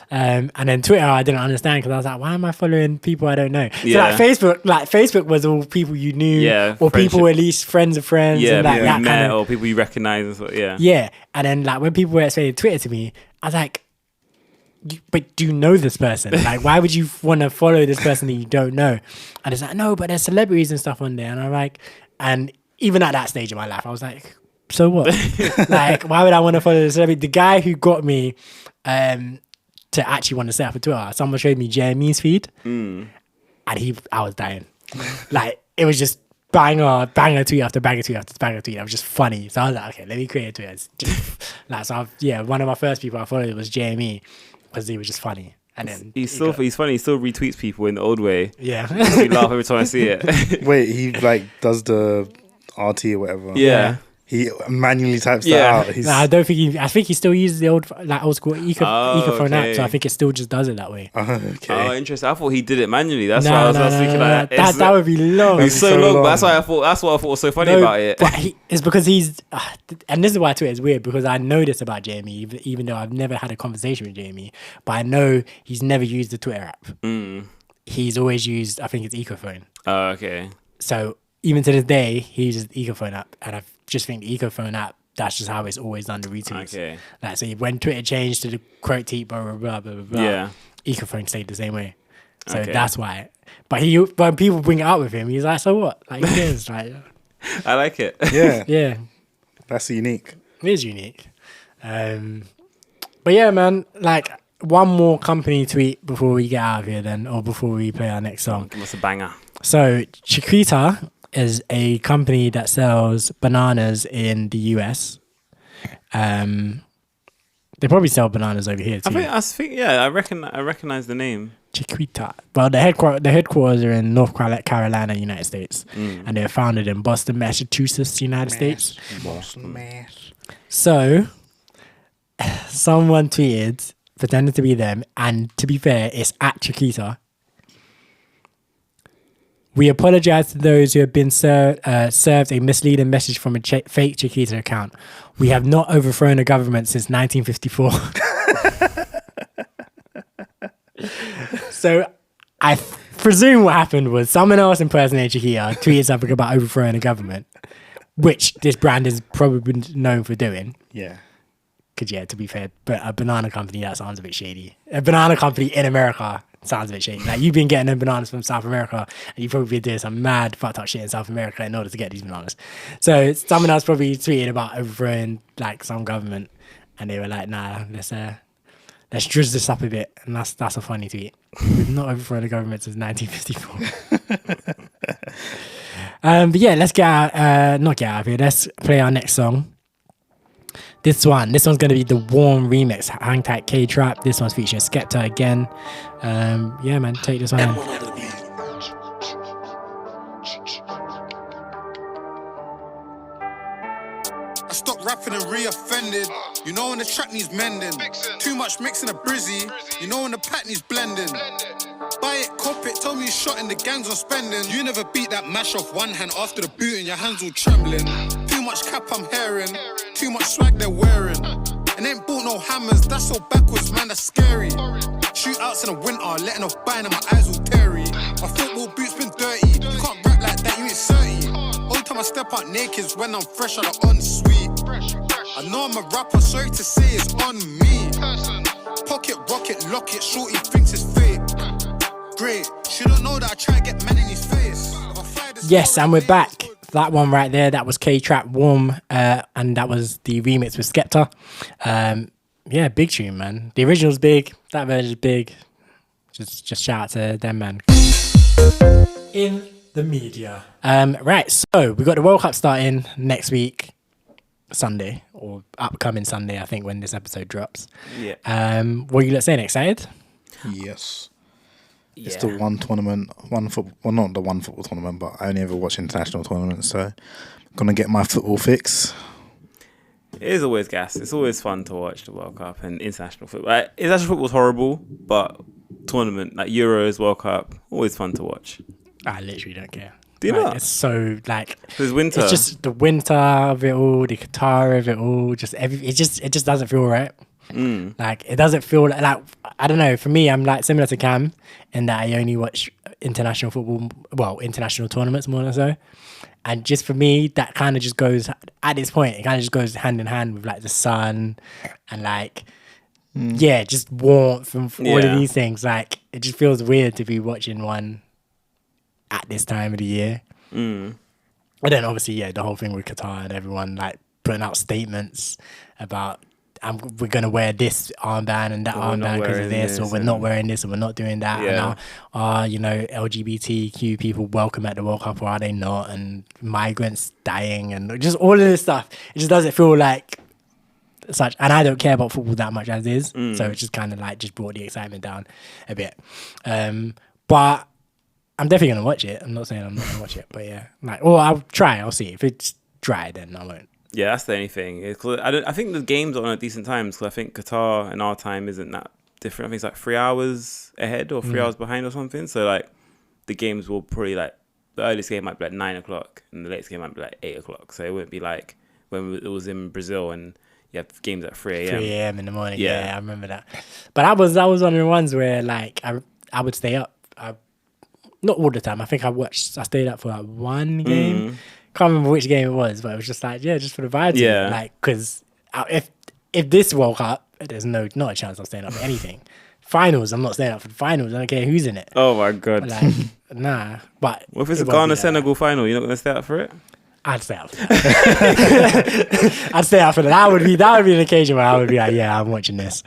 And then Twitter, I didn't understand because I was like, why am I following people I don't know? So Yeah. Facebook was all people you knew, or people at least friends of friends, and like that met kind of, or people you recognize and stuff. Yeah. Yeah, and then like when people were explaining Twitter to me, I was like, but do you know this person? Like, why would you want to follow this person that you don't know? And it's like, no, but there's celebrities and stuff on there. And I'm like, and even at that stage of my life, I was like, so what? Like, why would I want to follow the celebrity? The guy who got me to actually want to set up a Twitter, someone showed me Jeremy's feed, and I was dying. Like, it was just banger tweet after banger tweet after banger tweet. It was just funny. So I was like, okay, let me create a Twitter. One of my first people I followed was Jeremy. Because he was just funny, and then he's funny. He still retweets people in the old way. Yeah, we laugh every time I see it. Wait, he like does the RT or whatever. Yeah. He manually types that out. I don't think I think he still uses the old school Ecophone app, so I think it still just does it that way. Okay. Oh, interesting. I thought he did it manually. That's why I was thinking like that would be long. It's so long. But that's what I thought was so funny about it. But it's because he's, and this is why Twitter is weird, because I know this about Jamie, even though I've never had a conversation with Jamie, but I know he's never used the Twitter app. He's always used, I think it's Ecophone. Oh, okay. So even to this day, he uses the Ecophone app, and I just think the Ecophone app, that's just how it's always done the retweets. Okay. Like, so when Twitter changed to the quote tweet, blah, blah, blah, blah, blah, Yeah. Ecophone stayed the same way. So Okay. that's why. But when people bring it up with him, he's like, so what? Like, who cares? Like, I like it. Yeah. yeah, That's unique. it is unique. But yeah, man, like, one more company tweet before we get out of here then, or before we play our next song. Give us a banger. So Chiquita is a company that sells bananas in the US. They probably sell bananas over here too. I think yeah, I recognize the name. Chiquita. Well, the headquarters are in North Carolina, United States, and they're founded in Boston, Massachusetts, United States. Boston, Mass. So someone tweeted, pretending to be them, and to be fair, it's at Chiquita. We apologize to those who have been served a misleading message from a fake Chiquita account. We have not overthrown a government since 1954. So I presume what happened was someone else impersonated Chiquita, tweeted something about overthrowing a government, which this brand is probably known for doing. Yeah. Because, yeah, to be fair, but a banana company, that sounds a bit shady. A banana company in America sounds a bit shady. Like, you've been getting them bananas from South America, and you've probably been doing some mad fucked up shit in South America in order to get these bananas. So someone else probably tweeted about overthrowing, like, some government, and they were like, nah, let's drizz this up a bit. And that's a funny tweet. We've not overthrown the government since 1954. But yeah, let's get out. Not get out of here. Let's play our next song. This one's going to be the Warm remix. Hang tight, K-Trap. This one's featuring Skepta again. Yeah, man, take this one in. I stopped rapping and re-offended. You know when the track needs mending. Too much mixing a brizzy. You know when the pack needs blending. Buy it, cop it, tell me you shot and the gang's on spending. You never beat that mash off one hand after the boot and your hands all trembling. Too much cap I'm hearing. Too much swag they're wearing. And ain't bought no hammers, that's so backwards, man, that's scary. Shootouts in the winter, letting off buying and my eyes all teary. My football boots been dirty. You can't rap like that, you ain't 30. Only time I step out naked is when I'm fresh out of ensuite. I know I'm a rapper, sorry to say it's on me. Pocket, rocket, lock it, shorty thinks it's fake. Great, she don't know that I try to get men in his face. Yes, and we're back. That one right there, that was K-Trap Warm, and that was the remix with Skepta. Yeah, big tune, man. The original's big, that version's big. Just shout out to them, man. In the media. Right, so we got the World Cup starting next week, Sunday, or upcoming Sunday, I think, when this episode drops. Yeah. What are you saying? Excited? Yes. It's the one tournament, not the one football tournament, but I only ever watch international tournaments, so I'm gonna get my football fix. It is always gas. It's always fun to watch the World Cup and international football. Like, international football's horrible, but tournament like Euros, World Cup, always fun to watch. I literally don't care. Do you not? It's so like There's winter. It's just the winter of it all, the Qatar of it all. It just doesn't feel right. Like it doesn't feel like I don't know. For me, I'm like similar to Cam in that I only watch international football, international tournaments more than so. And just for me, that kind of just goes at this point. It kind of just goes hand in hand with like the sun and like just warmth and all of these things. Like it just feels weird to be watching one at this time of the year. And then obviously, the whole thing with Qatar and everyone like putting out statements about we're going to wear this armband and that armband because of this, or we're not wearing this, or we're not doing that. And are LGBTQ people welcome at the World Cup, or are they not? And migrants dying and just all of this stuff. It just doesn't feel like such. And I don't care about football that much as is. So it's just kind of like just brought the excitement down a bit. But I'm definitely going to watch it. I'm not saying I'm not going to watch it, but yeah. I'll try. I'll see. If it's dry, then I won't. Yeah, that's the only thing. I think the games are on at decent times because I think Qatar and our time isn't that different. I think it's like 3 hours ahead or 3 hours behind or something. So like the games will probably like the earliest game might be like 9 o'clock and the latest game might be like 8 o'clock. So it wouldn't be like when it was in Brazil and you have games at 3 a.m. 3 a.m. in the morning. Yeah, I remember that. But I was one of the ones where like I would stay up. Not all the time. I think I stayed up for like one game. Can't remember which game it was, but it was just like, just for the vibes. Yeah. Like, because if this World Cup, there's not a chance I'm staying up for anything. Finals, I'm not staying up for the finals. I don't care who's in it. Oh my God. Like, nah. But what if it's a Ghana-Senegal final? You're not going to stay up for it? I'd stay up for that. I'd stay up for that. That would be an occasion where I would be like, I'm watching this.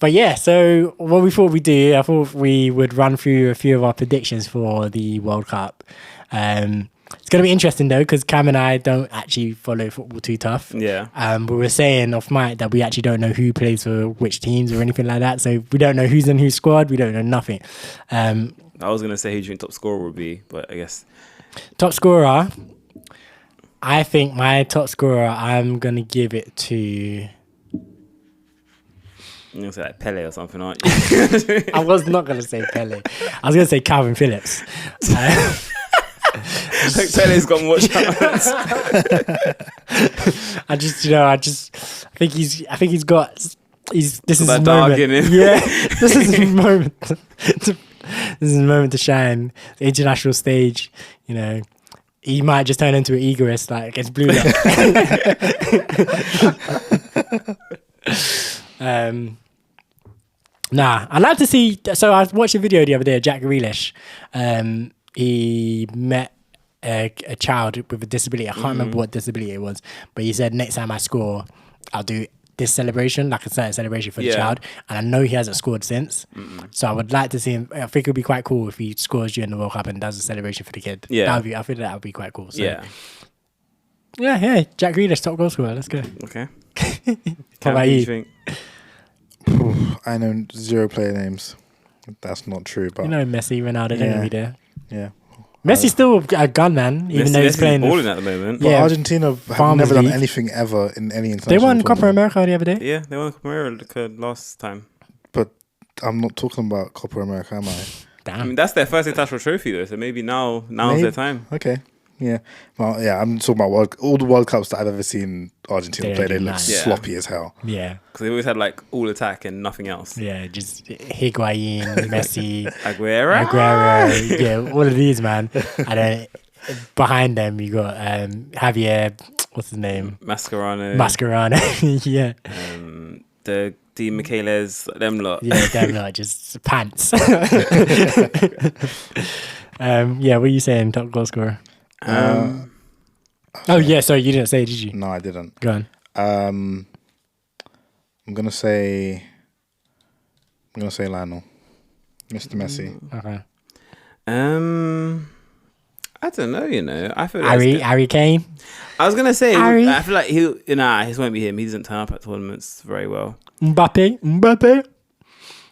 But yeah, so what we thought we'd do, I thought we would run through a few of our predictions for the World Cup. It's going to be interesting though, because Cam and I don't actually follow football too tough. Yeah. We were saying off mic that we actually don't know who plays for which teams or anything like that. So we don't know who's in whose squad. We don't know nothing. I was going to say who do you think top scorer would be, but I guess. Top scorer, I think my top scorer, I'm going to give it to... You're going to say like Pele or something, aren't you? I was not going to say Pele. I was going to say Calvin Phillips. Pele's got more chance. I think he's got. This is his moment. In him. Yeah, this is his moment. This is his moment to shine. The international stage, he might just turn into an egoist like against Blue Lock. I'd like to see. So I watched a video the other day of Jack Grealish. He met a child with a disability. I can't remember what disability it was, but he said, next time I score, I'll do this celebration, like a certain celebration for the child, and I know he hasn't scored since. So I would like to see him. I think it would be quite cool if he scores during the World Cup and does a celebration for the kid. Yeah, I feel that would be quite cool. So, yeah. Jack Grealish, top goal scorer. Let's go. Okay. How about you? Think? I know 0 player names. That's not true, but You know Messi, Ronaldo, they're gonna be there. yeah. Messi's still a gun, man. Even though he's playing. balling at the moment. But Yeah. Argentina have Farmers never done League. anything ever in any international. They won tournament. Copa America the other day. Yeah, they won Copa America last time. But I'm not talking about Copa America, am I? I Damn. mean, that's their first international trophy though, so maybe now's their time. Okay. Yeah. Well, yeah, I'm talking about all the World Cups that I've ever seen Argentina They play. They do look nice. Yeah. sloppy as hell. Yeah. Because they always had like all attack and nothing else. Yeah. Just Higuain, Messi, Aguero. yeah, all of these, man. And then behind them, you got Javier, what's his name? Mascherano. Yeah. The Di Michele's, them lot. Yeah, them lot, just pants. Yeah, what are you saying, top goal scorer? Oh, yeah, sorry, you didn't say, did you? No, I didn't. Go on. I'm gonna say Lionel, Mr. Messi. Okay. I don't know, you know. I feel Harry Kane. I was gonna say, Harry. I feel like this won't be him. He doesn't turn up at tournaments very well. Mbappe.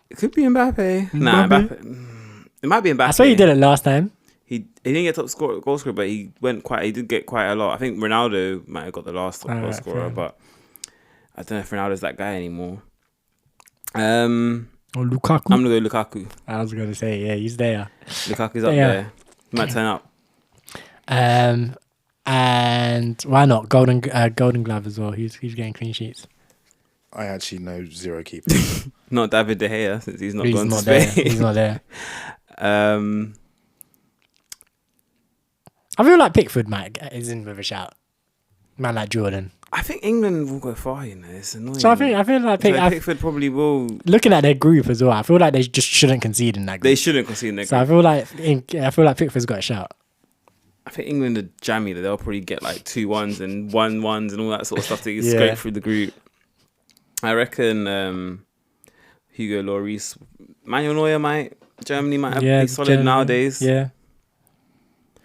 It could be Mbappe. Nah, Mbappe. It might be Mbappe. I saw you did it last time. He didn't get top goal scorer, but he did get quite a lot. I think Ronaldo might have got the last top goal scorer, but I don't know if Ronaldo's that guy anymore. Or Lukaku. I'm gonna go Lukaku. I was going to say, yeah, he's there. Lukaku's up there. He might turn up. And why not Golden Glove as well? He's getting clean sheets. I actually know 0 keepers. Not David De Gea since he's not He's gone not to there. Spain. He's not there. I feel like Pickford is in with a shout. Man like Jordan. I think England will go far. You know, it's annoying. So I feel like Pickford probably will. Looking at their group as well, I feel like they just shouldn't concede in that group. They shouldn't concede in their So group. I feel like Pickford's got a shout. I think England are jammy. That they'll probably get like 2-1s and 1-1s and all that sort of stuff to scrape through the group. I reckon Hugo Lloris, Manuel Neuer Germany might be solid nowadays. Yeah.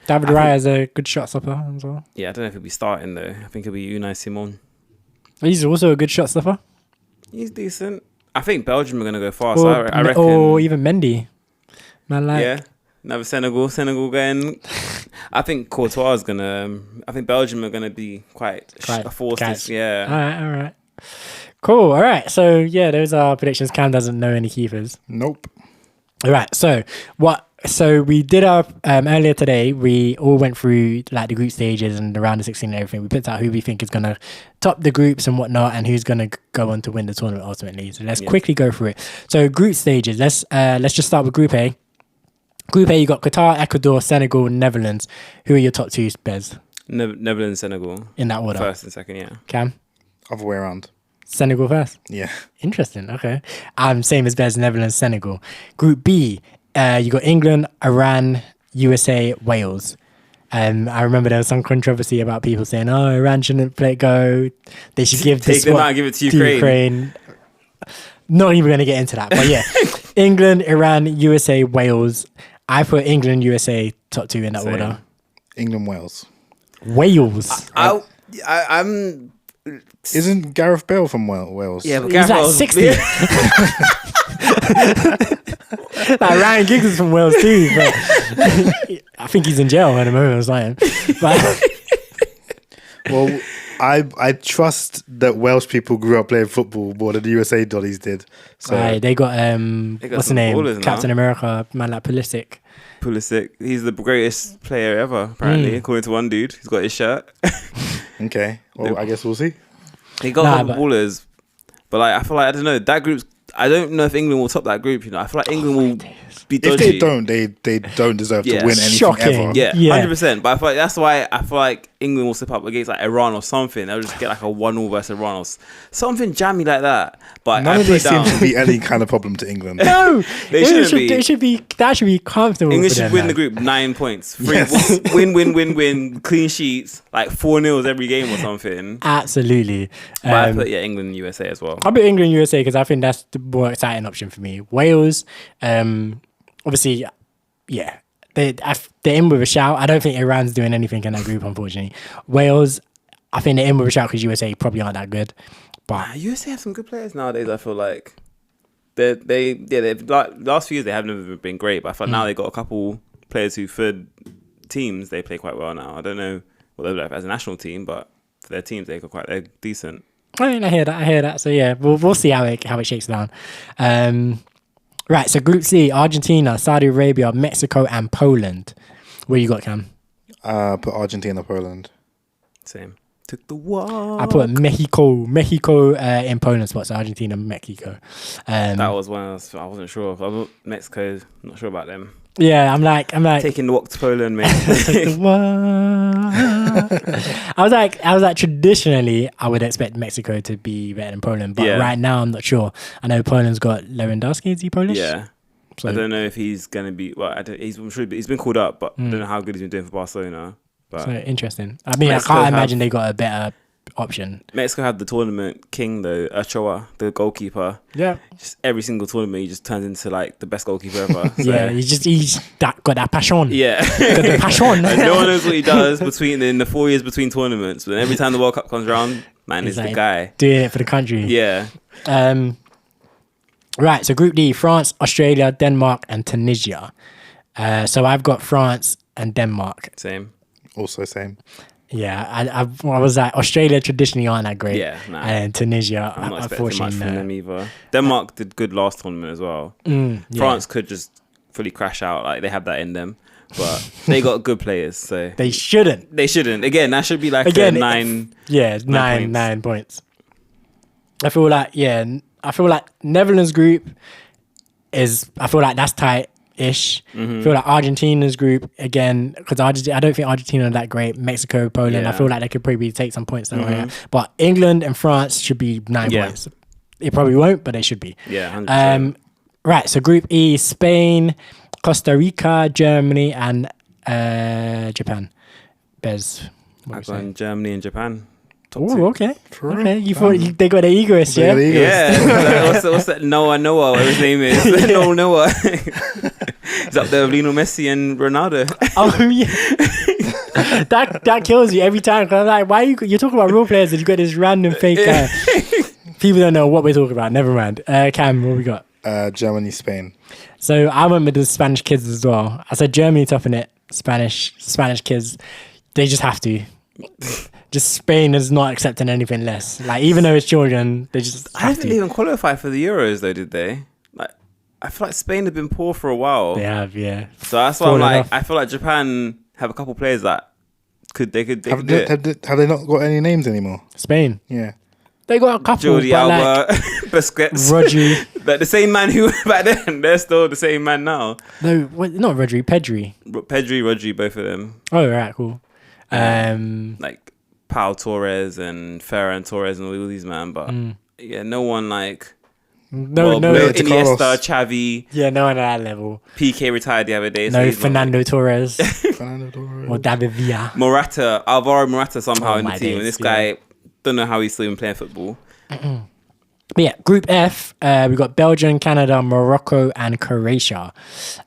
David Raya is a good shot stopper as well. Yeah, I don't know if he'll be starting though. I think it'll be Unai Simon. He's also a good shot stopper. He's decent. I think Belgium are going to go far. So I reckon. Or even Mendy. Man, like. Yeah. Another Senegal going. I think Courtois is going to. I think Belgium are going to be quite a force. Yeah. All right. Cool. All right. So, yeah, those are predictions. Cam doesn't know any keepers. Nope. All right. So we did our earlier today. We all went through like the group stages and the round of 16 and everything. We picked out who we think is gonna top the groups and whatnot, and who's gonna go on to win the tournament ultimately. So let's quickly go through it. So group stages. Let's just start with Group A. Group A, you got Qatar, Ecuador, Senegal, Netherlands. Who are your top two, Bez? Netherlands, Senegal. In that order. First and second, yeah. Cam? Other way around. Senegal first. Yeah. Interesting. Okay. Same as Bez, Netherlands, Senegal. Group B. You got England, Iran, USA, Wales. I remember there was some controversy about people saying, "Oh, Iran shouldn't go. They should give take them out and give it to Ukraine." Not even going to get into that, but yeah, England, Iran, USA, Wales. I put England, USA top two in that order. England, Wales. Wales. I'm. Isn't Gareth Bale from Wales? Yeah, but he's like Bale's 60. Like Ryan Giggs is from Wales too, but I think he's in jail at the moment or something. But well, I trust that Welsh people grew up playing football more than the USA Dollies did. So they got what's the name? Captain now. America, man like Pulisic. He's the greatest player ever, apparently, according to one dude. He's got his shirt. Okay, well, I guess we'll see. He got ballers, but like I feel like I don't know that group's. I don't know if England will top that group. You know, I feel like England will be dodgy. If they don't, they don't deserve to win anything ever. Yeah, 100%. But I feel like that's why I feel like England will slip up against like Iran or something. They'll just get like a 1-1 versus Iran or something jammy like that. But none of these seem to be any kind of problem to England. No, They should be comfortable. England for should them, win man. the group 9 points. Yes. Win, clean sheets, like 4-0 every game or something. Absolutely. But I put England and USA as well. I'll put England USA because I think that's the more exciting option for me. Wales, obviously, yeah, they're in with a shout. I don't think Iran's doing anything in that group, unfortunately. Wales, I think they're in with a shout because USA probably aren't that good. But USA have some good players nowadays. I feel like they've like last few years they haven't been great, but I feel now they got a couple players who for teams they play quite well now. I don't know what they look like as a national team, but for their teams they're decent. I hear that. So yeah, we'll see how it shakes down. Right, so Group C: Argentina, Saudi Arabia, Mexico, and Poland. Where you got, Cam? Put Argentina, Poland. Same. Took the walk. I put Mexico in Poland spot, so Argentina, Mexico. That was one I wasn't sure. Mexico, not sure about them. Yeah, I'm like taking the walk to Poland, mate. I was like, traditionally, I would expect Mexico to be better than Poland, but right now, I'm not sure. I know Poland's got Lewandowski. Is he Polish? Yeah. So, I don't know if he's gonna be. Well, I'm sure he's been called up, but I don't know how good he's been doing for Barcelona. But so interesting. I mean, Mexico I can't imagine they got a better option. Mexico had the tournament king though, Ochoa, the goalkeeper. Yeah. Just every single tournament, he just turns into like the best goalkeeper ever. So. Yeah, he's got that passion. Yeah, got the passion. And no one knows what he does in the 4 years between tournaments. But then every time the World Cup comes around, man, he's like the guy doing it for the country. Yeah. Right. So Group D: France, Australia, Denmark, and Tunisia. So I've got France and Denmark. Same. Also same. Yeah, I was like, Australia traditionally aren't that great. Yeah, nah. And Tunisia, I'm not expecting much unfortunately, from them either. Denmark did good last tournament as well. France could just fully crash out. Like they have that in them, but they got good players. So they shouldn't. Again, that should be like a 9. Yeah, 9 points. I feel like Netherlands group is. I feel like that's tight. Ish. I feel like Argentina's group again, because I don't think Argentina are that great. Mexico, Poland, I feel like they could probably take some points there. But England and France should be 9 points. It probably won't, but they should be. Yeah, 100%. Right, so Group E: Spain, Costa Rica, Germany, and Japan. Bez, I've gone Germany and Japan. Oh, okay. Okay, you thought they got the Egoist, yeah? Yeah. What's that? Noah, whatever his name is. Noah. He's up there with Lionel Messi and Ronaldo. Oh, yeah. that kills you every time. Cause I'm like, why you're talking about real players and you got this random fake guy. People don't know what we're talking about. Never mind. Cam, what we got? Germany, Spain. So I went with the Spanish kids as well. I said Germany topping it. Spanish kids, they just have to. Just Spain is not accepting anything less. Like, even though it's children, they just I don't think they even qualify for the Euros though, did they? Like, I feel like Spain have been poor for a while. They have, yeah. So that's why I'm like, I feel like Japan have a couple players that they could do it. Have they not got any names anymore? Spain. Yeah. They got a couple. Jordi Alba, Busquets, Rodri. But the same man who back then, they're still the same man now. No, not Rodri, Pedri. Rodri, both of them. Oh, right, cool. Like Pau Torres and Ferran Torres and all these man, but yeah, no one like no Iniesta, Xavi. Yeah, no one at that level. PK retired the other day. No, so Fernando Torres. Torres. Or David Villa. Alvaro Morata somehow in the team. Days, and this guy, don't know how he's still even playing football. But yeah, Group F, we got Belgium, Canada, Morocco, and Croatia.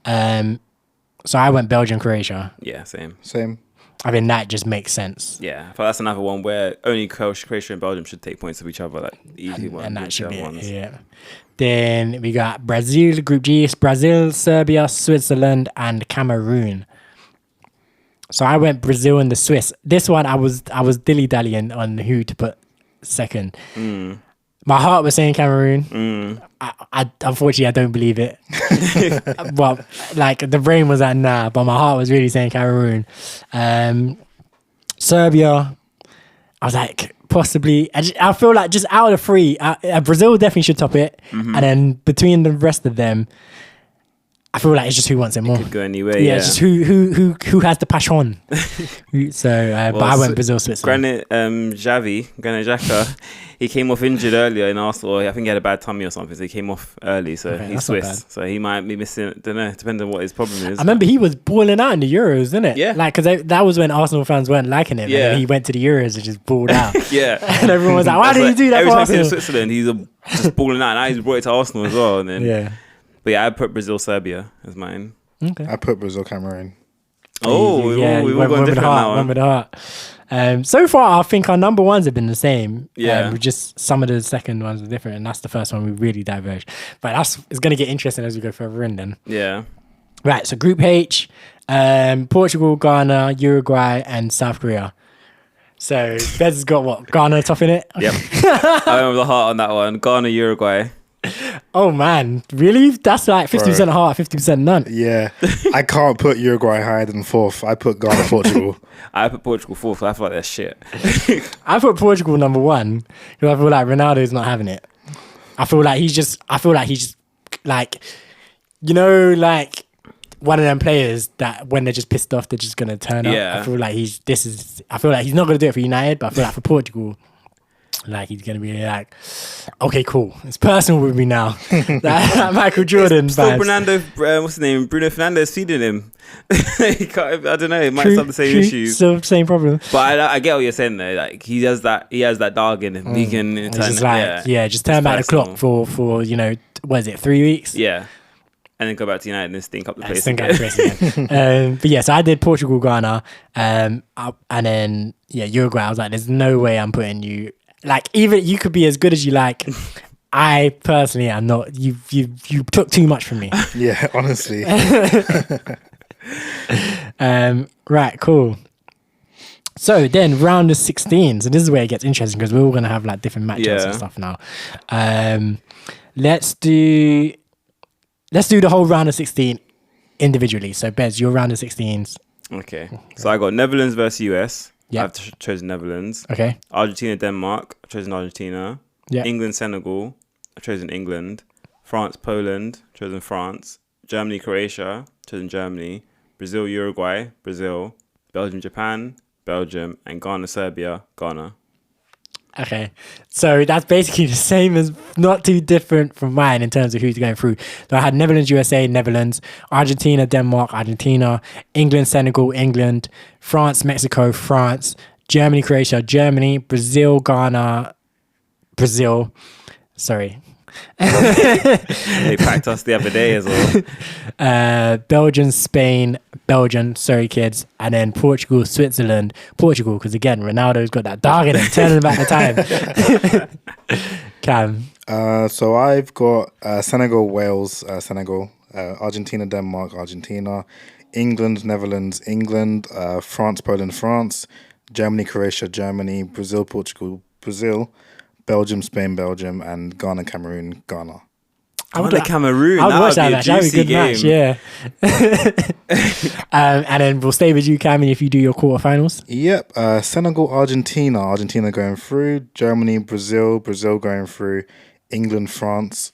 So I went Belgium, Croatia. Yeah, same. I mean, that just makes sense. Yeah, I thought that's another one where only Croatia and Belgium should take points of each other, like easy one. And that should be it, yeah. Then we got Brazil, Group G, Brazil, Serbia, Switzerland, and Cameroon. So I went Brazil and the Swiss. This one, I was dilly-dallying on who to put second. My heart was saying Cameroon. I unfortunately, I don't believe it. Well, like the brain was like, nah, but my heart was really saying Cameroon. Serbia, I was like, possibly. I feel like just out of the three, Brazil definitely should top it. And then between the rest of them, I feel like it's just who wants it more. Could go anywhere. Yeah, it's just who has the passion. But I went Brazil, Switzerland. Granit Xhaka, he came off injured earlier in Arsenal. I think he had a bad tummy or something, so he came off early. So he's Swiss, so he might be missing. Don't know, depending on what his problem is. I remember he was balling out in the Euros, isn't it? Yeah, like because that was when Arsenal fans weren't liking him. Yeah, and he went to the Euros and just balled out. Yeah, and everyone was like, "Why did you do that?" Every for time Arsenal? he's in Switzerland, he's just balling out. Now he's brought it to Arsenal as well. And then but yeah, I put Brazil, Serbia as mine. Okay. I put Brazil, Cameroon. Oh, we've all gone different now. One with the heart. So far, I think our number ones have been the same. Yeah. Just some of the second ones are different, and that's the first one we really diverged. But it's going to get interesting as we go further in then. Yeah. Right, so Group H, Portugal, Ghana, Uruguay, and South Korea. So Bez has got what? Ghana topping it? Yep. I went with the heart on that one. Ghana, Uruguay. Oh man, really? That's like 50% heart, 50% none. Yeah, I can't put Uruguay higher than fourth. I put Ghana, Portugal. I put Portugal fourth. I feel like they're shit. I put Portugal number one because I feel like Ronaldo's not having it. I feel like he's just like, you know, like one of them players that when they're just pissed off, they're just gonna turn up. I feel like he's not gonna do it for United, but I feel like for Portugal, like he's gonna be like, okay, cool. It's personal with me now. that Michael Jordan. Still Fernando, what's his name? Bruno Fernandes feeding him. He can't, I don't know. It might start the same issues. Still same problem. But I get what you're saying though. Like he has that dog in him. He can turn. Just like just turn back the clock for what is it, 3 weeks? Yeah. And then go back to United and stink up the place again. But yeah, so I did Portugal, Ghana, and then Uruguay. I was like, there's no way I'm putting you. Like, even you could be as good as you like. I personally am not. You took too much from me. Yeah, honestly. Right, cool. So then round of 16. So this is where it gets interesting because we're all gonna have like different matchups and stuff now. Let's do the whole round of 16 individually. So Bez, your round of 16s. Okay. So I got Netherlands versus US. Yep. I've chosen Netherlands. Okay. Argentina, Denmark. I've chosen Argentina. Yeah. England, Senegal. I've chosen England. France, Poland. I've chosen France. Germany, Croatia. I've chosen Germany. Brazil, Uruguay. Brazil. Belgium, Japan. Belgium. And Ghana, Serbia. Ghana. Okay, so that's basically the same as, not too different from mine in terms of who's going through. So I had Netherlands, USA, Netherlands, Argentina, Denmark, Argentina, England, Senegal, England, France, Mexico, France, Germany, Croatia, Germany, Brazil, Ghana, Brazil. Sorry. They packed us the other day as well. Belgium, Spain, Belgium, sorry kids, and then Portugal, Switzerland, Portugal, because again, Ronaldo's got that dog in him, turning back the time. Cam. So I've got Senegal, Wales, Senegal, Argentina, Denmark, Argentina, England, Netherlands, England, France, Poland, France, Germany, Croatia, Germany, Brazil, Portugal, Brazil, Belgium, Spain, Belgium, and Ghana, Cameroon, Ghana. I would like Cameroon. I would watch that match. That would be a good game. match, yeah. And then we'll stay with you, Cammy, if you do your quarterfinals. Yep. Senegal, Argentina going through. Germany, Brazil going through. England, France,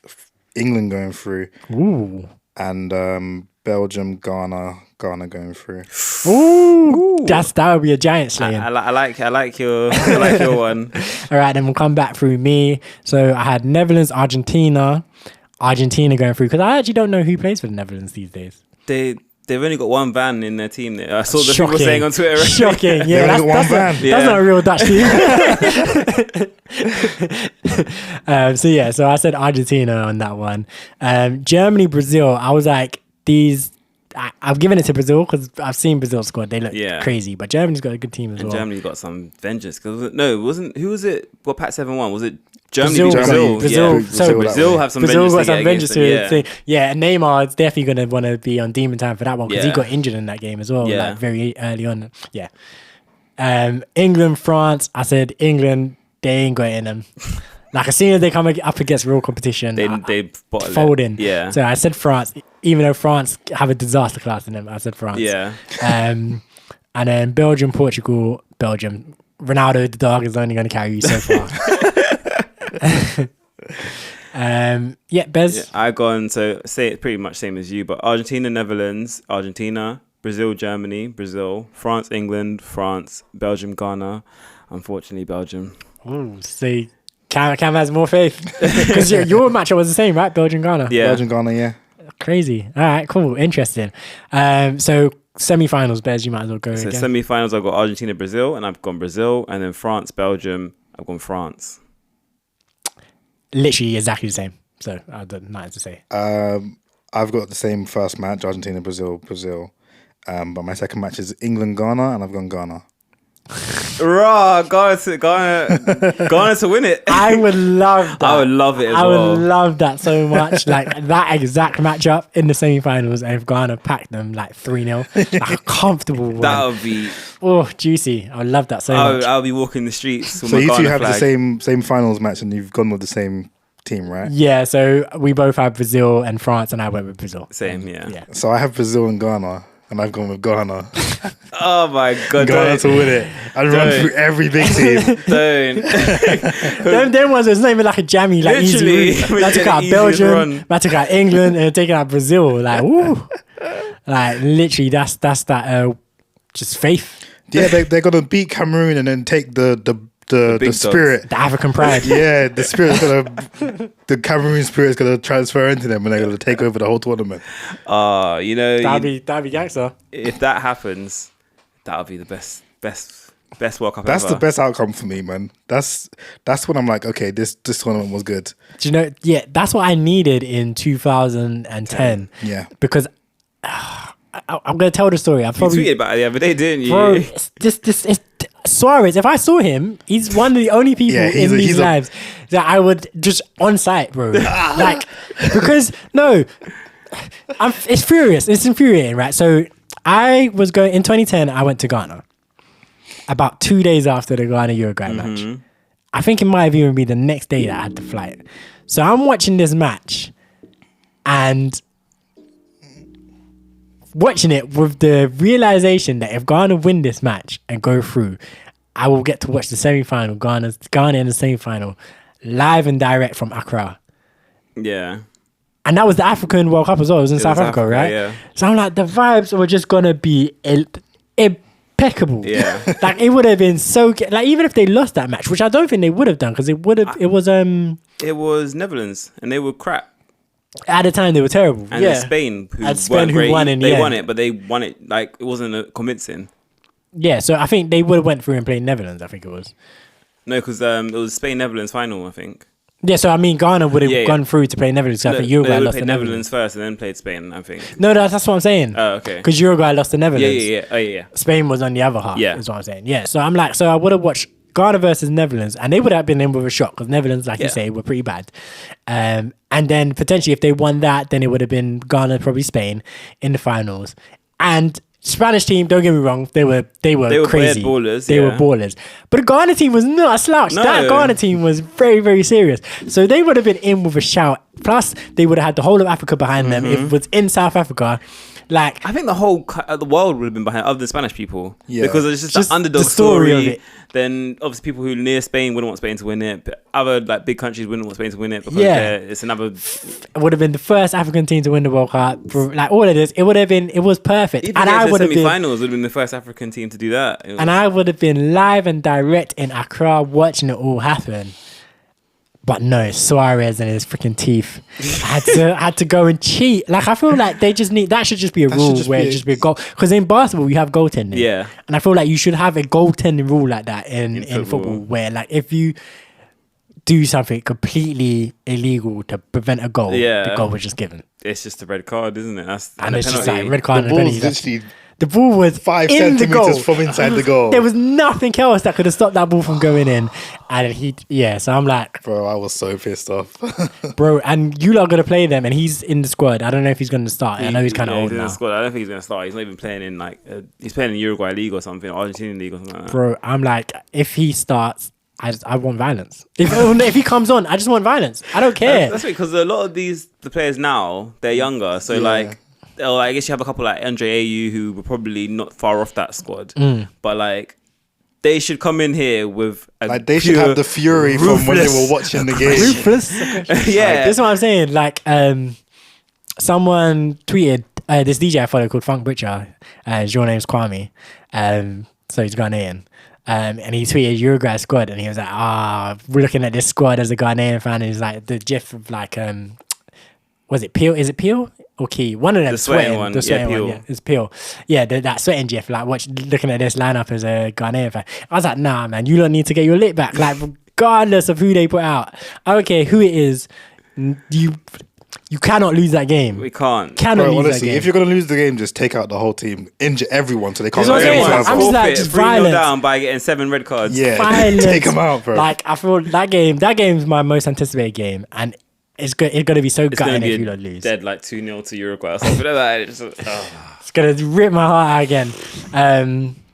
England going through. Ooh. And Belgium, Ghana going through. Ooh. That would be a giant slaying. I like your one. All right, then we'll come back through me. So I had Netherlands, Argentina going through, because I actually don't know who plays for the Netherlands these days. They've only got one van in their team. I saw the people saying on Twitter. Shocking. Yeah, that's not a real Dutch team. So I said Argentina on that one. Germany, Brazil. I was like, I've given it to Brazil because I've seen Brazil squad. They look crazy, but Germany's got a good team as well. Germany's got some vengeance. Who was it? What Pat 7-1 was it? Brazil have some vengeance to it. Yeah, and Neymar is definitely going to want to be on demon time for that one because he got injured in that game as well, like very early on. Yeah. England, France. I said England. They ain't got it in them. Like as soon as they come up against real competition, they fold in. Yeah. So I said France, even though France have a disaster class in them. I said France. Yeah. And then Belgium, Portugal, Belgium. Ronaldo, the dog, is only going to carry you so far. Bez. Yeah, I gone pretty much same as you, but Argentina, Netherlands, Argentina, Brazil, Germany, Brazil, France, England, France, Belgium, Ghana. Unfortunately, Belgium. Oh, see, Cam has more faith because your matchup was the same, right? Belgium, Ghana. Yeah, Belgium, Ghana. Yeah. Crazy. All right, cool, interesting. So semi-finals, Bez, you might as well go. So again. semi-finals, I've got Argentina, Brazil, and I've gone Brazil, and then France, Belgium. I've gone France. Literally exactly the same. So I don't know nothing to say. I've got the same first match, Argentina, Brazil. But my second match is England, Ghana, and I've gone Ghana. Raw, Ghana to win it. I would love that. I would love it as I well. would love that so much. Like that exact matchup in the semi-finals, and if Ghana packed them like 3-0, like a comfortable one. That would be. Oh, juicy. I would love that so much. I'll be walking the streets. With So my you two Ghana have flag. the same finals match, and you've gone with the same team, right? Yeah, so we both have Brazil and France, and I went with Brazil. Same, yeah. So I have Brazil and Ghana, and I've gone with Ghana. Oh my god, Ghana to win it. I'd run through every big team. Don't. Them ones, it's not even like a jammy, like Literally, easy route. I took out easiest Belgium, run. I took out England, and taking out Brazil. Like, woo. Like, literally, that's that just faith. Yeah, they're gonna beat Cameroon and then take the big spirit. The African pride. Yeah, the Cameroon spirit's gonna transfer into them, and they're gonna take over the whole tournament. You know, That'd be gangster. if that happens, that'll be the best World Cup That's ever. the best outcome for me, man. That's when I'm like, okay, this tournament was good. Do you know? Yeah, that's what I needed in 2010. Yeah. Because I'm gonna tell the story. I You probably tweeted about it the other day, didn't you? bro. It's Suarez. If I saw him, he's one of the only people Yeah, in these lives that I would just on site, bro. Like, because no, it's furious. It's infuriating, right? So I was going in 2010. I went to Ghana about 2 days after the Ghana Uruguay match. I think it might have even been the next day that I had the flight. So I'm watching this match and watching it with the realization that if Ghana win this match and go through, I will get to watch the semi-final, Ghana in the semi-final, live and direct from Accra. Yeah. And that was the African World Cup as well. It was in South Africa, right? Yeah. So I'm like, the vibes were just gonna be impeccable. Yeah. Like it would have been so good. Like even if they lost that match, which I don't think they would have done, because it was Netherlands, and they were crap. At the time they were terrible. And yeah. Spain, who And Spain, weren't who great. won in the They end. won it, but they won it like it wasn't convincing. Yeah, so I think they would have went through and played Netherlands, I think it was. No, because it was Spain-Netherlands final, I think. Yeah, so I mean Ghana would have gone through to play Netherlands. I think Uruguay they lost played to Netherlands. first and then played Spain, I think. No, that's what I'm saying. Oh, okay. Because Uruguay lost to Netherlands. Yeah. Oh, yeah. Spain was on the other half. Yeah. Is what I'm saying. Yeah, so I'm like, so I would have watched Ghana versus Netherlands, and they would have been in with a shot because Netherlands, like you say, were pretty bad. And then potentially, if they won that, then it would have been Ghana, probably Spain, in the finals. And Spanish team, don't get me wrong, they were crazy. Ballers, they were ballers. But the Ghana team was not a slouch. No. That Ghana team was very, very serious. So they would have been in with a shout. Plus, they would have had the whole of Africa behind them. If it was in South Africa, like I think the whole the world would have been behind, other than Spanish people. Yeah. Because it's just the underdog the story of it. Then obviously people who near Spain wouldn't want Spain to win it. But other like big countries wouldn't want Spain to win it because it's another. it would have been the first African team to win the World Cup. Like all of this, it was perfect. Even And I would have been semi-finals would have been the first African team to do that. and I would have been live and direct in Accra watching it all happen. But no, Suarez and his freaking teeth had to go and cheat. Like I feel like they just need that should just be a rule where it just be a goal. Because in basketball you have goaltending. Yeah. And I feel like you should have a goaltending rule like that in football where like if you do something completely illegal to prevent a goal, the goal was just given. It's just a red card, isn't it? That's And it's just penalty. like red card The and ball's penalty. literally The ball was 5 in the goal. centimeters from inside the goal. There was nothing else that could have stopped that ball from going in. And so I'm like, Bro, I was so pissed off. bro, and you lot are going to play them and he's in the squad. I don't know if he's going to start. I know he's kind of old he's in now. the squad. I don't think he's going to start. He's not even playing in he's playing in Uruguay League or something, or Argentinian League or something like that. Bro, I'm like, if he starts, I want violence. If he comes on, I just want violence. I don't care. That's because a lot of the players now, they're younger. So I guess you have a couple like Andre Ayew who were probably not far off that squad. But like they should come in here with like they should have the fury from when they were watching the game. Ruthless. Yeah, This is what I'm saying. Like, someone tweeted this DJ I follow called Funk Butcher. His real name's Kwame. So he's Ghanaian. And he tweeted Uruguay squad, and he was like, we're looking at this squad as a Ghanaian fan. And he's like, the gif of like, was it Peel? Is it Peel or Key? One of them. The sweating one. The sweating Peel. one. Yeah, it's Peel. Yeah, that sweating gif. Like, looking at this lineup as a Ghanaian fan. I was like, nah, man, you don't need to get your lit back. Like, regardless of who they put out, I don't care who it is. You cannot lose that game. We can't. Cannot Bro, lose honestly, that game. if you're gonna lose the game, just take out the whole team, injure everyone so they can't. That's what I'm play saying. forever. I'm just like, just 3-0 violence. down by getting 7 red cards. Yeah, Violence. take them out, bro. Like, I feel that game's my most anticipated game, and it's going to be so It's going gutting to be if you don't lose. dead like 2-0 to Uruguay or something like that. It's just, It's going to rip my heart out again.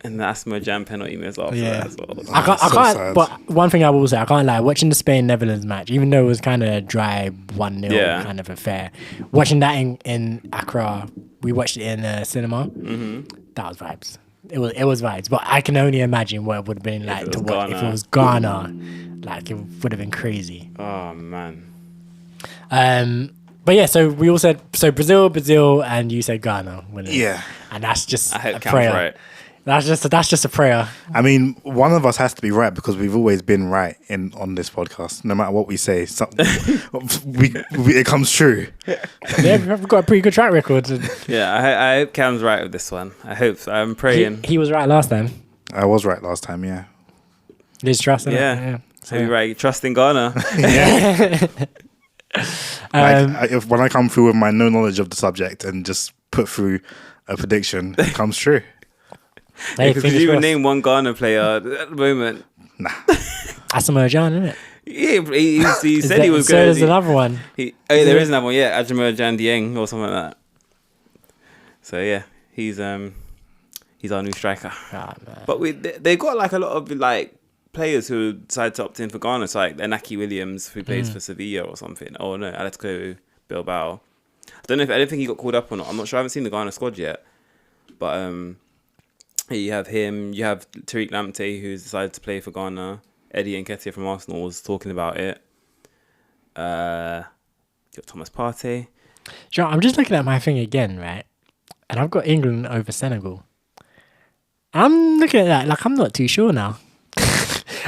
And the Asma Jam penalty miss after Yeah. that as well. I can't, so sad. but one thing I will say, I can't lie, watching the Spain-Netherlands match, even though it was kind of a dry 1-0 kind of affair, watching that in Accra, we watched it in cinema, that was vibes. It was vibes, but I can only imagine what it would have been like to watch if it was Ghana. Like, it would have been crazy. Oh, man. But yeah, so we all said, so Brazil, and you said Ghana. Yeah. And that's just I hope a Cam's prayer. right. That's just a prayer. I mean, one of us has to be right because we've always been right on this podcast. No matter what we say, it comes true. Yeah, we've got a pretty good track record. Yeah, I hope Cam's right with this one. I'm praying. He was right last time. I was right last time, yeah. Liz trust. Yeah. So you're right. Trust in Ghana. Yeah. When I come through with my no knowledge of the subject and just put through a prediction, it comes true. Hey, Because you even name one Ghana player at the moment. Nah. Asamoah Gyan, isn't it? Yeah, he said he was so going. there's another one. There is another one. Yeah, Asamoah Gyan Dieng or something like that. So yeah, he's our new striker. Oh, man. But they got like a lot of like players who decided to opt in for Ghana. So like Inaki Williams, who plays for Sevilla or something. Oh no, Atletico Bilbao. I don't think he got called up or not. I'm not sure. I haven't seen the Ghana squad yet. But you have him. You have Tariq Lamptey, who's decided to play for Ghana. Eddie Nketiah from Arsenal was talking about it. You got Thomas Partey. John, I'm just looking at my thing again, right? And I've got England over Senegal. I'm looking at that like I'm not too sure now.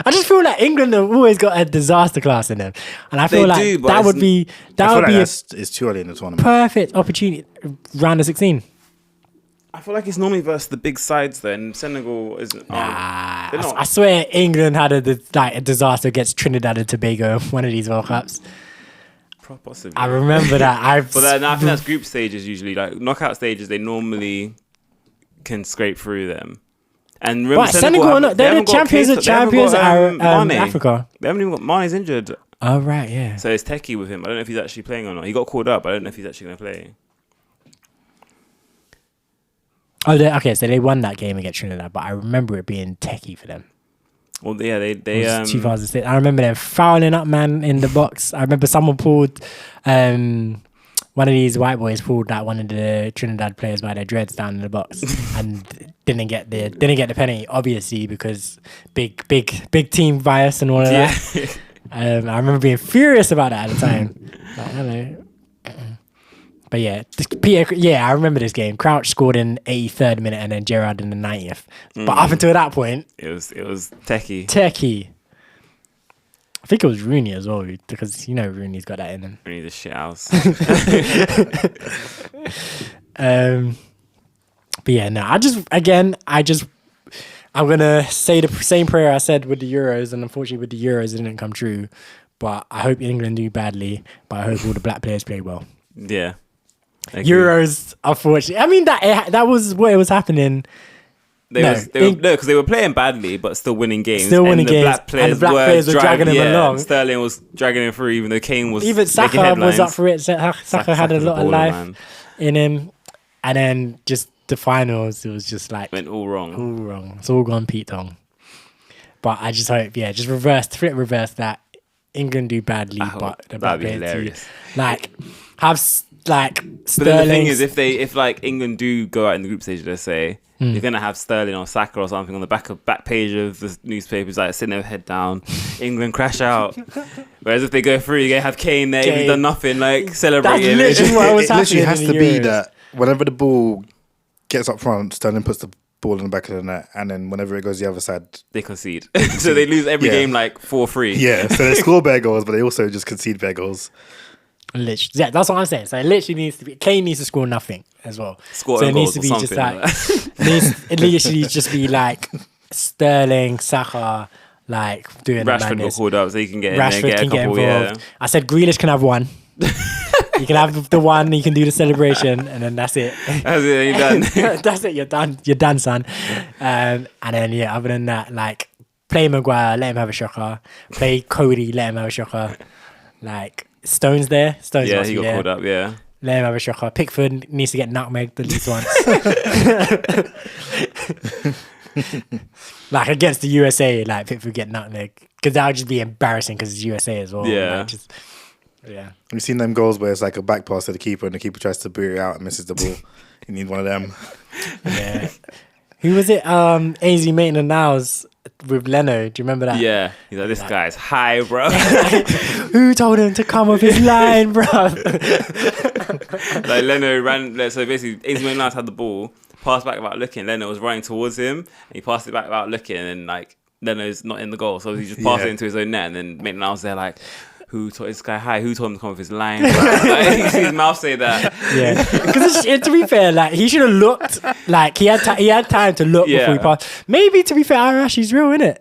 I just feel like England have always got a disaster class in them, and I feel that would be it's too early in the tournament. Perfect opportunity round of 16. I feel like it's normally versus the big sides. Then Senegal isn't. I swear England had a disaster against Trinidad and Tobago in one of these World Cups. Possibly. I remember that. I think that's group stages usually. Like knockout stages, they normally can scrape through them. And remember, Senegal, they're the champions of Africa. They haven't even got Mane's injured. Oh right, yeah. So it's techie with him. I don't know if he's actually playing or not. He got called up. I don't know if he's actually going to play. Oh, okay. So they won that game against Trinidad, but I remember it being techie for them. Well, yeah, they 2006. I remember them fouling up, man, in the box. I remember someone pulled, one of these white boys pulled that one of the Trinidad players by their dreads down in the box and didn't get the penalty, obviously because big team bias and all of that. I remember being furious about that at the time. Like, hello. But yeah, I remember this game. Crouch scored in 83rd minute and then Gerrard in the 90th. But up until that point, it was techie. I think it was Rooney as well because Rooney's got that in him. Rooney's a shit house. But yeah, no. I'm gonna say the same prayer I said with the Euros, and unfortunately with the Euros it didn't come true. But I hope England do badly. But I hope all the black players play well. Yeah. Euros, unfortunately. I mean that was what it was happening. Because they were playing badly, but still winning games. And the black players were dragging him along. Sterling was dragging him through, even though Kane was. Even Saka was up for it. Saka had a lot of life in him, and then just the finals, it was just like went all wrong. It's all gone Pete Tong. But I just hope, just reverse that. England do badly, but the black players have like Sterling. But then the thing is, if England do go out in the group stage, let's say, you're gonna have Sterling or Saka or something on the back page of the newspapers, like sitting there head down, England crash out. Whereas if they go through, you're gonna have Kane there, he's done nothing, like celebrating. That's literally what was It literally has happening to in be Euros. that whenever the ball gets up front, Sterling puts the ball in the back of the net, and then whenever it goes the other side, They concede. So they lose every game like 4-3. yeah. So they score bare goals, but they also just concede bare goals. Literally, yeah, that's what I'm saying. So it literally needs to be. Kane needs to score nothing as well. Score so own it needs goals to or be just something like it literally just be like Sterling, Saka, like doing the Rashford got madness. called up so you can get in Rashford there, get a can get couple, involved. I said Grealish can have one. You can have the one. You can do the celebration, and then that's it. That's it, you're done. That's it. You're done. You're done, son. And then yeah, other than that, like play Maguire, let him have a shocker. Play Cody, let him have a shocker. Like Stones there. Stones. Yeah, must he be got there. called up, yeah. Let him have a shocker. Pickford needs to get nutmegged at least once. Like against the USA, like Pickford get nutmegged because that would just be embarrassing because it's USA as well. Yeah. Like, yeah. You've seen them goals where it's like a back pass to the keeper, and the keeper tries to boot it out and misses the ball. You need one of them. Yeah. Who was it? AZ Maitland Niles with Leno. Do you remember that? Yeah. He's like, this guy's high, bro. Who told him to come off his line, bro? Like Leno ran, so basically AZ Maitland had the ball, passed back without looking. Leno was running towards him, and he passed it back without looking, and like Leno's not in the goal, so he just passed it into his own net, and then Maitland was there like, who taught this guy high? Who told him to come off his line? Like, you see his mouth say that. Yeah, because to be fair, like he should have looked. Like he had time to look before he passed. Maybe to be fair, Arashi's real, innit?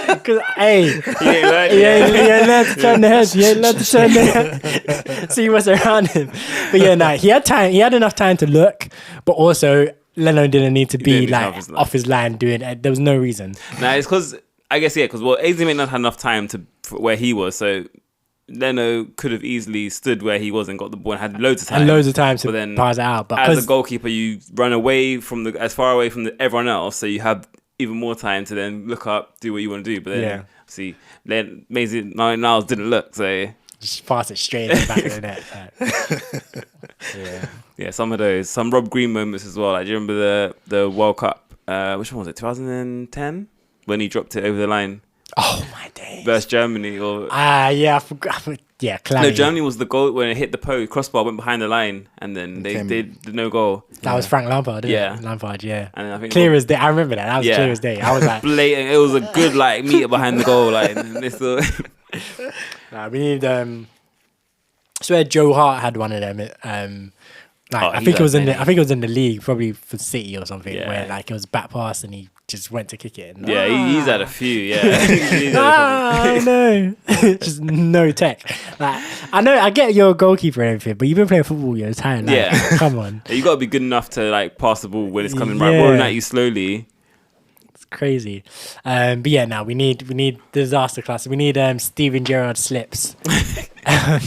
Because hey, he ain't learned to turn the head. He ain't learned to turn the head. See what's around him. But yeah, no, he had time. He had enough time to look, but also Leno didn't need to be like off his line doing it. There was no reason. Nah, it's because I guess because AZ may not have enough time to where he was, so Leno could have easily stood where he was and got the ball and had loads of time. And loads of time to but then pass it out. But as a goalkeeper, you run away from as far away from everyone else, so you have even more time to then look up, do what you want to do. But then see, then Maisie Niles didn't look, so just pass it straight in the back of the net. Yeah, some of those, some Rob Green moments as well. Like, do you remember the World Cup? Which one was it? 2010 when he dropped it over the line. Oh my days! Versus Germany, or yeah, I forgot. Yeah, clammy. No, Germany was the goal when it hit the post, crossbar went behind the line, and then they did the no goal. That was Frank Lampard, didn't it? Lampard, yeah. And I think clear as day. I remember that. That was clear as day. I was like, blatant. It was a good like meter behind the goal. Like this. Nah, we need. I swear Joe Hart had one of them. I think it was in the league, probably for City or something, where like it was back pass and he just went to kick it. And, he's had a few. Yeah, I know. Just no tech. Like I know, I get you're a goalkeeper and everything, but you've been playing football your entire life. Come on. You got to be good enough to like pass the ball when it's coming right, rolling at you slowly. It's crazy. But yeah, now we need disaster class. We need Steven Gerrard slips. Like.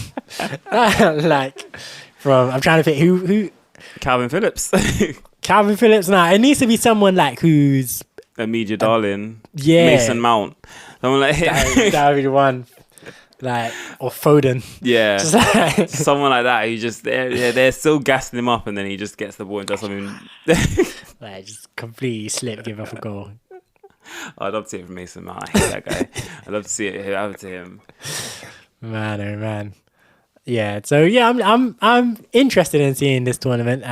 I'm trying to think who Calvin Phillips. Calvin Phillips. Nah, it needs to be someone like who's a media darling. Yeah, Mason Mount. Someone like that would be the one. Like or Foden. Yeah, someone like that. He just they're still gassing him up, and then he just gets the ball and does something. Like just completely slip, give up a goal. I'd love to see it from Mason Mount. I hate that guy. I'd love to see it happen to him. Man, oh man. Yeah, so yeah, I'm interested in seeing this tournament.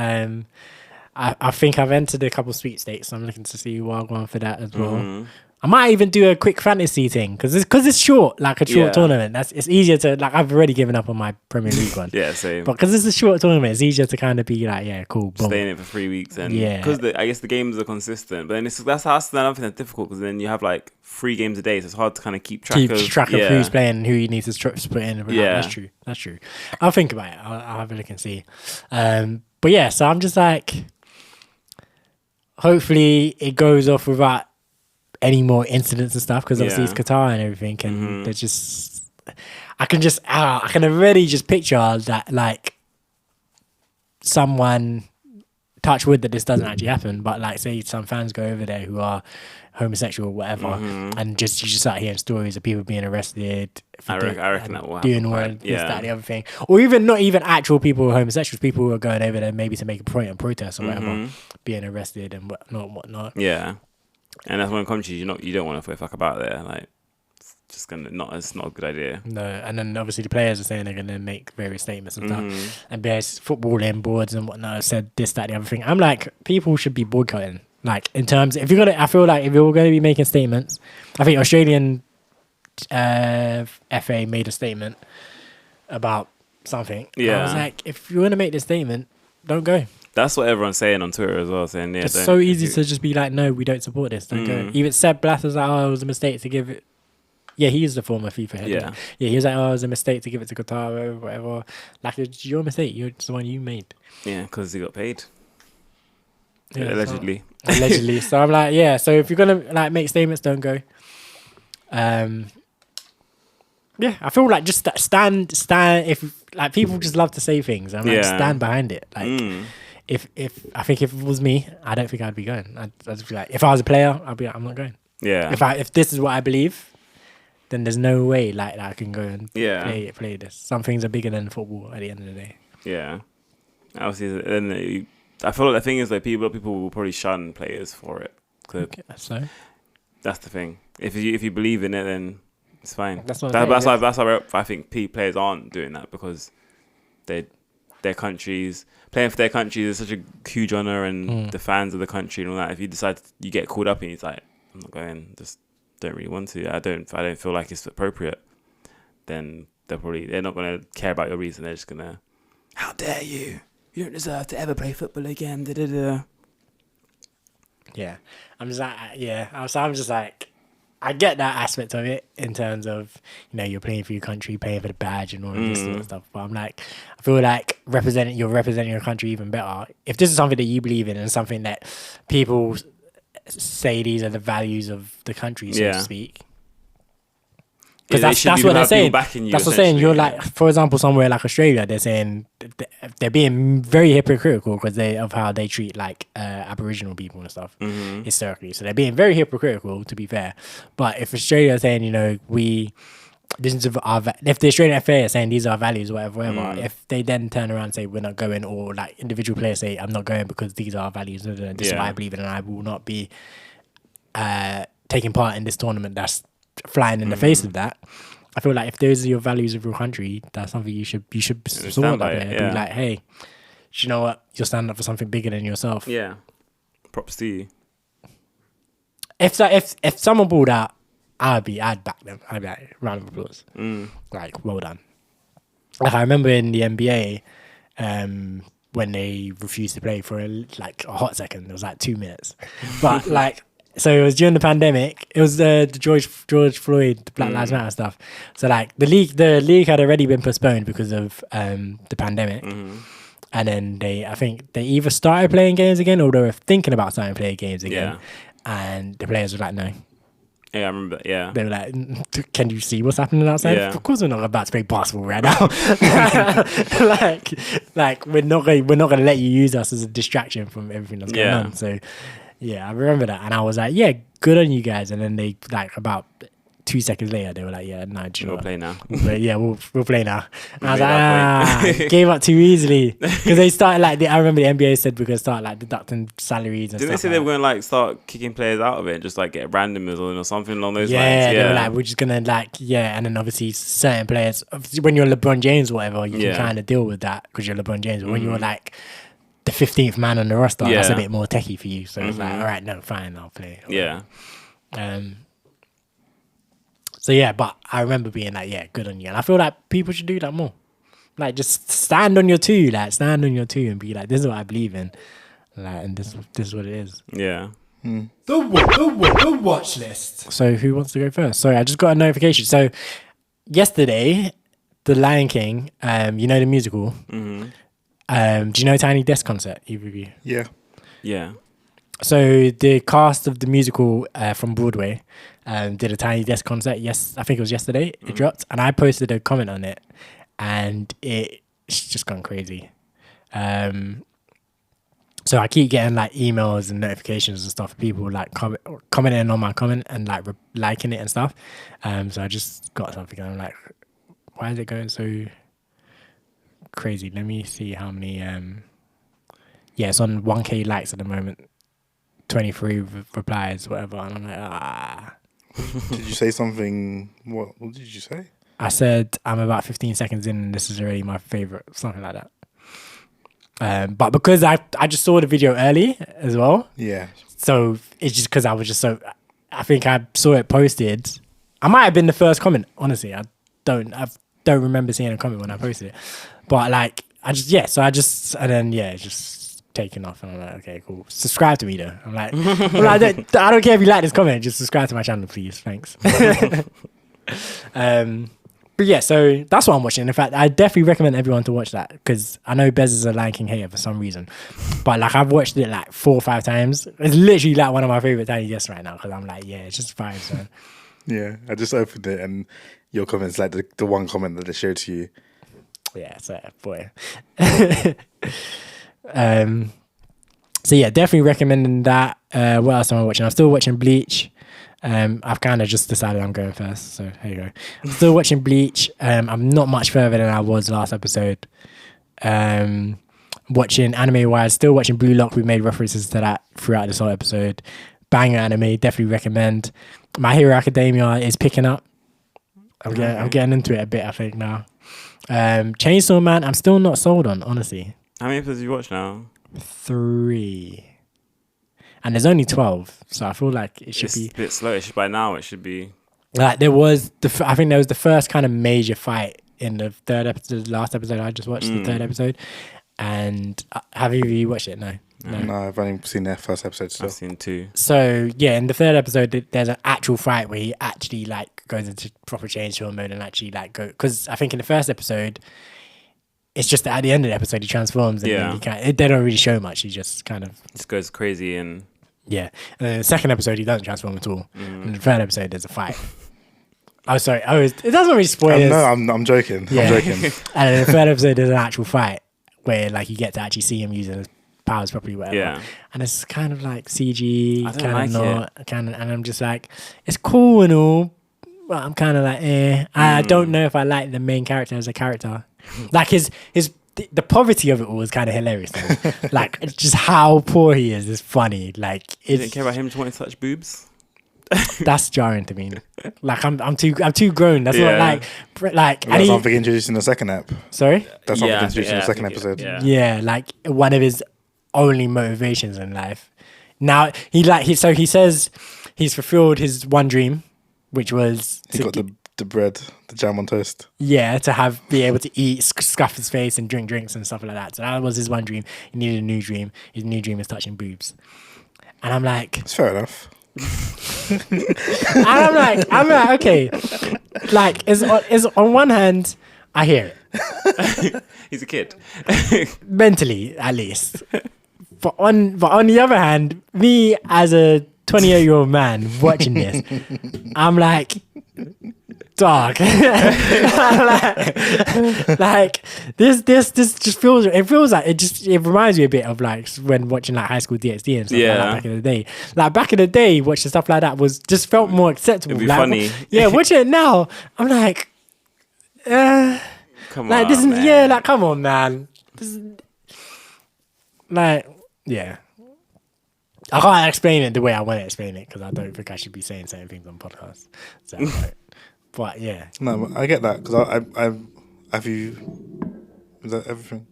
I think I've entered a couple sweepstakes, so I'm looking to see what I'll go on for that as well. Mm-hmm. I might even do a quick fantasy thing because it's short, like a short tournament. It's easier to like. I've already given up on my Premier League one. Yeah, same. But because it's a short tournament, it's easier to kind of be like, yeah, cool, boom. Stay in it for 3 weeks, and because I guess the games are consistent. But then that's another thing that's difficult because then you have like 3 games a day, so it's hard to kind of keep track of who's playing and who you need to put in. Yeah, that's true. I'll think about it. I'll have a look and see. But yeah, so I'm just like, hopefully it goes off without any more incidents and stuff because obviously it's Qatar and everything, and they're just. I can already just picture that like someone touch wood that this doesn't actually happen, but like say some fans go over there who are homosexual or whatever, and you just start hearing stories of people being arrested. I reckon that will doing happen. this, that, and the other thing, or even not even actual people who are homosexuals, people who are going over there maybe to make a point and protest or whatever, being arrested and whatnot. Yeah, and that's one country you don't want to throw fuck about there. Like, it's not a good idea. No, and then obviously the players are saying they're going to make various statements and stuff. And there's footballing boards and whatnot have said this, that, the other thing. I'm like, people should be boycotting. Like, in terms, I feel like if you're going to be making statements, I think Australian FA made a statement about something. Yeah. I was like, if you want to make this statement, don't go. That's what everyone's saying on Twitter as well, saying, yeah, it's so easy to just be like, no, we don't support this, don't go. Even Seb Blatter's like, oh, it was a mistake to give it. Yeah, he's the former FIFA head. Yeah, he was like, oh, it was a mistake to give it to Qatar, whatever. Like, it's your mistake. It's the one you made. Yeah, because he got paid. Yeah, allegedly. Allegedly. So I'm like, yeah. So if you're gonna like make statements, don't go. Yeah, I feel like just stand. If like people just love to say things, I'm like, stand behind it. Like, if I think if it was me, I don't think I'd be going. I'd just be like, if I was a player, I'd be like, I'm not going. Yeah. If this is what I believe, then there's no way like that I can go and play this. Some things are bigger than football at the end of the day. Yeah. Obviously, then I feel like the thing is like people will probably shun players for it. Okay, so that's the thing. If you believe in it, then it's fine. That's why I think players aren't doing that, because their countries playing for their countries is such a huge honor, and the fans of the country and all that. If you decide you get called up and he's like, I'm not going, just don't really want to. I don't feel like it's appropriate. Then they're not gonna care about your reason. They're just gonna, how dare you? You don't deserve to ever play football again. Da, da, da. Yeah, I'm just like, I get that aspect of it in terms of, you're playing for your country, paying for the badge and all of this sort of stuff. But I'm like, I feel like you're representing your country even better. If this is something that you believe in and something that people say these are the values of the country, so to speak. Because that's what they're saying. That's what they're saying. You're like, for example, somewhere like Australia, they're saying they're being very hypocritical because of how they treat like Aboriginal people and stuff historically. So they're being very hypocritical, to be fair. But if Australia is saying, if the Australian FA are saying these are our values, whatever, if they then turn around and say we're not going, or like individual players say I'm not going because these are our values, this is what I believe in, and I will not be taking part in this tournament that's flying in the face of that. I feel like if those are your values of your country, that's something you should support that player. Be like, hey, you know what? You're standing up for something bigger than yourself. Yeah, props to you. If someone pulled out, I'd back them. I'd be like, round of applause. Like, well done. Like, I remember in the NBA, when they refused to play for a hot second, it was like 2 minutes. But like, so it was during the pandemic. It was the George Floyd, the Black Lives Matter stuff. So like the league had already been postponed because of the pandemic. And then I think they either started playing games again or they were thinking about starting playing games again. And the players were like, no. Yeah, I remember. Yeah, they were like, "Can you see what's happening outside? Yeah. Of course, we're not about to play basketball right now. like we're not gonna let you use us as a distraction from everything that's going on." So, yeah, I remember that, and I was like, "Yeah, good on you guys." And then they about 2 seconds later, they were like, "Yeah, no, we'll play now." We'll play now. And I was like, gave up too easily because they started I remember the NBA said we're gonna start deducting salaries and Didn't stuff. They say they were gonna start kicking players out of it and just get randomers or something along those lines? Yeah, they were like, we're just gonna and then obviously certain players, when you're LeBron James or whatever, you can kind of deal with that because you're LeBron James. But when you're the 15th man on the roster, that's a bit more techie for you. So it's like, all right, no, fine, I'll play. Yeah. So yeah, but I remember being like, yeah, good on you. And I feel like people should do that more. Like, just stand on your two, and be like, this is what I believe in. And this is what it is. Yeah. The watch list. So who wants to go first? Sorry, I just got a notification. So yesterday, The Lion King, the musical. Do you know Tiny Desk concert? Either of you? Yeah. Yeah. So the cast of the musical from Broadway did a Tiny Desk concert. Yes, I think it was yesterday. It dropped, and I posted a comment on it, and it's just gone crazy. So I keep getting like emails and notifications and stuff. People like commenting on my comment and like liking it and stuff. So I just got something. And I'm like, why is it going so crazy? Let me see how many. Yeah, it's on 1K likes at the moment. 23 replies, whatever. And I'm like, Did you say something? What did you say? I said I'm about 15 seconds in and this is already my favorite, something like that. But because I just saw the video early as well. Yeah. So it's just because I was just so, I think I saw it posted. I might have been the first comment, honestly. I don't remember seeing a comment when I posted it. But like, and then it's just taken off. And I'm like, okay, cool. Subscribe to me though. I'm like, I don't care if you like this comment, just subscribe to my channel, please. Thanks. But yeah, so that's what I'm watching. In fact, I definitely recommend everyone to watch that because I know Bez is a Lion King hater for some reason. But like, I've watched it like 4 or 5 times. It's literally like one of my favorite tiny guests right now because I'm like, yeah, it's just vibes, man. Yeah, I just opened it and your comments like the one comment that they showed to you. Yeah, so boy. So yeah, definitely recommending that. What else am I watching? I'm still watching Bleach. I've kind of just decided I'm going first, so here you go. I'm still watching Bleach. I'm not much further than I was last episode. Watching anime wise, still watching Blue Lock. We made references to that throughout this whole episode. Banger anime, definitely recommend. My Hero Academia is picking up. I'm getting into it a bit, I think now. Chainsaw Man, I'm still not sold on, honestly. How many episodes have you watched now? 3. And there's only 12, so I feel like it should be a bit slow. By now, it should be. Like I think there was the first kind of major fight in the third episode, the last episode I just watched, the third episode. And have you watched it? No, I've only seen the first episode still. I've seen 2. So yeah, in the third episode, there's an actual fight where he actually like goes into proper chainsaw mode and actually like go. Because I think in the first episode, it's just that at the end of the episode he transforms. And they don't really show much. He just kind of just goes crazy and. Yeah, and then the second episode he doesn't transform at all. And the third episode there's a fight. Oh, sorry. It doesn't really spoil it. No, I'm joking. Yeah. I'm joking. And in the third episode there's an actual fight where like you get to actually see him using his powers properly, whatever. Yeah. And it's kind of like CG, I don't kind like of not, kind of, and I'm just like, it's cool and all, but I'm kind of like, I don't know if I like the main character as a character. Like the poverty of it all is kind of hilarious. Like just how poor he is funny. Like you didn't care about him just wanting such boobs. That's jarring to me. Like I'm too grown. That's not like. That's something introduced in the second ep. Sorry. That's something introduced in the second episode. Yeah, like one of his only motivations in life. Now he says he's fulfilled his one dream, which was he got the bread, the jam on toast. Yeah, to be able to eat, scuff his face and drink drinks and stuff like that. So that was his one dream. He needed a new dream. His new dream is touching boobs. And I'm like, it's fair enough. And I'm like, okay. Like, is on one hand, I hear it. He's a kid. Mentally, at least. But on the other hand, me as a 28-year-old man watching this, I'm like, dog. like this just feels like it reminds me a bit of like when watching like High School DxD and stuff like that back in the day. Like back in the day, watching stuff like that just felt more acceptable. It'd be like, funny. Yeah, watching it now, I'm like, come like on, this is man. like come on, man. This is, like yeah. I can't explain it the way I want to explain it because I don't think I should be saying certain things on podcasts. So, but yeah. No, I get that because I have you. Is that everything?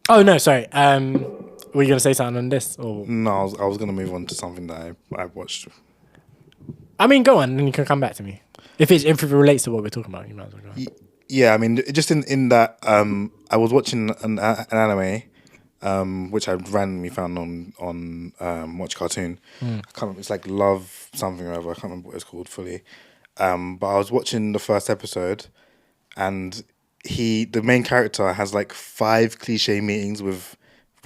Oh no, sorry. Were you gonna say something on this or? No, I was gonna move on to something that I watched. I mean, go on, and you can come back to me if it relates to what we're talking about. You might as well go on. Yeah, I mean, just in that I was watching an anime. Which I randomly found on Watch Cartoon. I can't remember, it's like Love something or other. I can't remember what it's called fully. But I was watching the first episode, and the main character has like 5 cliche meetings with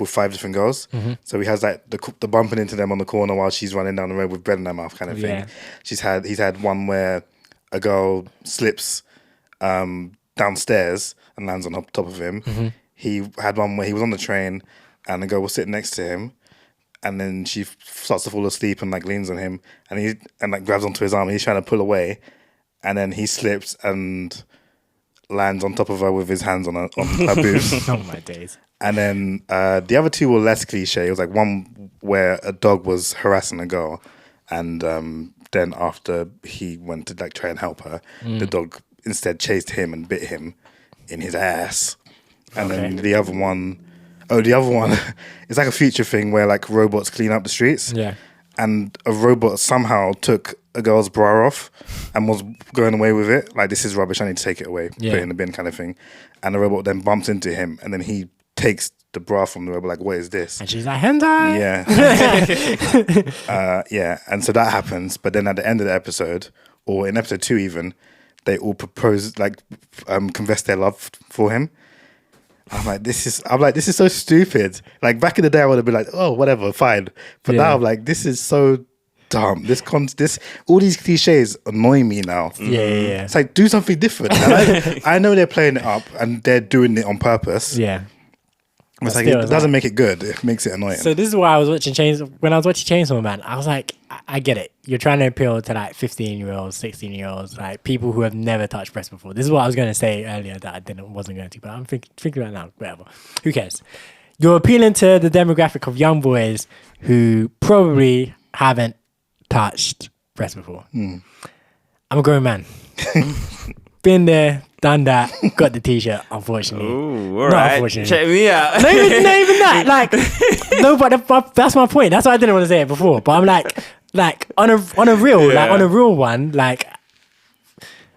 5 different girls. Mm-hmm. So he has like the bumping into them on the corner while she's running down the road with bread in her mouth kind of thing. Yeah. He's had one where a girl slips downstairs and lands on top of him. Mm-hmm. He had one where he was on the train and the girl was sitting next to him and then she starts to fall asleep and like leans on him, and like grabs onto his arm. And he's trying to pull away, and then he slips and lands on top of her with his hands on her boobs. Oh my days. And then the other two were less cliche. It was like one where a dog was harassing a girl, and then after he went to like try and help her, the dog instead chased him and bit him in his ass. And then the other one, it's like a future thing where like robots clean up the streets. Yeah. And a robot somehow took a girl's bra off and was going away with it. Like, this is rubbish, I need to take it away, put it in the bin kind of thing. And the robot then bumps into him, and then he takes the bra from the robot, like, what is this? And she's like, hentai. Yeah. Yeah. And so that happens. But then at the end of the episode, or in episode 2 even, they all propose, like, confess their love for him. I'm like, this is so stupid. Like, back in the day, I would have been like, oh, whatever, fine. But now I'm like, this is so dumb. All these cliches annoy me now. Yeah. It's like, do something different. And I know they're playing it up and they're doing it on purpose. Yeah. It's like, it doesn't make it good. It makes it annoying. So this is why I was watching when I was watching Chainsaw Man, I was like, I get it. You're trying to appeal to like 15-year-olds, 16-year-olds, like people who have never touched breast before. This is what I was going to say earlier that I wasn't going to, but I'm thinking about it now. Whatever. Who cares? You're appealing to the demographic of young boys who probably haven't touched breast before. I'm a grown man. Been there, done that, got the t-shirt, unfortunately. Ooh, all right. Unfortunately. Check me out. Not even that. Like, no, but that's my point. That's why I didn't want to say it before. But I'm like on a real one, like,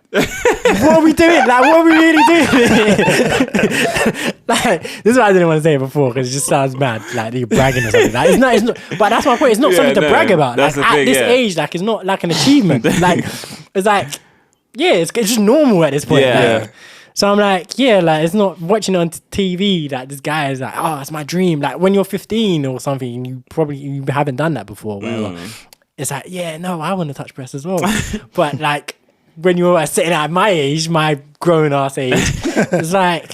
what are we doing? Like, what are we really doing? Like, this is why I didn't want to say it before, because it just sounds mad. Like, you're bragging or something. Like, it's not. But that's my point. It's not something to brag about. Like, at this age, like, it's not like an achievement. Like, it's like, yeah, it's just normal at this point. Yeah. Like, so I'm like, yeah, like, it's not watching on TV. Like, this guy is like, oh, it's my dream. Like, when you're 15 or something, you haven't done that before. Whatever. It's like, yeah, no, I want to touch breasts as well. But like, when you're sitting at my age, my grown ass age, it's like,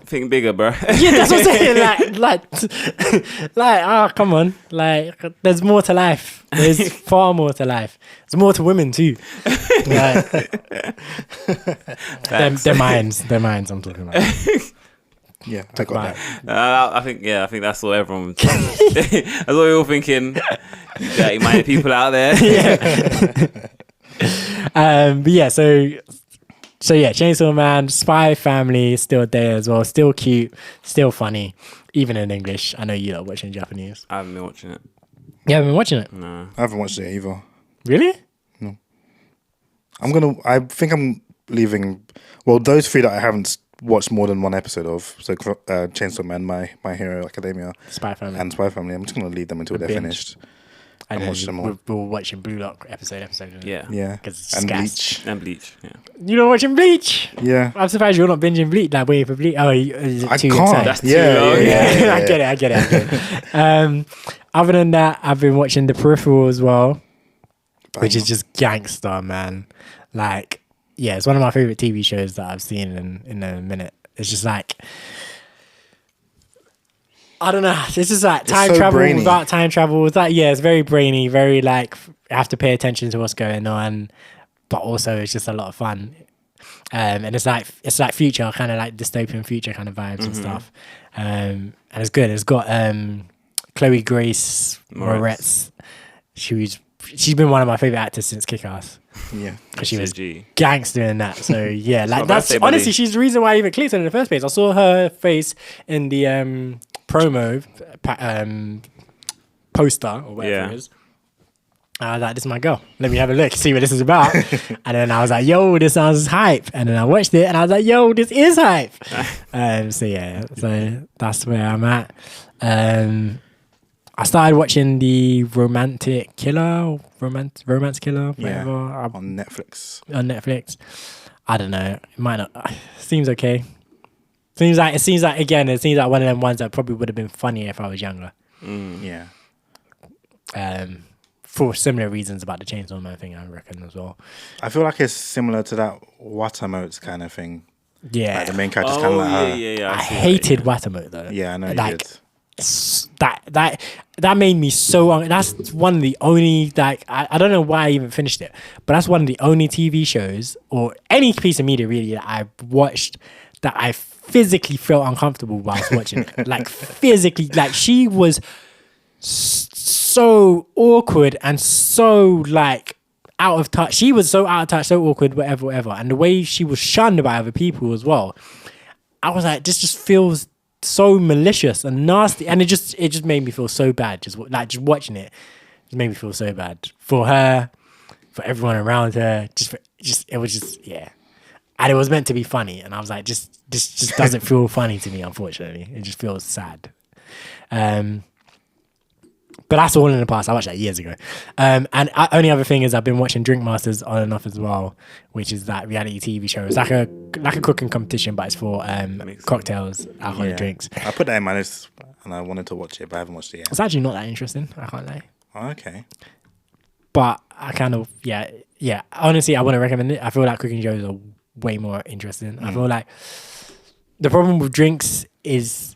think bigger, bro. yeah, that's what I'm saying. Like, oh, come on. Like, there's more to life. There's far more to life. There's more to women too. Like, they're minds I'm talking about. Yeah, I got that. I think that's what everyone. That's what we're all thinking. Dirty minded people out there. But yeah, so yeah, Chainsaw Man, Spy Family, still there as well, still cute, still funny, even in English. I know you don't watch in Japanese. I haven't been watching it. You haven't been watching it? No. I haven't watched it either. Really? No. I think I'm leaving. Well, those 3 that I haven't watched more than one episode of, so Chainsaw Man, My Hero Academia, Spy Family, and Spy Family, I'm just going to leave them until they're finished. And watch them all. We're watching Blue Lock episode. Yeah. Because And Bleach. Bleach. Yeah. You're not watching Bleach? Yeah. I'm surprised you're not binging Bleach, like waiting for Bleach. Oh, is it I too can't. exciting? That's too long. Yeah. I get it. Other than that, I've been watching The Peripheral as well, which is just gangster, man. Like, yeah, it's one of my favorite TV shows that I've seen in a minute. It's just like, I don't know. It's just like time travel without time travel. It's like, yeah, it's very brainy, very like, you have to pay attention to what's going on, but also it's just a lot of fun. And it's like future, kind of like dystopian future kind of vibes and stuff. And it's good. It's got Chloe Grace Moretz. She's been one of my favorite actors since Kick-Ass. Yeah. Because she was gangster in that. So yeah, like that's birthday, honestly, she's the reason why I even clicked on it in the first place. I saw her face in the promo poster or whatever it is. I was like, this is my girl. Let me have a look, see what this is about. And then I was like, yo, this sounds hype. And then I watched it and I was like, yo, this is hype. So yeah, so that's where I'm at. I started watching the Romance Killer, whatever. On Netflix. On Netflix. I don't know. It might not. Seems okay. Seems like one of them ones that probably would have been funnier if I was younger. Yeah. For similar reasons about the Chainsaw Man thing, I reckon as well. I feel like it's similar to that Watamotes kind of thing. Yeah. Like the main character's kind of like her. Yeah. I hated Watamote though. Yeah, I know you like, did. that made me so. That's one of the only I don't know why I even finished it, but that's one of the only TV shows or any piece of media really that I've watched that I physically felt uncomfortable whilst watching it. Like physically, like she was so awkward and so like out of touch. She was so out of touch, so awkward, whatever, and the way she was shunned by other people as well. I was like, this just feels so malicious and nasty, and it just made me feel so bad. Just watching it, just made me feel so bad for her, for everyone around her. It was just yeah, and it was meant to be funny, and I was like, this just doesn't feel funny to me. Unfortunately, it just feels sad. But that's all in the past. I watched that years ago. Only other thing is I've been watching Drink Masters on and off as well, which is that reality TV show. It's like a cooking competition, but it's for cocktails, alcoholic drinks. I put that in my list and I wanted to watch it, but I haven't watched it yet. It's actually not that interesting. I can't lie. Oh, okay. But I kind of yeah. Honestly, I want to recommend it. I feel like cooking shows are way more interesting. I feel like the problem with drinks is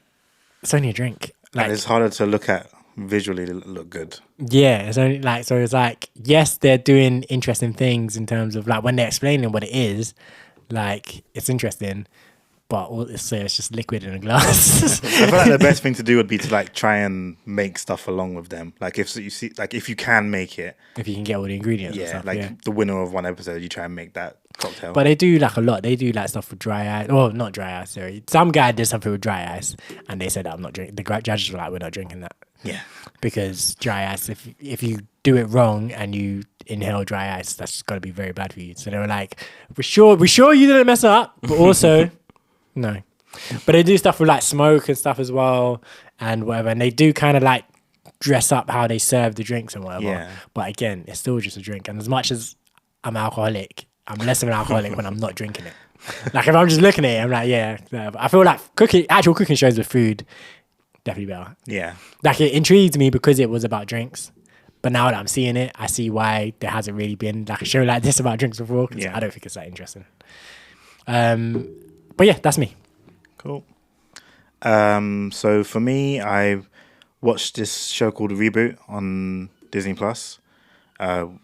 it's only a drink. Like, and it's harder to look at visually to look good. Yeah, it's only like, so it's like, yes, they're doing interesting things in terms of like when they're explaining what it is, like it's interesting, but it's just liquid in a glass. I feel like the best thing to do would be to like try and make stuff along with them. Like if you can make it, if you can get all the ingredients. Yeah, and stuff, like the winner of one episode, you try and make that cocktail. But they do like a lot. They do like stuff with dry ice. Oh, not dry ice. Sorry, some guy did something with dry ice, and they said I'm not drinking. The judges were like, we're not drinking that. Yeah, because dry ice, if you do it wrong and you inhale dry ice, that's got to be very bad for you. So they were like, we're sure you didn't mess up, but also no. But they do stuff with like smoke and stuff as well and whatever, and they do kind of like dress up how they serve the drinks and whatever. Yeah. But again, it's still just a drink, and as much as I'm alcoholic, I'm less of an alcoholic when I'm not drinking it. Like if I'm just looking at it, I'm like, yeah. But I feel like actual cooking shows with food. Definitely better. Yeah. Like it intrigued me because it was about drinks. But now that I'm seeing it, I see why there hasn't really been like a show like this about drinks before. Yeah. I don't think it's that interesting. But yeah, that's me. Cool. So for me, I watched this show called Reboot on Disney Plus,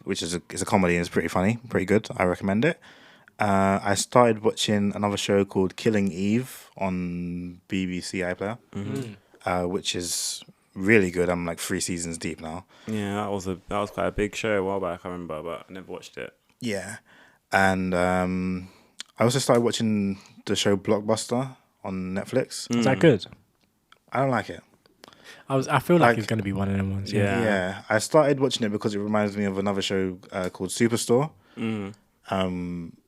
which is a comedy and it's pretty funny, pretty good. I recommend it. I started watching another show called Killing Eve on BBC iPlayer, which is really good. I'm like 3 seasons deep now. Yeah, that was quite a big show a while back, I remember, but I never watched it. Yeah, and I also started watching the show Blockbuster on Netflix. Is that good? I don't like it. I feel like it's going to be one of them ones. Yeah. I started watching it because it reminds me of another show called Superstore.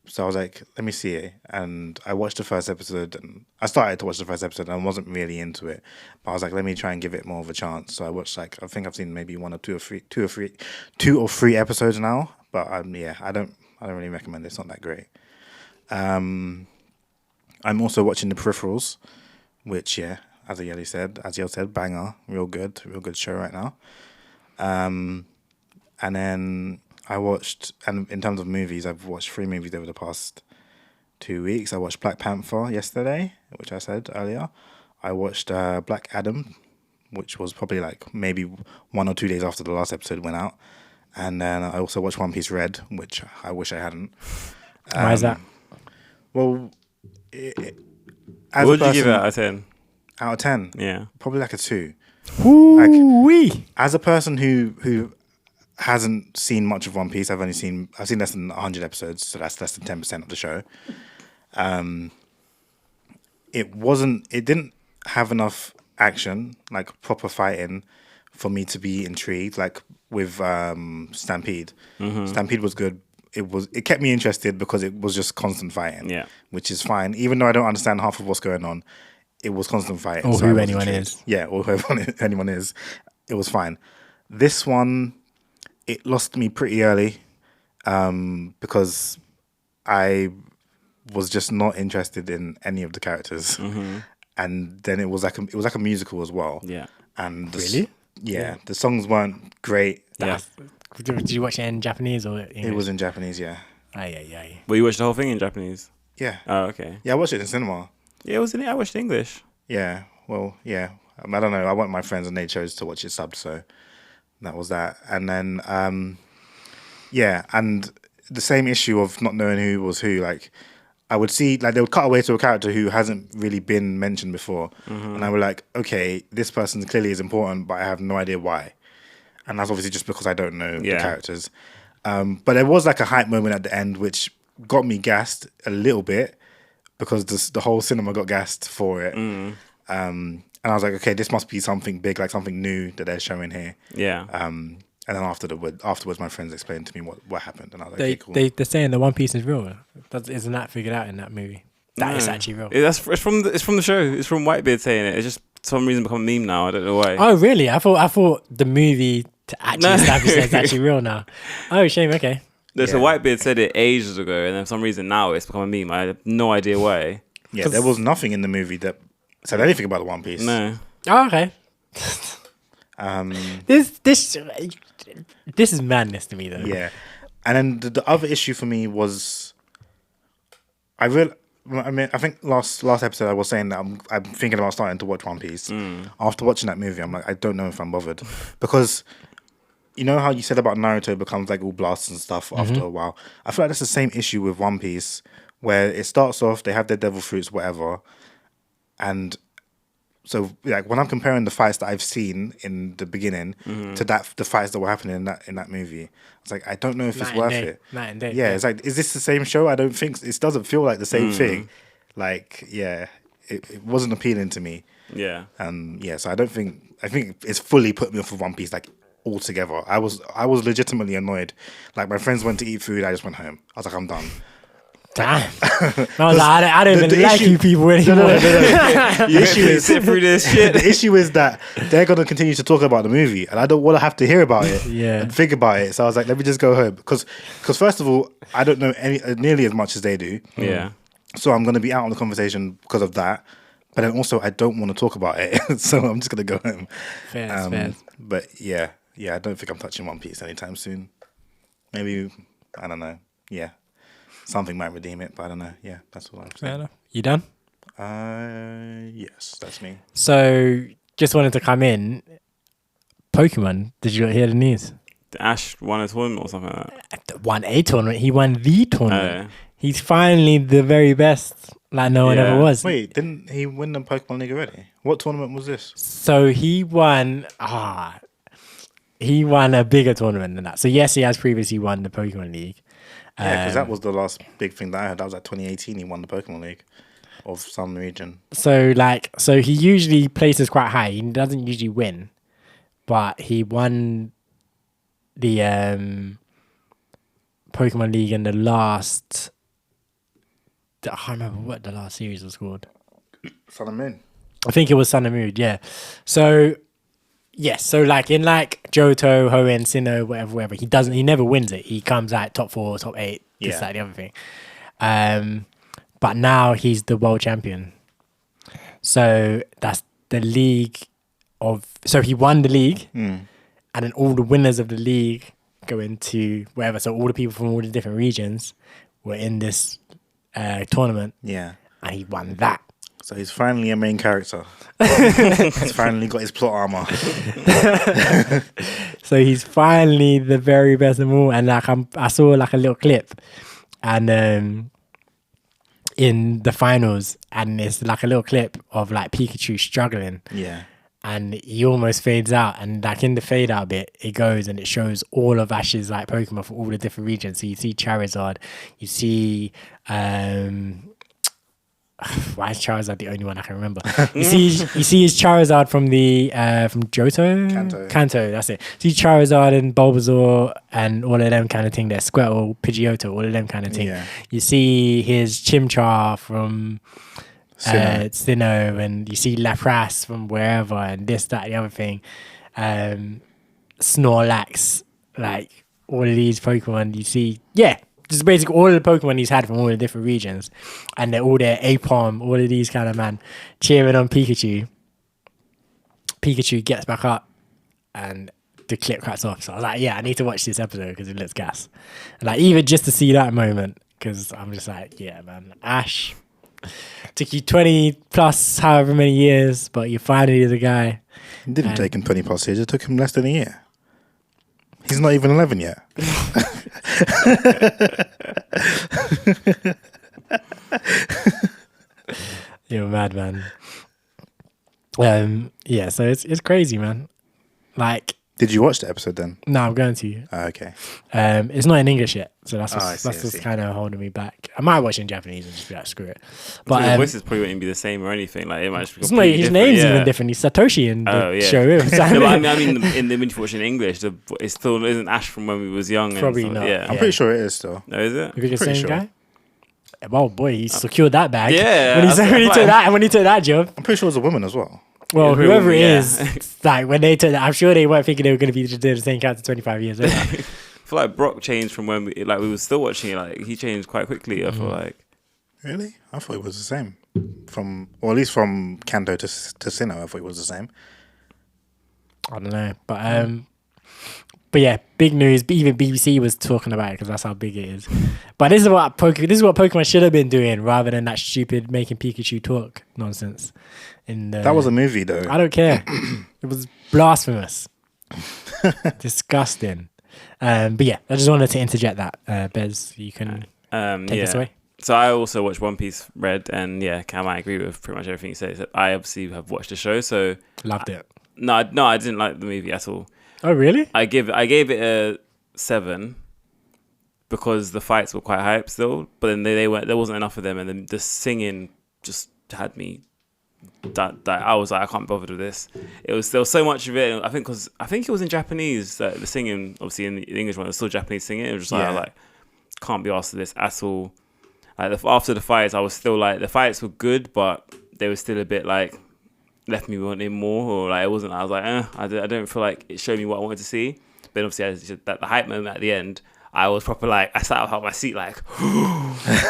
So I was like, let me see it. And I watched the first episode. And I started to watch the first episode and I wasn't really into it. But I was like, let me try and give it more of a chance. So I watched I think I've seen maybe two or three episodes now. But I don't really recommend it. It's not that great. I'm also watching The Peripherals, which, as Yel said, banger, real good show right now. And then I watched, and in terms of movies, I've watched 3 movies over the past 2 weeks. I watched Black Panther yesterday, which I said earlier. I watched Black Adam, which was probably like maybe 1 or 2 days after the last episode went out. And then I also watched One Piece Red, which I wish I hadn't. Why is that? Well, what would you give it out of 10? Out of 10? Yeah. Probably like a 2. Ooh-wee. As a person who hasn't seen much of One Piece, I've seen less than 100 episodes, so that's less than 10% of the show. It didn't have enough action, like proper fighting, for me to be intrigued. Like with Stampede. Stampede was good. It kept me interested because it was just constant fighting. Yeah. Which is fine. Even though I don't understand half of what's going on, it was constant fighting. Or who anyone is. Yeah, or whoever anyone is. It was fine. This one, it lost me pretty early because I was just not interested in any of the characters. And then it was like a musical as well. Yeah. And really? Yeah. The songs weren't great. Yeah. Did you watch it in Japanese or English? It was in Japanese, yeah. Aye. Well, you watched the whole thing in Japanese? Yeah. Oh, okay. Yeah, I watched it in cinema. Yeah, I watched it in English. Yeah. Well, yeah. I don't know. I went with my friends and they chose to watch it subbed, so that was that. And then, and the same issue of not knowing who was who. Like, I would see, like, they would cut away to a character who hasn't really been mentioned before, and I would like, okay, this person clearly is important, but I have no idea why. And that's obviously just because I don't know the characters. But there was like a hype moment at the end, which got me gassed a little bit because the whole cinema got gassed for it. And I was like, okay, this must be something big, like something new that they're showing here. Yeah. And then afterwards, my friends explained to me what happened, and I was like, okay, cool. They're saying the One Piece is real. Isn't that figured out in that movie? That is actually real. It's from the show. It's from Whitebeard saying it. It's just for some reason become a meme now. I don't know why. Oh really? I thought the movie to actually establish that it's actually real now. Oh shame. Okay. So Whitebeard said it ages ago, and then for some reason now it's become a meme. I have no idea why. Yeah, there was nothing in the movie that said anything about the One Piece. No. Oh, okay. This is madness to me though. Yeah, and then the other issue for me was, I think last episode I was saying that I'm thinking about starting to watch One Piece. After watching that movie, I'm like, I don't know if I'm bothered because you know how you said about Naruto becomes like all blasts and stuff after a while. I feel like that's the same issue with One Piece, where it starts off, they have their devil fruits, whatever, and so like when I'm comparing the fights that I've seen in the beginning to the fights that were happening in that movie, I was like, I don't know if it's worth it. Night and day. Yeah, it's like, is this the same show? I don't think it doesn't feel like the same thing. Like, yeah, it wasn't appealing to me. Yeah. So I think it's fully put me off of One Piece like altogether. I was legitimately annoyed. Like my friends went to eat food, I just went home. I was like, I'm done. Damn. I don't even like you people anymore. No. The issue is sit through this shit. The issue is that they're gonna continue to talk about the movie, and I don't want to have to hear about it and think about it. So I was like, let me just go home because first of all, I don't know nearly as much as they do. Yeah. So I'm gonna be out on the conversation because of that. But then also, I don't want to talk about it, so I'm just gonna go home. Fair. But yeah, I don't think I'm touching One Piece anytime soon. Maybe, I don't know. Yeah. Something might redeem it, but I don't know. Yeah, that's all I'm saying. Fair enough. You done? Yes, that's me. So, just wanted to come in. Pokemon, did you hear the news? Ash won a tournament or something like that. Won a tournament. He won the tournament. He's finally the very best, like no one ever was. Wait, didn't he win the Pokemon League already? What tournament was this? So he won a bigger tournament than that. So yes, he has previously won the Pokemon League. Yeah, because that was the last big thing that I heard. That was like 2018. He won the Pokemon League of some region. So he usually places quite high. He doesn't usually win, but he won the Pokemon League in the last. I can't remember what the last series was called. Sun and Moon. I think it was Sun and Moon. Yeah. So. Yes, so like in like Johto, Hoenn, Sinnoh, whatever, he never wins it. He comes out top 4, top 8, this, that, the other thing. But now he's the world champion. So that's the league so he won the league, and then all the winners of the league go into wherever. So all the people from all the different regions were in this tournament. Yeah. And he won that. So he's finally a main character. He's finally got his plot armor. So he's finally the very best of them all. And like I saw like a little clip, and in the finals, and it's like a little clip of like Pikachu struggling. Yeah. And he almost fades out, and like in the fade out bit, it goes and it shows all of Ash's like Pokemon for all the different regions. So you see Charizard, you see why is Charizard the only one I can remember? You see his Charizard from the from Johto? Kanto, that's it. See Charizard and Bulbasaur and all of them kind of thing. There, Squirtle, Pidgeotto, all of them kind of thing. Yeah. You see his Chimchar from Sinnoh, and you see Lapras from wherever, and this, that, the other thing. Snorlax, like all of these Pokemon you see, just basically all of the Pokemon he's had from all the different regions, and they're all there, Apom, all of these kind of man cheering on Pikachu. Pikachu gets back up and the clip cuts off. So I was like, I need to watch this episode because it looks gas. And like even just to see that moment, because I'm just like, man, Ash, Took you 20 plus however many years, but you finally the guy. It didn't take him 20 plus years. It took him less than a year. He's not even 11 yet. You're a madman. Yeah, so it's crazy, man. Like, did you watch the episode then? no, I'm going to. Okay. It's not in English yet, so that's I what's, see, that's I what's see. kind of holding me back. I might watch it in Japanese and just be like, screw it. But But the voices probably wouldn't be the same or anything. Like it might just be it's not, completely his different. name's Yeah. even different. He's Satoshi in the Oh, yeah. show. No, but I mean, when you watch it in English, it still isn't Ash from when we was young. Probably and stuff. not. Yeah. I'm pretty sure it is still. No, is it? If you're the Pretty same sure. guy. Oh boy, he secured that bag. Yeah, when he that's- when he took that job. I'm pretty sure it was a woman as well. Well, Yeah, whoever it yeah. is, it's like when they took that, I'm sure they weren't thinking they were going to be doing the same character 25 years later. I feel like Brock changed from when we were still watching it. Like he changed quite quickly. I feel like. Really? I thought it was the same. Or at least from Kanto to Sinnoh, I thought it was the same. I don't know, but yeah, big news. Even BBC was talking about it because that's how big it is. But this is what Pokemon should have been doing rather than that stupid making Pikachu talk nonsense. That was a movie though. I don't care. It was blasphemous, disgusting. But yeah, I just wanted to interject that. Bez, you can take us away. So I also watched One Piece Red, and yeah, Cam, I agree with pretty much everything you said. Except I obviously have watched the show, so Loved it. no, I didn't like the movie at all. Oh really? I gave it a 7 because the fights were quite hype still, but then they weren't. There wasn't enough of them, and then the singing just had me. That I was like, I can't bother with this. There was so much of it. I think it was in Japanese. The singing, obviously in the English one, it was still Japanese singing. It was just like, I was like, can't be asked for this at all. Like after the fights, I was still like, the fights were good, but they were still a bit like left me wanting more, or like it wasn't. I was like, I don't feel like it showed me what I wanted to see. But obviously, that the hype moment at the end, I was proper like, I sat up out my seat like,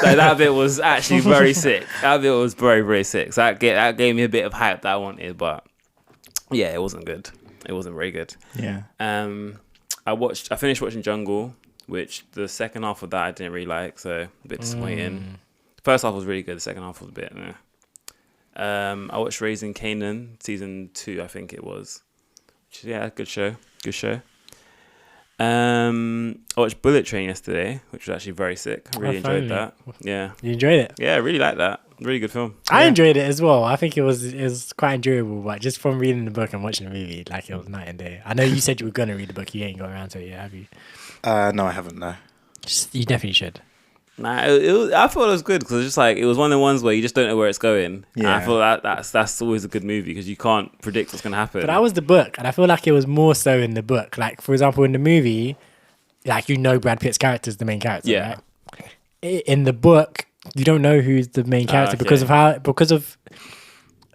that bit was actually very sick. That bit was very, very sick. So that gave me a bit of hype that I wanted, but yeah, it wasn't good. It wasn't very good. Yeah. I finished watching Jungle, which the second half of that I didn't really like, so a bit disappointing. The first half was really good. The second half was a bit. I watched Raising Kanan season 2, I think it was. Which is, yeah, good show. Good show. I watched Bullet Train yesterday, which was actually very sick. I really enjoyed that. Yeah. You enjoyed it? Yeah, I really liked that. Really good film. I enjoyed it as well. I think it was quite enjoyable, but just from reading the book and watching the movie, like it was night and day. I know you said you were gonna read the book. You ain't got around to it yet, have you? No, I haven't. No. You definitely should. Nah, I thought it was good because just like it was one of the ones where you just don't know where it's going. Yeah. And I feel that's always a good movie because you can't predict what's gonna happen. But that was the book, and I feel like it was more so in the book. Like for example, in the movie, like Brad Pitt's character is the main character. Yeah. Right? In the book, you don't know who's the main character okay. because of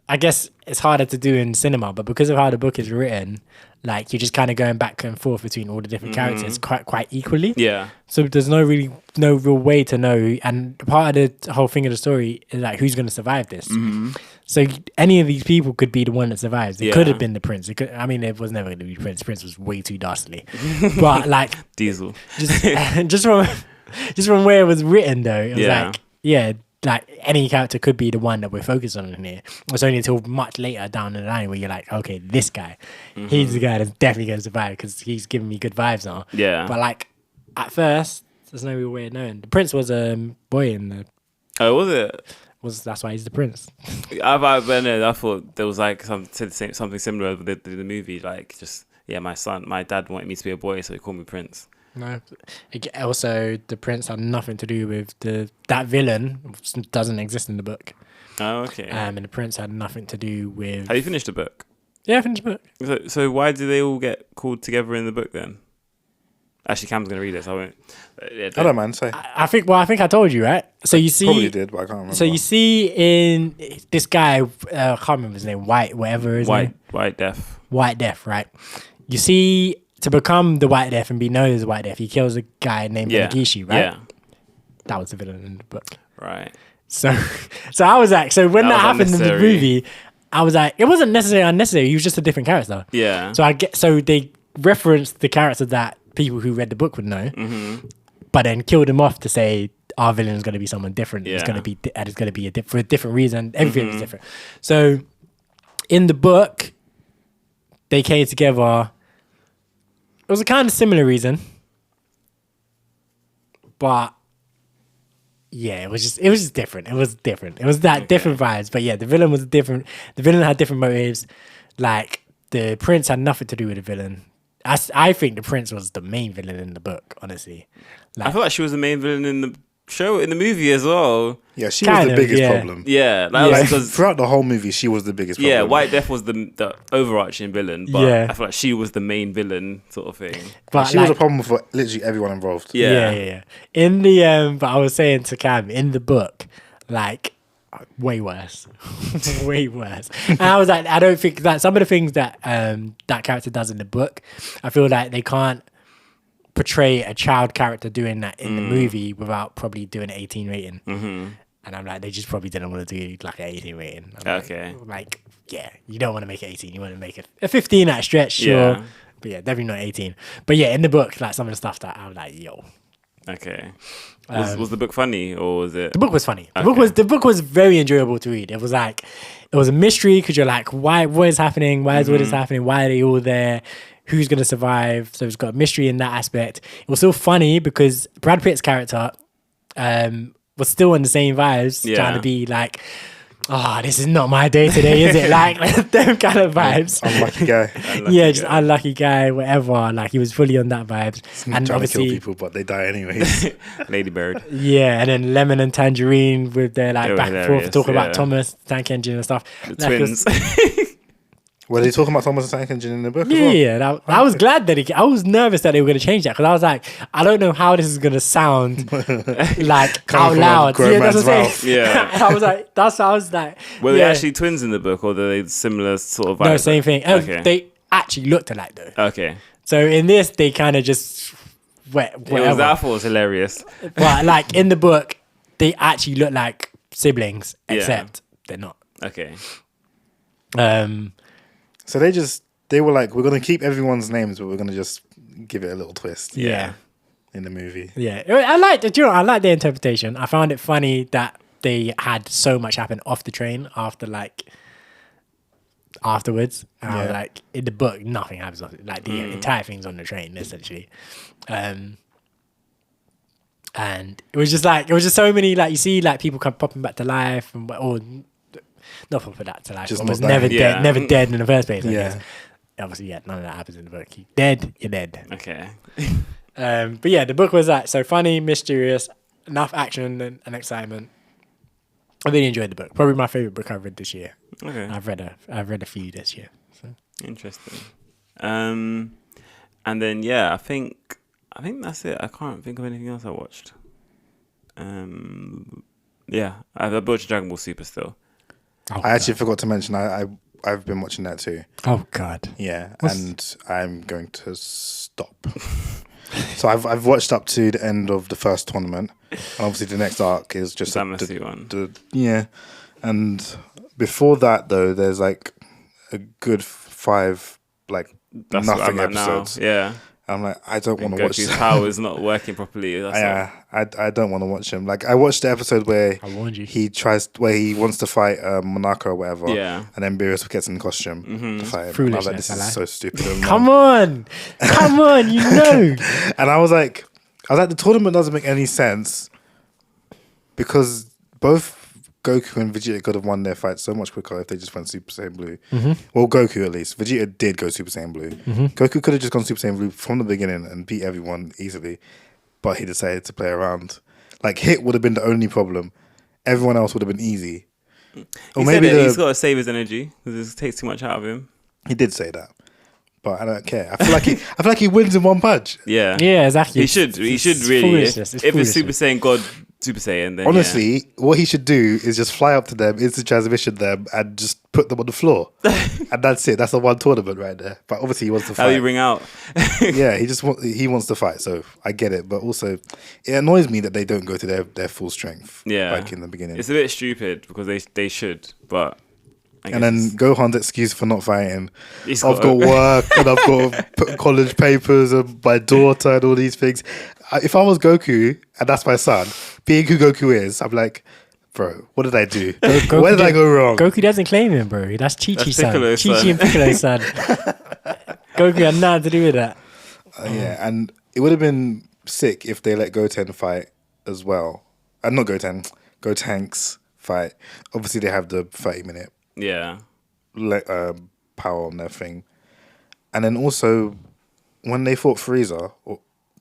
I guess it's harder to do in cinema, but because of how the book is written, like you're just kind of going back and forth between all the different characters quite equally. Yeah. So there's no real way to know, and part of the whole thing of the story is like who's going to survive this. So any of these people could be the one that survives. It could have been the prince. It was never going to be Prince. Prince was way too dastardly. But like Diesel. just from where it was written though, it was like any character could be the one that we're focused on in here. It's only until much later down the line where you're like, okay, this guy, he's the guy that's definitely going to survive because he's giving me good vibes now. Yeah. But like at first, there's no real way of knowing. The prince was a boy in the. Oh, was it? That's why he's the prince. I thought there was like something similar with the movie. Like just my dad wanted me to be a boy, so he called me Prince. No. Also, the prince had nothing to do with that villain. Doesn't exist in the book. Oh, okay. And the prince had nothing to do with. Have you finished the book? Yeah, I finished the book. So why do they all get called together in the book then? Actually, Cam's gonna read this. I won't. I don't mind. Say. I think I told you, right? So you see, Probably did, but I can't remember. So you see in this guy, I can't remember his name, White Death, right? You see, to become the White Death and be known as White Death, he kills a guy named Benegishi, right? Yeah. That was the villain in the book. Right. So I was like, so when that happened in the movie, I was like, it wasn't necessarily unnecessary. He was just a different character. Yeah. So they referenced the character that people who read the book would know, but then killed him off to say, our villain is going to be someone different. It's going to be and it's going to be for a different reason. Everything is different. So in the book, they came together. It was a kind of similar reason, but yeah, it was just different. It was different. It was that different vibes. But yeah, the villain was different. The villain had different motives. Like the prince had nothing to do with the villain. I think the prince was the main villain in the book. Honestly, I feel like she was the main villain in the show, in the movie as well. Yeah, she was the biggest problem. Yeah, like throughout the whole movie, she was the biggest problem. Yeah, White Death was the overarching villain, but I feel like she was the main villain sort of thing. But she was a problem for literally everyone involved. Yeah. In the but I was saying to Cam, in the book, like way worse. Way worse. And I was like, I don't think that some of the things that that character does in the book, I feel like they can't portray a child character doing that in the movie without probably doing an 18 rating. And I'm like, they just probably didn't want to do like an 18 rating. Like, yeah, you don't want to make it 18. You want to make it a 15 at stretch, sure. Yeah. But yeah, definitely not 18. But yeah, in the book, like some of the stuff that I'm like, yo. Okay. Was the book funny or was it? The book was funny. The book was very enjoyable to read. It was like, it was a mystery because you're like, why? What is happening? Why is all this happening? Why are they all there? Who's going to survive? So it's got a mystery in that aspect. It was so funny because Brad Pitt's character was still in the same vibes, trying to be like, this is not my day today, is it? Like them kind of vibes. Unlucky guy. Just unlucky guy, whatever. Like he was fully on that vibes. And trying to kill people, but they die anyways. Lady Bird. Yeah, and then Lemon and Tangerine with their like back and forth talking about Thomas, Tank Engine and stuff. The twins. Were they talking about Thomas the Tank Engine in the book? Yeah. I was glad that I was nervous that they were going to change that because I was like, I don't know how this is going to sound like out loud. Yeah, that's what I'm saying. Yeah. And I was like, that's how I was like. Were they actually twins in the book or are they similar sort of vibe? No, same thing. They actually looked alike though. Okay. So in this, they kind of just whatever. I thought it was hilarious. But like in the book, they actually look like siblings, except they're not. Okay. So they were like, we're going to keep everyone's names, but we're going to just give it a little twist. Yeah. In the movie. Yeah. I liked it. I liked their interpretation. I found it funny that they had so much happen off the train afterwards. And I was like, in the book, nothing happens. Like the entire thing's on the train, essentially. And it was just so many, like you see like people come popping back to life or not popping back to life. Just was never dead in the first place. I guess. Obviously, none of that happens in the book. You're dead. Okay. But yeah, the book was like so funny, mysterious, enough action and excitement. I really enjoyed the book. Probably my favorite book I've read this year. Okay. I've read a few this year. So. Interesting. And then I think that's it. I can't think of anything else I watched. I watched Dragon Ball Super still. I actually forgot to mention I've been watching that too. Oh God. Yeah, and I'm going to stop. So I've watched up to the end of the first tournament, and obviously the next arc is just the one. And before that though, there's like a good 5 That's nothing episodes. Now. Yeah. I'm like, I don't want to watch Goku's power is not working properly. I don't want to watch him. Like I watched the episode where I warned you. he wants to fight Monaka or whatever. Yeah. And then Beerus gets in costume to fight him. And I was like, this is so stupid. Come on, you know. And I was like, the tournament doesn't make any sense because both Goku and Vegeta could have won their fight so much quicker if they just went Super Saiyan Blue. Well, Goku at least. Vegeta did go Super Saiyan Blue. Goku could have just gone Super Saiyan Blue from the beginning and beat everyone easily, but he decided to play around. Like Hit would have been the only problem. Everyone else would have been easy. Or maybe he's got to save his energy because it takes too much out of him. He did say that, but I don't care. I feel like he wins in one punch. Yeah, exactly. He should really. If it's Super Saiyan God. Super Saiyan, then honestly, what he should do is just fly up to them, instant transmission them, and just put them on the floor, and that's it. That's the one tournament right there. But obviously, he wants to fight. How you ring out? Yeah, he wants to fight. So I get it, but also it annoys me that they don't go to their full strength. Yeah, like in the beginning. It's a bit stupid because they should, but. And then Gohan's excuse for not fighting. I've got work and I've got to put college papers and my daughter and all these things. if I was Goku and that's my son, being who Goku is, I'm like, bro, what did I do? Where did I go wrong? Goku doesn't claim him, bro. That's Chi-Chi's son. Piccolo's Chi-Chi son. and Piccolo's son. Goku had nothing to do with that. Yeah, and it would have been sick if they let Goten fight as well. Not Goten, Gotenks fight. Obviously, they have the 30-minute Yeah. power on their thing. And then also, when they fought Frieza,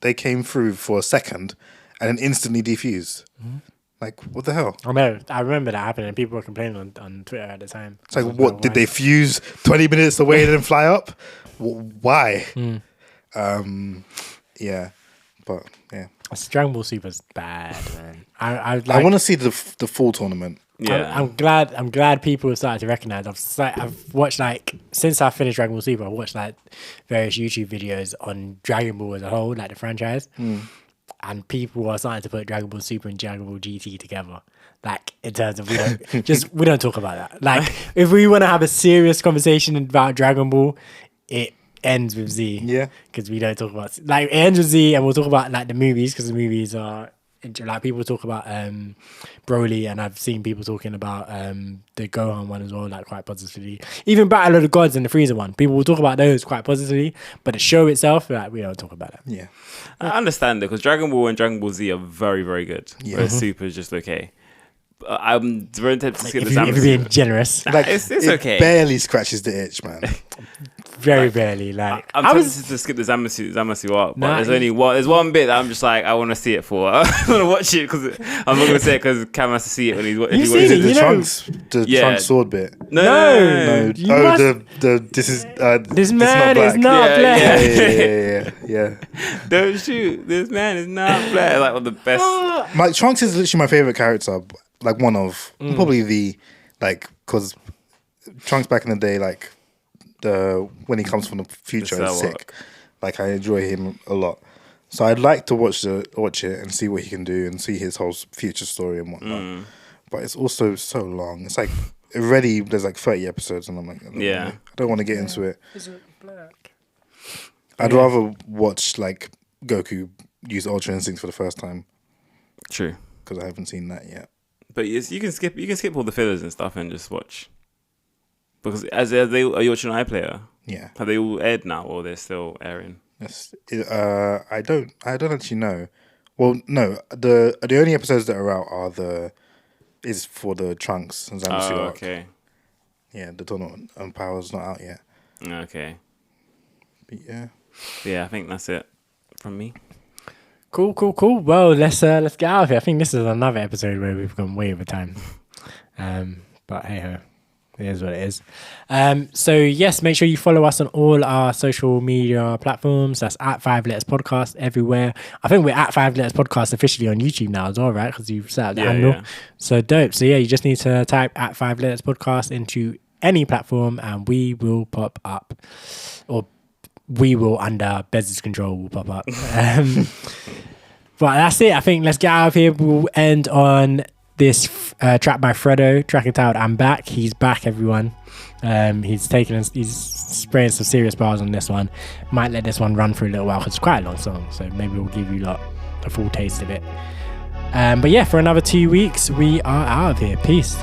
they came through for a second and then instantly defused. Mm-hmm. Like, what the hell? I remember that happening and people were complaining on Twitter at the time. It's like, what, did they fuse 20 minutes away and then fly up? Why? Yeah, but yeah. Dragon Ball Super's bad, man. I want to see the full tournament. Yeah. I'm glad people have started to recognize. I've watched since I finished Dragon Ball Super, I've watched various YouTube videos on Dragon Ball as a whole, like the franchise. And people are starting to put Dragon Ball Super and Dragon Ball GT together. Like, in terms of, we don't talk about that. Like, if we want to have a serious conversation about Dragon Ball, it ends with Z. Yeah. Because we don't talk about, it ends with Z, and we'll talk about, the movies, because the movies are, people talk about Broly, and I've seen people talking about the Gohan one as well, quite positively. Even Battle of the Gods and the Frieza one, people will talk about those quite positively, but the show itself, we don't talk about it. Yeah. I understand it, because Dragon Ball and Dragon Ball Z are very, very good. Yeah. Whereas Super is just okay. I'm very tempted to skip the if you're being generous. It's okay. Barely scratches the itch, man. Very barely. I'm tempted to skip the Zamasu arc, but there's one bit that I'm just I want to see it for. I want to watch it because I'm not going to say it because Cam has to see it when he's watching. You've seen it, the Trunks sword bit. No. This man is not black. Yeah. Don't shoot. This man is not black. One of the best. My Trunks is literally my favorite character. One of probably the because Trunks back in the day, when he comes from the future is sick. I enjoy him a lot. So I'd like to watch it and see what he can do and see his whole future story and whatnot. But it's also so long. It's already there's 30 episodes and I'm I don't want to get into it. Is it black? I'd rather watch Goku use Ultra Instinct for the first time. True. Because I haven't seen that yet. But yes, you can skip all the fillers and stuff and just watch. Because are you watching iPlayer? Yeah. Have they all aired now, or they're still airing? Yes. I don't actually know. Well, no. The only episodes that are out is for the Trunks and Zamasu arc. Okay. Yeah, the Tournament and Power's not out yet. Okay. But yeah. Yeah, I think that's it from me. Cool. Well, let's get out of here. I think this is another episode where we've gone way over time. But hey ho, it is what it is. So yes, make sure you follow us on all our social media platforms. That's at 5 Letters Podcast everywhere. I think we're at 5 Letters Podcast officially on YouTube now as well, right? Because you've set up the handle. Yeah. So dope. So yeah, you just need to type at 5 Letters Podcast into any platform, and we will pop up, or we will, under Bez's control, will pop up. But that's it. I think let's get out of here. We'll end on this track by Fredo, track entitled I'm Back. He's back, everyone. He's spraying some serious bars on this one. Might let this one run for a little while because it's quite a long song, so maybe we'll give you a full taste of it. But yeah, for another 2 weeks, we are out of here. Peace.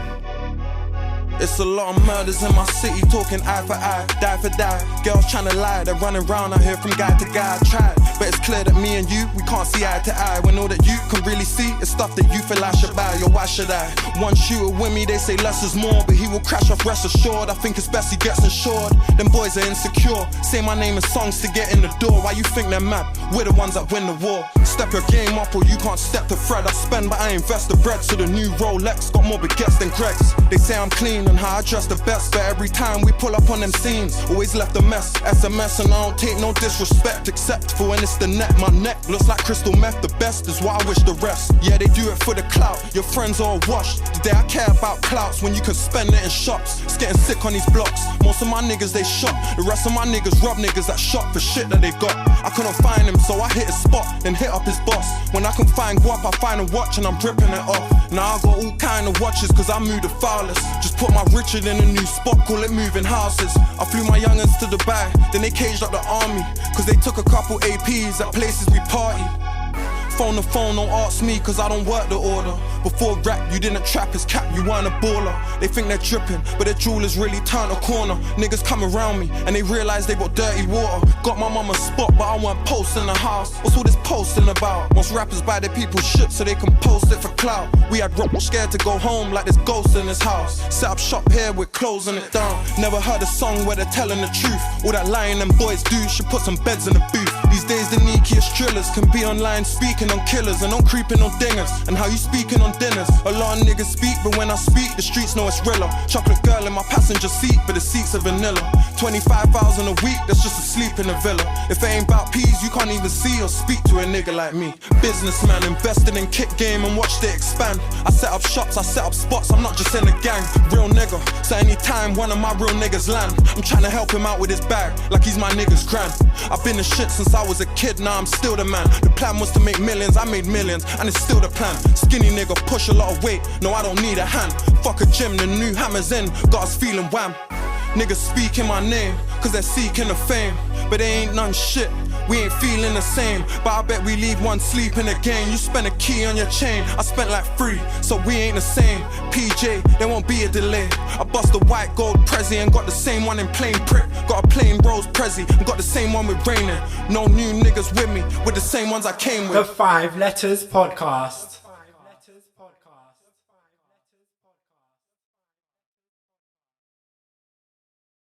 It's a lot of murders in my city, talking eye for eye, die for die. Girls trying to lie, they're running round out here from guy to guy. I tried, but it's clear that me and you, we can't see eye to eye. When all that you can really see is stuff that you feel I should buy. Yo, why should I? One shooter with me, they say less is more, but he will crash off, rest assured. I think it's best he gets insured. Them boys are insecure, say my name in songs to get in the door. Why you think they're mad? We're the ones that win the war. Step your game up or you can't step to Fred. I spend, but I invest the bread, so the new Rolex got more baguettes than Greg's. They say I'm clean and how I dress the best, but every time we pull up on them scenes, always left a mess. SMS and I don't take no disrespect, except for when it's the net. My neck looks like crystal meth, the best is what I wish the rest. Yeah, they do it for the clout, your friends all washed. Today I care about clouts when you can spend it in shops. It's getting sick on these blocks, most of my niggas they shot. The rest of my niggas rob niggas that shot for shit that they got. I couldn't find him, so I hit his spot, then hit up his boss. When I can find guap, I find a watch and I'm ripping it off. Now I got all kind of watches cause I move the foulest. Just put my Richard in a new spot, call it moving houses. I flew my youngins to Dubai, then they caged up the army, cause they took a couple APs at places we party. phone the phone, don't ask me, cause I don't work the order. Before rap, you didn't trap his cap, you weren't a baller. They think they're dripping, but their jewelers really turned a corner. Niggas come around me, and they realize they bought dirty water. Got my mama's spot, but I want posts in the house. What's all this posting about? Most rappers buy their people's shit so they can post it for clout. We had rock scared to go home like there's ghosts in this house. Set up shop here, we're closing it down. Never heard a song where they're telling the truth. All that lying them boys do should put some beds in the booth. These days the neakiest drillers can be online speaking on killers and on creeping on dingers. And how you speaking on dinners? A lot of niggas speak, but when I speak, the streets know it's realer. Chocolate girl in my passenger seat, but the seats are vanilla. 25,000 a week, that's just a sleep in a villa. If it ain't about peas, you can't even see or speak to a nigga like me. Businessman, invested in kick game and watched it expand. I set up shops, I set up spots, I'm not just in a gang. Real nigga, so anytime one of my real niggas land, I'm trying to help him out with his bag, like he's my nigga's grand. I've been the shit since I was a kid, now I'm still the man. The plan was to make millions, I made millions, and it's still the plan. Skinny nigga, push a lot of weight, no I don't need a hand. Fuck a gym, the new hammer's in, got us feeling wham. Niggas speaking my name, cause they're seeking the fame. But they ain't none shit, we ain't feeling the same. But I bet we leave one sleeping again. You spent a key on your chain, I spent like 3, so we ain't the same. PJ, there won't be a delay. I bust a white gold Prezi and got the same one in plain prick. Got a plain rose Prezi and got the same one with raining. No new niggas with me, with the same ones I came with. The 5 Letters Podcast.